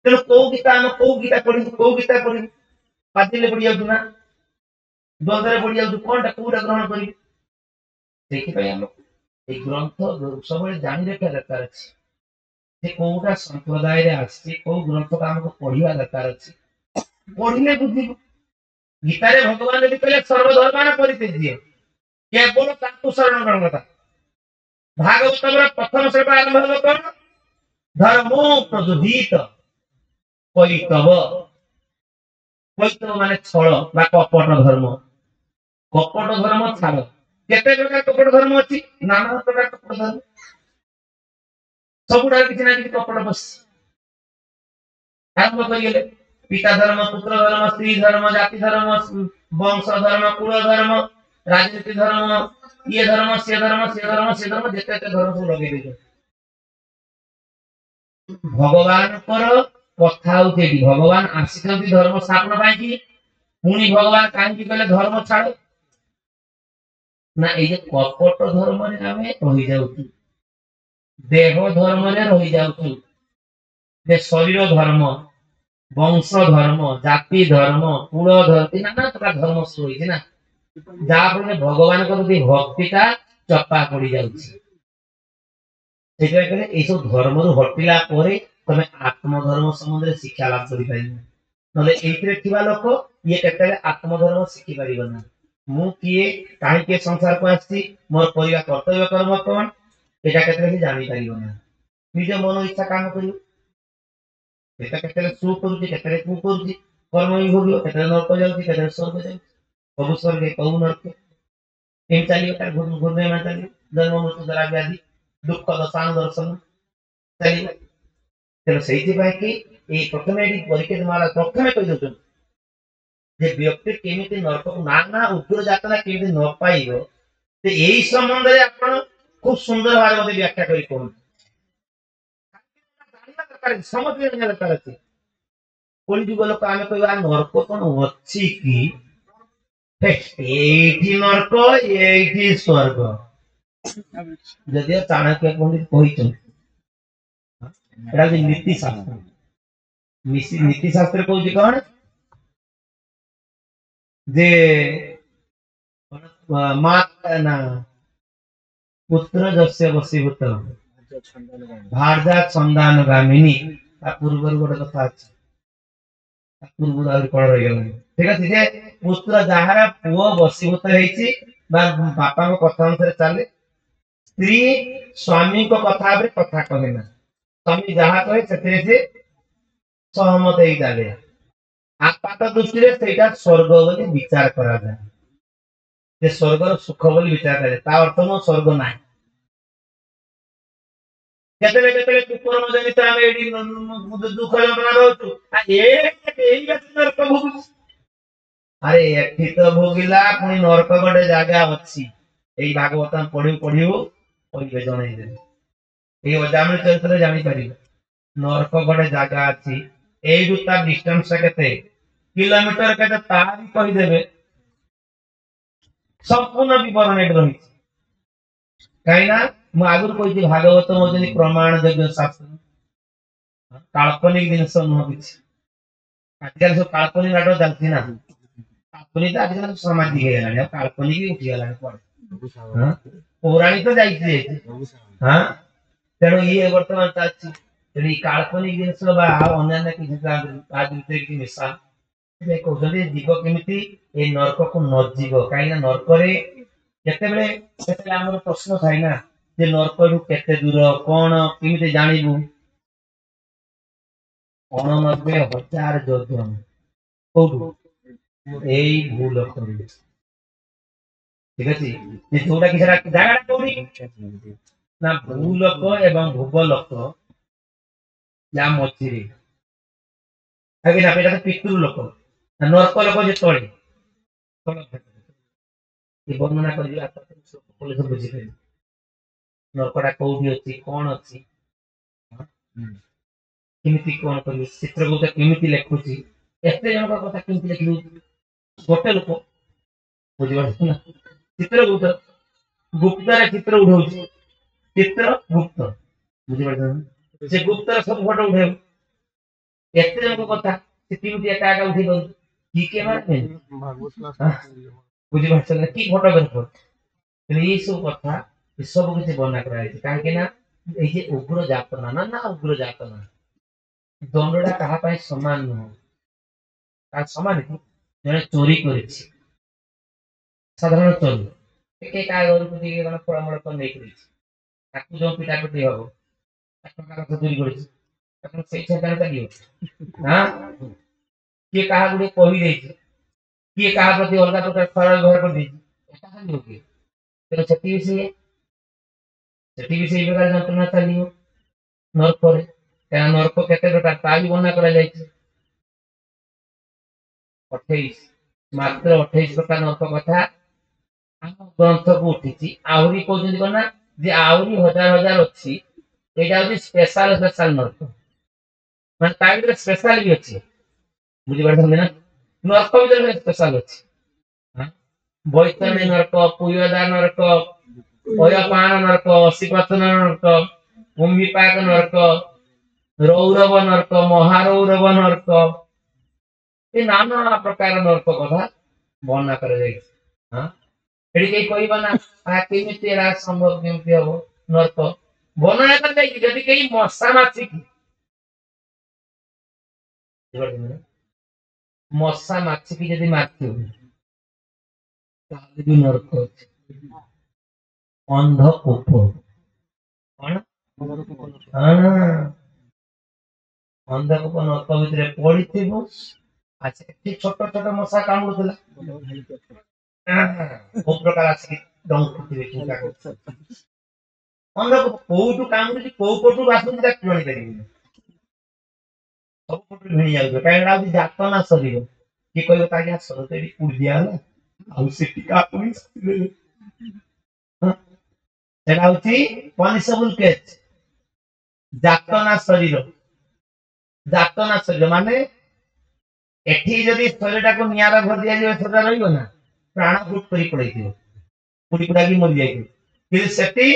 ତେଣୁ କୋଉ ଗୀତା ଆମେ କୋଉ ଗୀତା ପଢିବୁ, କୋଉ ଗୀତା ପଢିବୁ? ପାଦିଲେ ପଡି ଯାଉଛୁ ନା ଦ୍ୱନ୍ଦ୍ୱରେ ପଡି ଯାଉଛୁ, କଣଟା କୋଉଟା ଗ୍ରହଣ କରିବୁ? ସେଇଥିପାଇଁ ଆମକୁ ଏଇ ଗ୍ରନ୍ଥ ସବୁବେଳେ ଜାଣି ରଖିବା ଦରକାର ଅଛି ଯେ କୋଉଟା ସମ୍ପ୍ରଦାୟରେ ଆସିଛି, କୋଉ ଗ୍ରନ୍ଥଟା ଆମକୁ ପଢିବା ଦରକାର ଅଛି। ପଢିଲେ ବୁଝିବୁ। ଗୀତାରେ ଭଗବାନ ବି କହିଲେ ସର୍ବଧର୍ମାନ ପରିତ୍ୟଜ୍ୟ କେବଳ ତାଙ୍କୁ ଶରଣ ଗ୍ରହଣ କଥା। ଭାଗବତର ପ୍ରଥମ ଶ୍ଲୋକ ଆରମ୍ଭ ହେବ କଣ? ଧର୍ମୋ ପ୍ରଯୋଜିତ କୈତବ। କୈତବ ମାନେ ଛଳ ବା କପଟ ଧର୍ମ। କପଟ ଧର୍ମ ଛାଡ଼। କେତେ ପ୍ରକାର କପଟ ଧର୍ମ ଅଛି? ନାନା ପ୍ରକାର କପଟ ଧର୍ମ। ସବୁଠାରେ କିଛି ନା କିଛି କପଟ ବସିଛି। ଆରମ୍ଭ କରିଗଲେ ପିତା ଧର୍ମ, ପୁତ୍ର ଧର୍ମ, ସ୍ତ୍ରୀ ଧର୍ମ, ଜାତି ଧର୍ମ, ବଂଶ ଧର୍ମ, କୁଳ ଧର୍ମ, ରାଜନୀତି ଧର୍ମ, ଇଏ ଧର୍ମ, ସେ ଧର୍ମ, ସେ ଧର୍ମ, ସେ ଧର୍ମ, ଯେତେ ଯେତେ ଧର୍ମ ସବୁ ଲଗେଇ ଦେଇଛନ୍ତି। ଭଗବାନଙ୍କର କଥା ହଉଛି ଏଠି, ଭଗବାନ ଆସିଛନ୍ତି ଧର୍ମ ସ୍ଥାପନ ପାଇଁକି। ପୁଣି ଭଗବାନ କାହିଁକି କହିଲେ ଧର୍ମ ଛାଡ? ନା ଏଇ ଯେ କପଟ ଧର୍ମରେ ଆମେ ରହିଯାଉଛୁ, ଦେହ ଧର୍ମରେ ରହିଯାଉଛୁ, ଯେ ଶରୀର ଧର୍ମ, ବଂଶ ଧର୍ମ, ଜାତି ଧର୍ମ, କୁଳ ଧର୍ମ, ନାନା ପ୍ରକାର ଧର୍ମ ସବୁ ରହିଛି ନା, ଯାହା ଫଳରେ ଭଗବାନଙ୍କ ପ୍ରତି ଭକ୍ତିଟା ଚପା ପଡି ଯାଉଛି। ସେଥିପାଇଁ କହିଲେ ଏଇସବୁ ଧର୍ମରୁ ହଟିଲା ପରେ ତମେ ଆତ୍ମଧର୍ମ ସମ୍ବନ୍ଧରେ ଶିକ୍ଷା ଲାଭ କରିପାରିବ। ନହେଲେ ଏଇଥିରେ ଥିବା ଲୋକ ଇଏ କେତେବେଳେ ଆତ୍ମଧର୍ମ ଶିଖି ପାରିବ ନା। ମୁଁ କିଏ, କାହିଁକି ସଂସାରକୁ ଆସିଛି, ମୋର କରିବା କର୍ତ୍ତବ୍ୟ କର୍ମ କଣ, ଏଇଟା କେତେବେଳେ ଜାଣିପାରିବ ନା। ନିଜ ମନ ଇଚ୍ଛା କାମ କରିବ। ଏଟା କେତେବେଳେ ସୁ କରୁଛି, କେତେବେଳେ କୁ କରୁଛି, କର୍ମ ବି ଭୋଗିବ, କେତେବେଳେ ନର୍କ ଯାଉଛି, କେତେବେଳେ ସ୍ୱର୍ଗ ଯାଉଛି। କବୁ ସ୍ୱର୍ଗେ କବୁ ନର୍କେ ଏମିତି ଚାଲିବ। ତାର ଘୂର୍ଣ୍ଣୟମାନ ଚାଲିବ। ଜନ୍ମ ମୃତ୍ୟୁ ଜରା ବ୍ୟାଧି ଦୁଃଖ ଦଶାନ ଦର୍ଶନ ଚାଲିବ। ତେଣୁ ସେଇଥିପାଇଁ କି ଏଇ ପ୍ରଥମେ ଏଠି ପରିକେତ ମାଳା ପ୍ରଥମେ କହିଦଉଛନ୍ତି ଯେ ବ୍ୟକ୍ତି କେମିତି ନର୍କକୁ ନାନା ଉଗ୍ର ଯାତନା କେମିତି ନ ପାଇବ, ଏଇ ସମ୍ବନ୍ଧରେ ଆପଣ ଖୁବ ସୁନ୍ଦର ଭାବରେ ମତେ ବ୍ୟାଖ୍ୟା କରି କୁହନ୍ତୁ। ସମସ୍ତେ ଜାଣିବା ଦରକାର ଅଛି। କଳିଯୁଗ ଲୋକ ଆମେ କହିବା ନର୍କ କଣ ଅଛି କି? ଏଇଠି ନର୍କ, ଏଇଠି ସ୍ୱର୍ଗ। ଯଦିଓ ଚାଣକ୍ୟ ପଣ୍ଡିତ କହିଛନ୍ତି ଏଟା ହଉଛି ନୀତି ଶାସ୍ତ୍ର। ନୀତି ଶାସ୍ତ୍ର କହୁଛି କଣ ଯେ ନା ପୁତ୍ର ଯସ୍ୟ ବଶୀଭୂତ ଭାର୍ଯ୍ୟା ଛନ୍ଦାନୁଗାମିନୀ। ତା ପୂର୍ବରୁ ଗୋଟେ କଥା ଅଛି, ତା ପୂର୍ବରୁ ଆହୁରି କଣ ରହିଗଲାଣି। ଠିକ ଅଛି ଯେ ପୁତ୍ର ଯାହାର ପୁଅ ବଶୀଭୂତ ହେଇଛି ବା ବାପାଙ୍କ କଥା ଅନୁସାରେ ଚାଲେ, ସ୍ତ୍ରୀ ସ୍ୱାମୀଙ୍କ କଥା ଉପରେ କଥା କହେ ନା, ସ୍ୱାମୀ ଯାହା କହେ ସେଥିରେ ସେ ସହମତ ହେଇ ଚାଲେ। ଆପାତ ଦୃଷ୍ଟିରେ ସେଇଟା ସ୍ୱର୍ଗ ବୋଲି ବିଚାର କରାଯାଏ, ଯେ ସ୍ୱର୍ଗର ସୁଖ ବୋଲି ବିଚାର କରାଯାଏ। ତା ଅର୍ଥ ନୁହଁ ସ୍ୱର୍ଗ ନାହିଁ। କେତେବେଳେ କେତେବେଳେ କୁକର୍ମ ଜନିତ ଆମେ ଏଠି ଦୁଃଖ ଯନ୍ତ୍ରଣା ରହୁଛୁ, ନର୍କ ଭୋଗୁଛୁ। ଆରେ ଏଠି ତ ଭୋଗିଲା, ପୁଣି ନର୍କ ଗୋଟେ ଜାଗା ଅଛି। ଏଇ ଭାଗବତ ପଢିବୁ କହିବେ, ଜଣେଇଦେବେ। ଏଇ ଅଜାମିଳ ଚରିତ୍ରରେ ଜାଣିପାରିବେ ନର୍କ ଗୋଟେ ଜାଗା ଅଛି। ଏଇଠୁ ତା ଡିଷ୍ଟାନ୍ସ କେତେ, କିଲୋମିଟର କେତେ, ତାହା ବି କହିଦେବେ। ସମ୍ପୂର୍ଣ୍ଣ ବିବରଣ ଏଠି ରହିଛି। କାହିଁକି ନା ମୁଁ ଆଗରୁ କହିଛି ଭାଗବତ ହଉଛନ୍ତି ପ୍ରମାଣ ଯୋଗ୍ୟ ଶାସ୍ତ୍ର, କାଳ୍ପନିକ ଜିନିଷ ନୁହଁ କିଛି। ଆଜିକାଲି ସବୁ କାଳ୍ପନିକ ନାଟକ ଚାଲିଛି ନା, କାଳ୍ପନିକ ଆଜିକାଲି ସାମାଜିକ ହେଇଗଲାଣି, ଆଉ କାଳ୍ପନିକ ଉଠିଗଲାଣି କୁଆଡେ। ପୌରାଣିକ ଯାଇଛି। ତେଣୁ ଇଏ ବର୍ତ୍ତମାନ ଚାଲିଛି। ତେଣୁ ଏଇ କାଳ୍ପନିକ ଜିନିଷ ବା ଆଉ ଅନ୍ୟାନ୍ୟ କିଛି ଭିତରେ କିଛି ମିଶା କହୁଛନ୍ତି ଜୀବ କେମିତି ଏଇ ନର୍କକୁ ନ ଯିବ। କାହିଁକି ନା ନର୍କରେ କେତେବେଳେ କେତେବେଳେ ଆମର ପ୍ରଶ୍ନ ଥାଏ ନା ଯେ ନର୍କରୁ କେତେ ଦୂର, କଣ କେମିତି ଜାଣିବୁ? 89,000 ଯୋଜନ କୋଉଠୁ? ଏଇ ଭୂଲୋକ। ଠିକ ଅଛି, ଯୋଉଟା କି ସେଟା ଜାଗାଟା କୋଉଠି ନା ଭୂଲୋକ ଏବଂ ଭୁବଲୋକ ଯା ମଝିରେ। ଏଇଟା ତ ପିତୃ ଲୋକ, ନର୍କ ଲୋକ ଯେ ତଳେ। ये वर्णना कर पुलिस बुझे नरकटा कौटी अच्छी कौन अच्छी केमिति कौन कर चित्रगुप्त केमिति लिखुची एते जन कथा केमिति लिखलु गोटे लोक बुझिबार ना चित्रगुप्त गुप्तर चित्र उठाउची चित्रगुप्त बुझिबार से गुप्तर सब फोटो उठाउ एते जन कथा से केमिति एका एका उठी दउ की के माने बुझिबार ना की फोटोग्राफर ये सब कथा ये सब किसी बना कराई कहीं ना ये उग्र जातना ना ना उग्र जातना दंडटा कहा पाए समान नुह का समान कि जने चोरी करिछि साधारण चोरी के का घर को दिए गना फळमळ कर नै करिछि ताकू जो पिटा पिटी हबो ताकू का चोरी करिछि ताकू सेई छेदान कालियो हां के कहा गुडे कहि देछि के कहा प्रति अलगा प्रकार खराब व्यवहार कर देछि एटा खाली होके तेरे छठी विषय प्रकार जंत्रणा चलियो नरक पर क्या नरक केते प्रकार ताली बना करा जायछि 28 मात्र 28 प्रकार नरक कथा हम ग्रंथ को उठिछि आहुरी कहउछन कोना जे आहुरी हजार हजार अछि एटा होछि स्पेशल नरक माने ताइले स्पेशल भी अछि बुझि पारछन ना नरक भी स्पेशल अछि हां बैतरणी नरक पुयदा नरक अयपान नरक असिपतन नरक भूमिपाक नरक रौरव नरक महारौरव नरक ये नाना प्रकार नरक कथा वर्णना कर हां एडी के कहबा ना आ केमिति एरा संभव केमिति हो नरक वर्णना कर जाई जदि केई मशा माछि की मशा माछि की जदि माछि ताले भी नरक अछि अंधकूप कौन अंधकूप नरक भितर पड़िथिबो अच्छा एति छोट छोट मशा कामुडुला बहुत प्रकार आछि डंकुथिबे चिंता कर अंधकूप कोउटु कामुडुची कोउ पटु बासुची ताकु जानि परिबे सब पटु भिणी जाउ काहेला जातना शरीर कि कहबो तागिया सरतेडी पुड दिया होला आउ से टिका पुलिस एटा होची पनिशेबल केस जातना शरीर माने एठी जदि शरीरटा को नियारा भर दिया जे छोटा रहियो ना प्राण फुट करी पड़ैथियो पुडी पुडा की मर जाई कि सेठी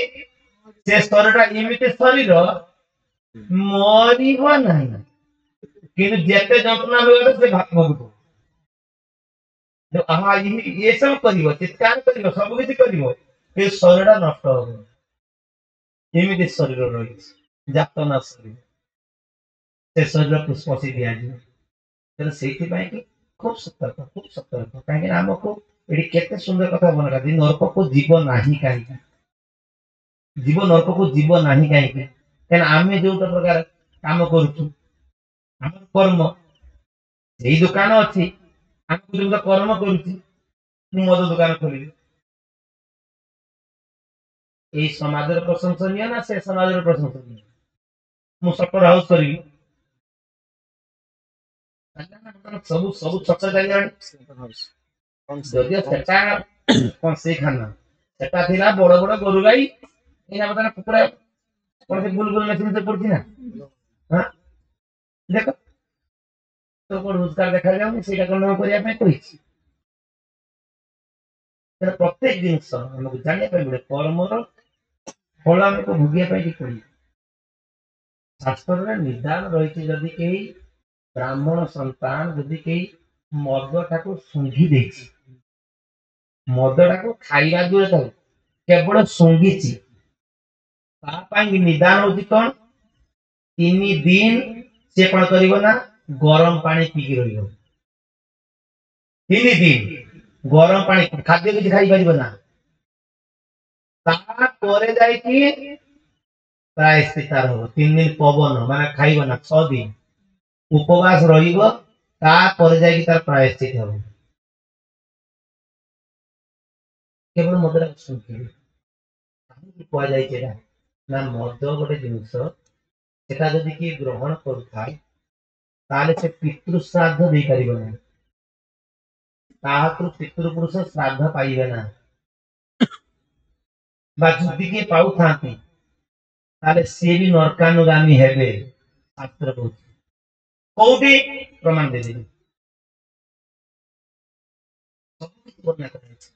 से शरीरटा इमिते शरीर मरिबो नाही किंतु जेते जंत्रणा होइबो से भाग भोगतो जो आहा ये सब करिवो चित्कार करिवो सब किछि करिवो ए शरीरटा नष्ट होबो एमिते शरीर रही जातना शरीर से शरीर पुष्पसी दिया जाए तेरे सेठी पाए कि खूब सतर्क कहीं हमको एडी केते सुंदर कथा बन का नरक को जीव नाही काई जीव नरक को जीव नाही काई केन आमे जो प्रकार काम करूछु हमर कर्म एई दुकान अछि हम जो कर्म करूछु मद दुकान खोली ए समाजर प्रशंसनीय ना से समाजर प्रशंसनीय मु सटर हाउस करी सब सब छक्का जाई जदिया सेटा कोन से खाना सेटा थिला बड़ बड़ गोरु गाई एना बता कुकुरा कोन से बुलबुल मशीन से पड़ती ना हां देखो तो कोन रोजगार देखा जाऊ सेटा कोन करिया पे कहिछि तर प्रत्येक दिन हमको जानिया पे बड़े कर्मर फल हमको भोगिया पे पड़ी शास्त्र रे निदान रहिछि जदि केही ब्राह्मण संतान जदि केही मदटा को सुंघी देछि मदटा को खाइबा दूर था केवल सुंघीछि ता पाई निदान होछि कोन 3 दिन से कोन करिवो ना गरम पानी पी के रहियो 3 दिन गरम पानी खाद्य किछि खाइ परिबो ना ता परे जाई कि प्रायश्चितार हो 3 दिन पवन माने खाइबो ना 6 दिन उपवास रहिबो ता परे जाई कि तार प्रायश्चित हो केवल मदरा सुनके हम कोआ जाई छेडा ना मद गोटे जिंस सेटा जदि कि ग्रहण करथाय ताले से पितृ श्राद्ध दे परिबो ना ତାହାକୁ ପିତୃପୁରୁଷ ଶ୍ରାଦ୍ଧ ପାଇବେ ନା ବା ଯଦି କିଏ ପାଉଥାନ୍ତି ତାହେଲେ ସିଏ ବି ନର୍କାନୁଗାମୀ ହେବେ ଶାସ୍ତ୍ର କହୁଛି। କୋଉଠି ପ୍ରମାଣ ଦେଇଦେବି। ବର୍ଣ୍ଣନା କରାଯାଇଛି।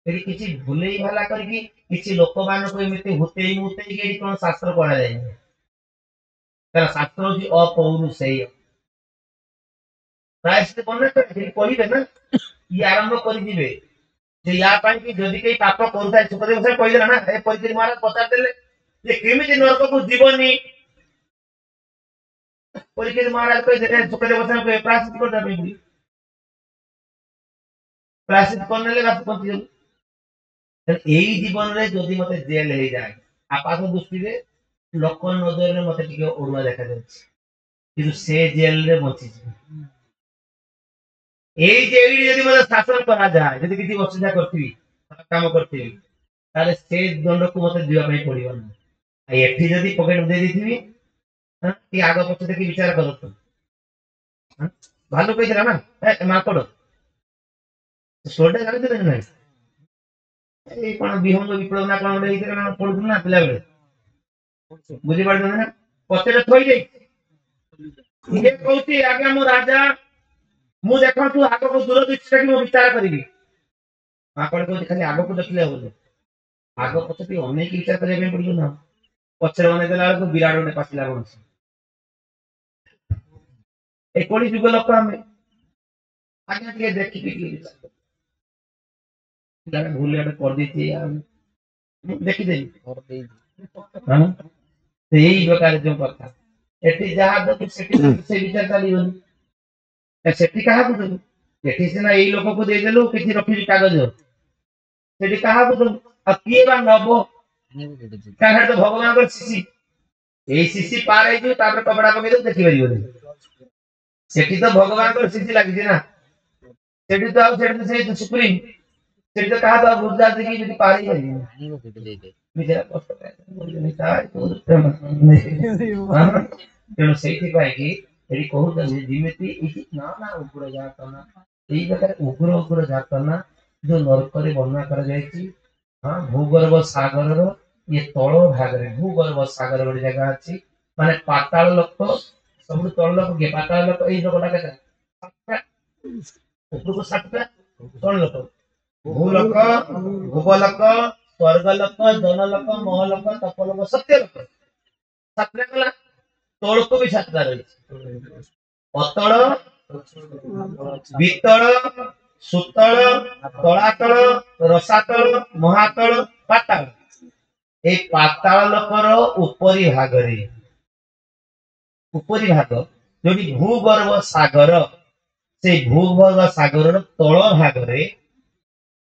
ଏଠି କିଛି ଭୁଲେଇ ଭାଲା କରିକି କିଛି ଲୋକମାନଙ୍କୁ ଏମିତି ହୁତେଇ ମୁତେଇକି ଏଠି କଣ ଶାସ୍ତ୍ର କରାଯାଇନି। କାରଣ ଶାସ୍ତ୍ର ହଉଛି ଅପୌରୁଷେୟ। ପ୍ରାୟ ସେ ବର୍ଣ୍ଣନା କରି କହିବେ ନା ଇଏ ଆରମ୍ଭ କରିଯିବେ ଯେ ୟା ପାଇଁ କି ଯଦି କେହି ପାପ କରୁଥାଏ ସୁଖଦେବ ସାହେବ କହିଦେଲା ନା ଏ ପରିଚିତ ମହାରାଜ ପଚାରିଦେଲେ ଯେ କେମିତି ନରକକୁ ଯିବନି। ପରିଚିତ ମହାରାଜ କହିଦେଲେ ସୁଖଦେବ ସାହେବ ପ୍ରାୟଶ୍ଚିତ କରିଦେବା ପାଇଁ ବୋଲି ପ୍ରାୟଶ୍ଚିତ କରିନେଲେ ବାସ ପହଞ୍ଚିଗଲେ। ଏଇ ଜୀବନରେ ଯଦି ମତେ ଜେଲ ହେଇଯାଏ ଆପାତ ଦୃଷ୍ଟିରେ ଲୋକ ନଜରରେ ମତେ ଟିକେ ଅଡୁଆ ଦେଖାଯାଉଛି କିନ୍ତୁ ସେ ଜେଲରେ ବଞ୍ଚିଯିବି। ଏଇ ଜେଲରେ ଯଦି ମତେ ଶାସନ କରାଯାଏ ଯଦି କିଛି ଅସୁବିଧା କରିଥିବି କାମ କରିଥିବି ତାହେଲେ ସେ ଦଣ୍ଡକୁ ମତେ ଯିବା ପାଇଁ ପଡିବ ନା। ଏଠି ଯଦି ପକେଟ ଦେଇ ଦେଇଥିବି କି ଆଗ ପଛ ଦେଖି ବିଚାର କରନ୍ତୁ। ଭାଲୁ କହିଥିଲା ନା ମାଙ୍କଡ ଷ୍ଟୋରିଟା ଜାଣିଥିଲେ ନା ନାଇଁ? ଏଇ କଣ ବିହଙ୍ଗ ବିପ୍ଳବ ନା କଣ ଗୋଟେ ହେଇଥିଲା ନା ପଢୁଥିଲୁ ନା ପିଲାବେଳେ ବୁଝିପାରୁଛନ୍ତି ନା? ପଛରେ ଥୋଇଯାଇଛି ଇଏ କହୁଛି ଆଜ୍ଞା ମୁଁ ରାଜା ମୁଁ ଦେଖନ୍ତୁ ଆଗକୁ ଦୂରଦୃଷ୍ଟି ରଖି ମୁଁ ବିଚାର କରିବି। ମାଙ୍କଡ କହୁଛି ଖାଲି ଆଗକୁ ଦେଖିଲେ ହବନି ଆଗ ପଛ ଟିକେ ଅନେଇକି ବିଚାର କରିବା ପାଇଁ ପଡିବ ନା। ପଛରେ ଅନେଇ ଦେଲା ବେଳକୁ ବିରାଟ ଗୋଟେ ପାଚିଲା ବଣସି। ଏ କୋଳି ଯୁଗ ଲୋକ ଆମେ ଆଜ୍ଞା ଟିକେ ଦେଖିକି ଟିକେ ବିଚାର କର। ପିଲାଟା ଭୁଲ ଗୋଟେ କରିଦେଇଛି ଆଉ ଦେଖିଦେବି ସେଇ ପ୍ରକାର ଯୋଉ କଥା ଏଠି ଯାହା ଦବୁ ସେଠି ସେ ବିଚାର ଚାଲିବନି। ସେଠି କାହାକୁ ଦେବୁ? ଏଠି ସିନା ଏଇ ଲୋକକୁ ଦେଇଦେଲୁ କିଛି ରଖିଛୁ କାଗଜ ସେଠି କାହାକୁ ଦବୁ? ଆଉ କିଏ ବା ନବ? କାରଣ ତ ଭଗବାନଙ୍କର ଶିଶି ଏଇ ଶିଶି ପାର ହେଇଯିବ ତାପରେ କପଡା ପକେଇଦେବୁ ଦେଖିପାରିବନି। ସେଠି ତ ଭଗବାନଙ୍କର ଶିଶି ଲାଗିଛି ନା ସେଠି ତ ଆଉ ସେଠି ତ ସେ ସୁପ୍ରିମ ସେଠି ତ କାହା ତ ବୁର୍ଜା ଦେଇକି ଯଦି ପାର ହେଇପାରିବନି। ତେଣୁ ସେଇଥିପାଇଁ କି ଏଠି କହୁଛନ୍ତି ଯେମିତି ନା ନା ଉଗ୍ର ଯାତନା ଏଇ ପ୍ରକାର ଉଗ୍ର ଉଗ୍ର ଯାତନା ଯୋଉ ନରକରେ ବର୍ଣ୍ଣନା କରାଯାଇଛି। ହଁ ଭୂଗର୍ଭ ସାଗରର ଇଏ ତଳ ଭାଗରେ ଭୂଗର୍ଭ ସାଗର ଗୋଟେ ଜାଗା ଅଛି ମାନେ ପାତାଳ ଲୋକ ସବୁଠୁ ତଳ ଲୋକ କିଏ? ପାତାଳ ଲୋକ ଏଇ ଲୋକଟା କେତେ? ଉପରକୁ 7ଟା ତଳ ଲୋକ ଭୂଲୋକ ଭୁବଲୋକ ସ୍ୱର୍ଗଲୋକ ଜନଲୋକ ମହଲୋକ ତପଲୋକ ସତ୍ୟଲୋକ 7ଟା ଗଲା। ତଳକୁ ବି 7ଟା ରହିଛି ଅତଳ ବିତଳ ସୁତଳ ତଳାତଳ ରସାତଳ ମହାତଳ ପାତାଳ। ଏଇ ପାତାଳ ଲୋକର ଉପରି ଭାଗରେ ଉପରି ଭାଗ ଯୋଉଠି ଭୂଗର୍ଭ ସାଗର ସେଇ ଭୂଗର୍ଭ ସାଗରର ତଳ ଭାଗରେ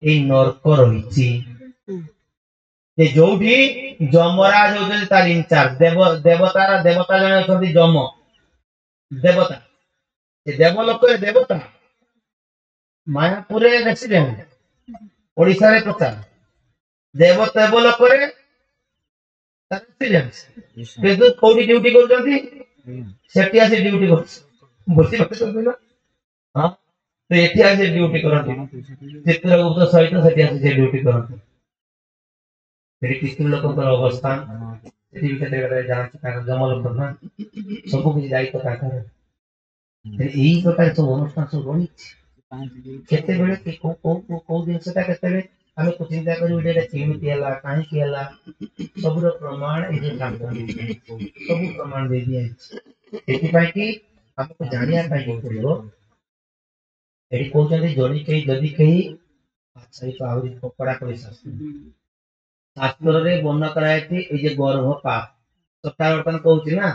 ଏଇ ନର୍କ ରହିଛି। ଯୋଉଠି ଯମରାଜ ହଉଛନ୍ତି ତାର ଇନଚାର୍ଜ ଦେବତା ଜଣେ ଅଛନ୍ତି ଯମ ଦେବତା। ସେ ଦେବଲୋକରେ ଦେବତା ମାୟାପୁରରେ ରେସିଡେଣ୍ଟ ଓଡିଶାରେ ପ୍ରଚାର ଦେବଲୋକରେ କିନ୍ତୁ କୋଉଠି ଡ୍ୟୁଟି କରୁଛନ୍ତି ସେଠି ଆସି ଡ୍ୟୁଟି କରୁଛି। ବୁଝିପାରୁଛନ୍ତି ନା? ହଁ ତ ଏଠି ଆସି ଡ୍ୟୁଟି କରନ୍ତି ଚିତ୍ରଗୁପ୍ତ ସହିତ ସେଠି ଆସି ସେ ଡ୍ୟୁଟି କରନ୍ତି। ସେଠି ପିତୃ ଲୋକଙ୍କର ଅବସ୍ଥାନ ସେଠି ବି କେତେବେଳେ ଯାଆନ୍ତି ତାଙ୍କ ଜମ ଲୋକ ନା ସବୁ କିଛି ଦାୟିତ୍ୱ ତାଙ୍କର। ଏଇ ପ୍ରକାର ସବୁ ଅନୁଷ୍ଠାନ ସବୁ ରହିଛି। କେତେବେଳେ କୋଉ ଜିନିଷଟା କେତେବେଳେ ଆମେ ଚିନ୍ତା କରିବୁ ଏଇଟା କେମିତି ହେଲା କାହିଁକି ହେଲା ସବୁର ପ୍ରମାଣ ଏଇ ଯୋଉ ସବୁ ପ୍ରମାଣ ଦେଇ ଦିଆଯାଇଛି। ସେଥିପାଇଁ କି ଆମକୁ ଜାଣିବା ପାଇଁ ପଡିବ। ଏଠି କହୁଛନ୍ତି ଯଦି କେହି ଆହୁରି କପଡା ପଇସା ଶାସ୍ତ୍ରରେ ବର୍ଣ୍ଣନା କରାଯାଇଛି ଏଇ ଯେ ଗର୍ଭପାତ ସକାଳ ବର୍ତ୍ତମାନ କହୁଛି ନା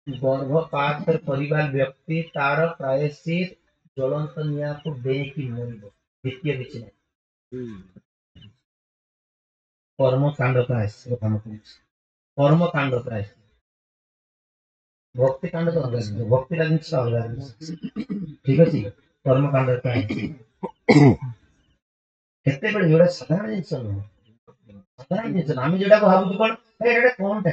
ଗର୍ଭପାତ କରିବା ବ୍ୟକ୍ତି ତାର ପ୍ରାୟଶ୍ଚିତ ଜ୍ୱଳନ୍ତ ନିଆଁକୁ ଡେଇଁକି ମରିବ ଦ୍ୱିତୀୟ କିଛି ନାହିଁ। କର୍ମକାଣ୍ଡ ପ୍ରାୟଶ୍ଚିତ କଥା ମୁଁ କହୁଛି କର୍ମକାଣ୍ଡ ପ୍ରାୟଶ୍ଚିତ ଭକ୍ତି କାଣ୍ଡ ତ ଅଲଗା ଜିନିଷ ଭକ୍ତିଟା ଜିନିଷ ଅଲଗା ଜିନିଷ ଠିକ ଅଛି। କର୍ମକାଣ୍ଡ ପ୍ରାୟଶ୍ଚିତ କେତେବେଳେ ଯୋଉଟା ସାଧାରଣ ଜିନିଷ ନୁହଁ ସାଧାରଣ ଜିନିଷ ଆମେ ଯୋଉଟାକୁ ଭାବୁଛୁ କଣ ଏଇଟା କଣଟା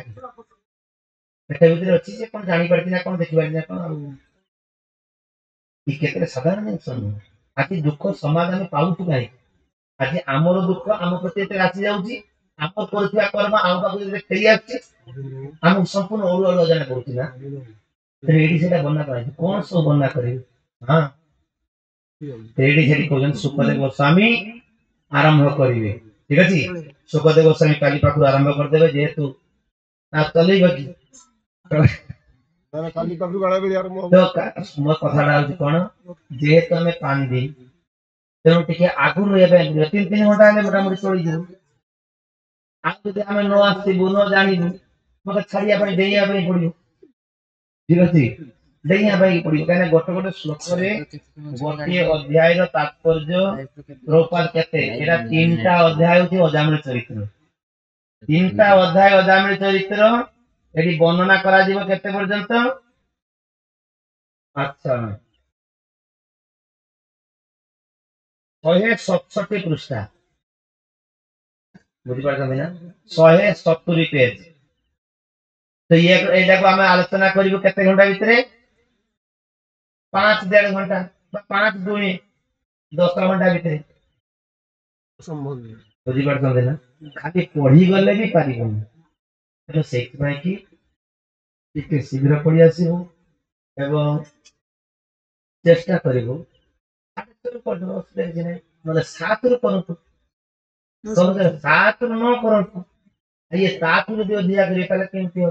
ପେଟ ଭିତରେ ଅଛି ସେ କଣ ଜାଣିପାରୁଛି ନା କଣ ଦେଖିପାରୁଛି ନା କଣ ଆଉ ये केते साधारण जिनिस आज दुख समाज आम पाऊँ कहीं आज आमर दुख आम प्रति आसी जाऊँगी आम कर कर्म आम पाखे फेरी आमको संपूर्ण ओरु अड़ुआ जाना पड़ू ना ये बना कर कौन सब बना कर हाँ कहते सुखदेव गोस्वामी आरंभ करेंगे ठीक अच्छे सुखदेव गोस्वामी काली पाखु आरंभ करदे जेहेतु चल काली पाखु गाड़ा बेली आरंभ तो मो कथाटा हूँ कौन जेहेतु आम पांडी तेणु टे आगु रहा 3 घंटा मोटामोटी चली जाऊ आगे आम न आसबू न जानू मत छाड़िया डेइया पड़ो ठीक अच्छे डेइया पड़ो कहीं गोटे गोटे श्लोक गोटे अध्याय तात्पर्य प्रभुपाद केते 3टा अध्याय होती अजामिल चरित्र 3टा अध्याय अजामिल चरित्र ये वर्णना करा केते पर्यंत अच्छा 167 पृष्ठा बुझीपार ना 170 पेज तो ये आम आलोचना करूँ केते घंटा भितर 5.5 घंटा 5 2 10 घंटा भितर बुझीपार ना खाली पढ़ी गले भी पार तो से शीघ्र पढ़ी आस चेष्टा कर 7 रु करतु 7 रु न करतु ये 7 रु अधिका करें केमती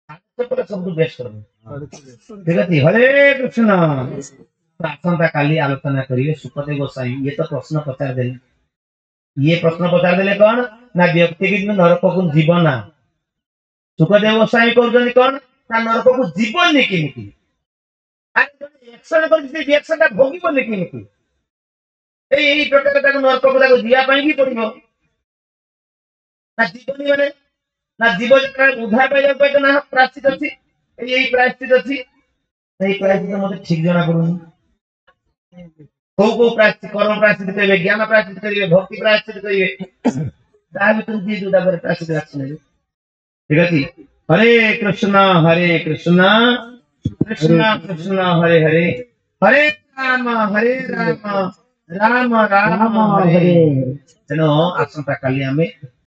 हम सब बेस्ट हम ठीक है हरे कृष्ण आसंता काली आलोचना करिए सुखदेव गोस्वामी ये तो प्रश्न पचार देले ये प्रश्न पचार देले कौन ना व्यक्ति की नरक को जीवन सुखदेव गोस्वामी कर कौन ना नरक को जीवन नहीं किमिति एक्शन कर रिएक्शन ता भोगिबो नहीं किमिति एई प्रकार ताको नरक को ताको जिया पई भी पड़िबो ना जीवनी माने ना जीव उद्धार पाई ना प्रायश्चित अच्छी यही प्रायश्चित अच्छी प्रायश्चित मत ठीक जना पड़ूनी को प्रायश्चित कर्म प्रायश्चित करेंगे ज्ञान प्रायश्चित करेंगे भक्ति प्रायश्चित करेंगे जी जो प्रायश्चित ठीक है हरे कृष्ण कृष्ण कृष्ण हरे हरे हरे राम राम राम हरे तेणु आसंता काली आमे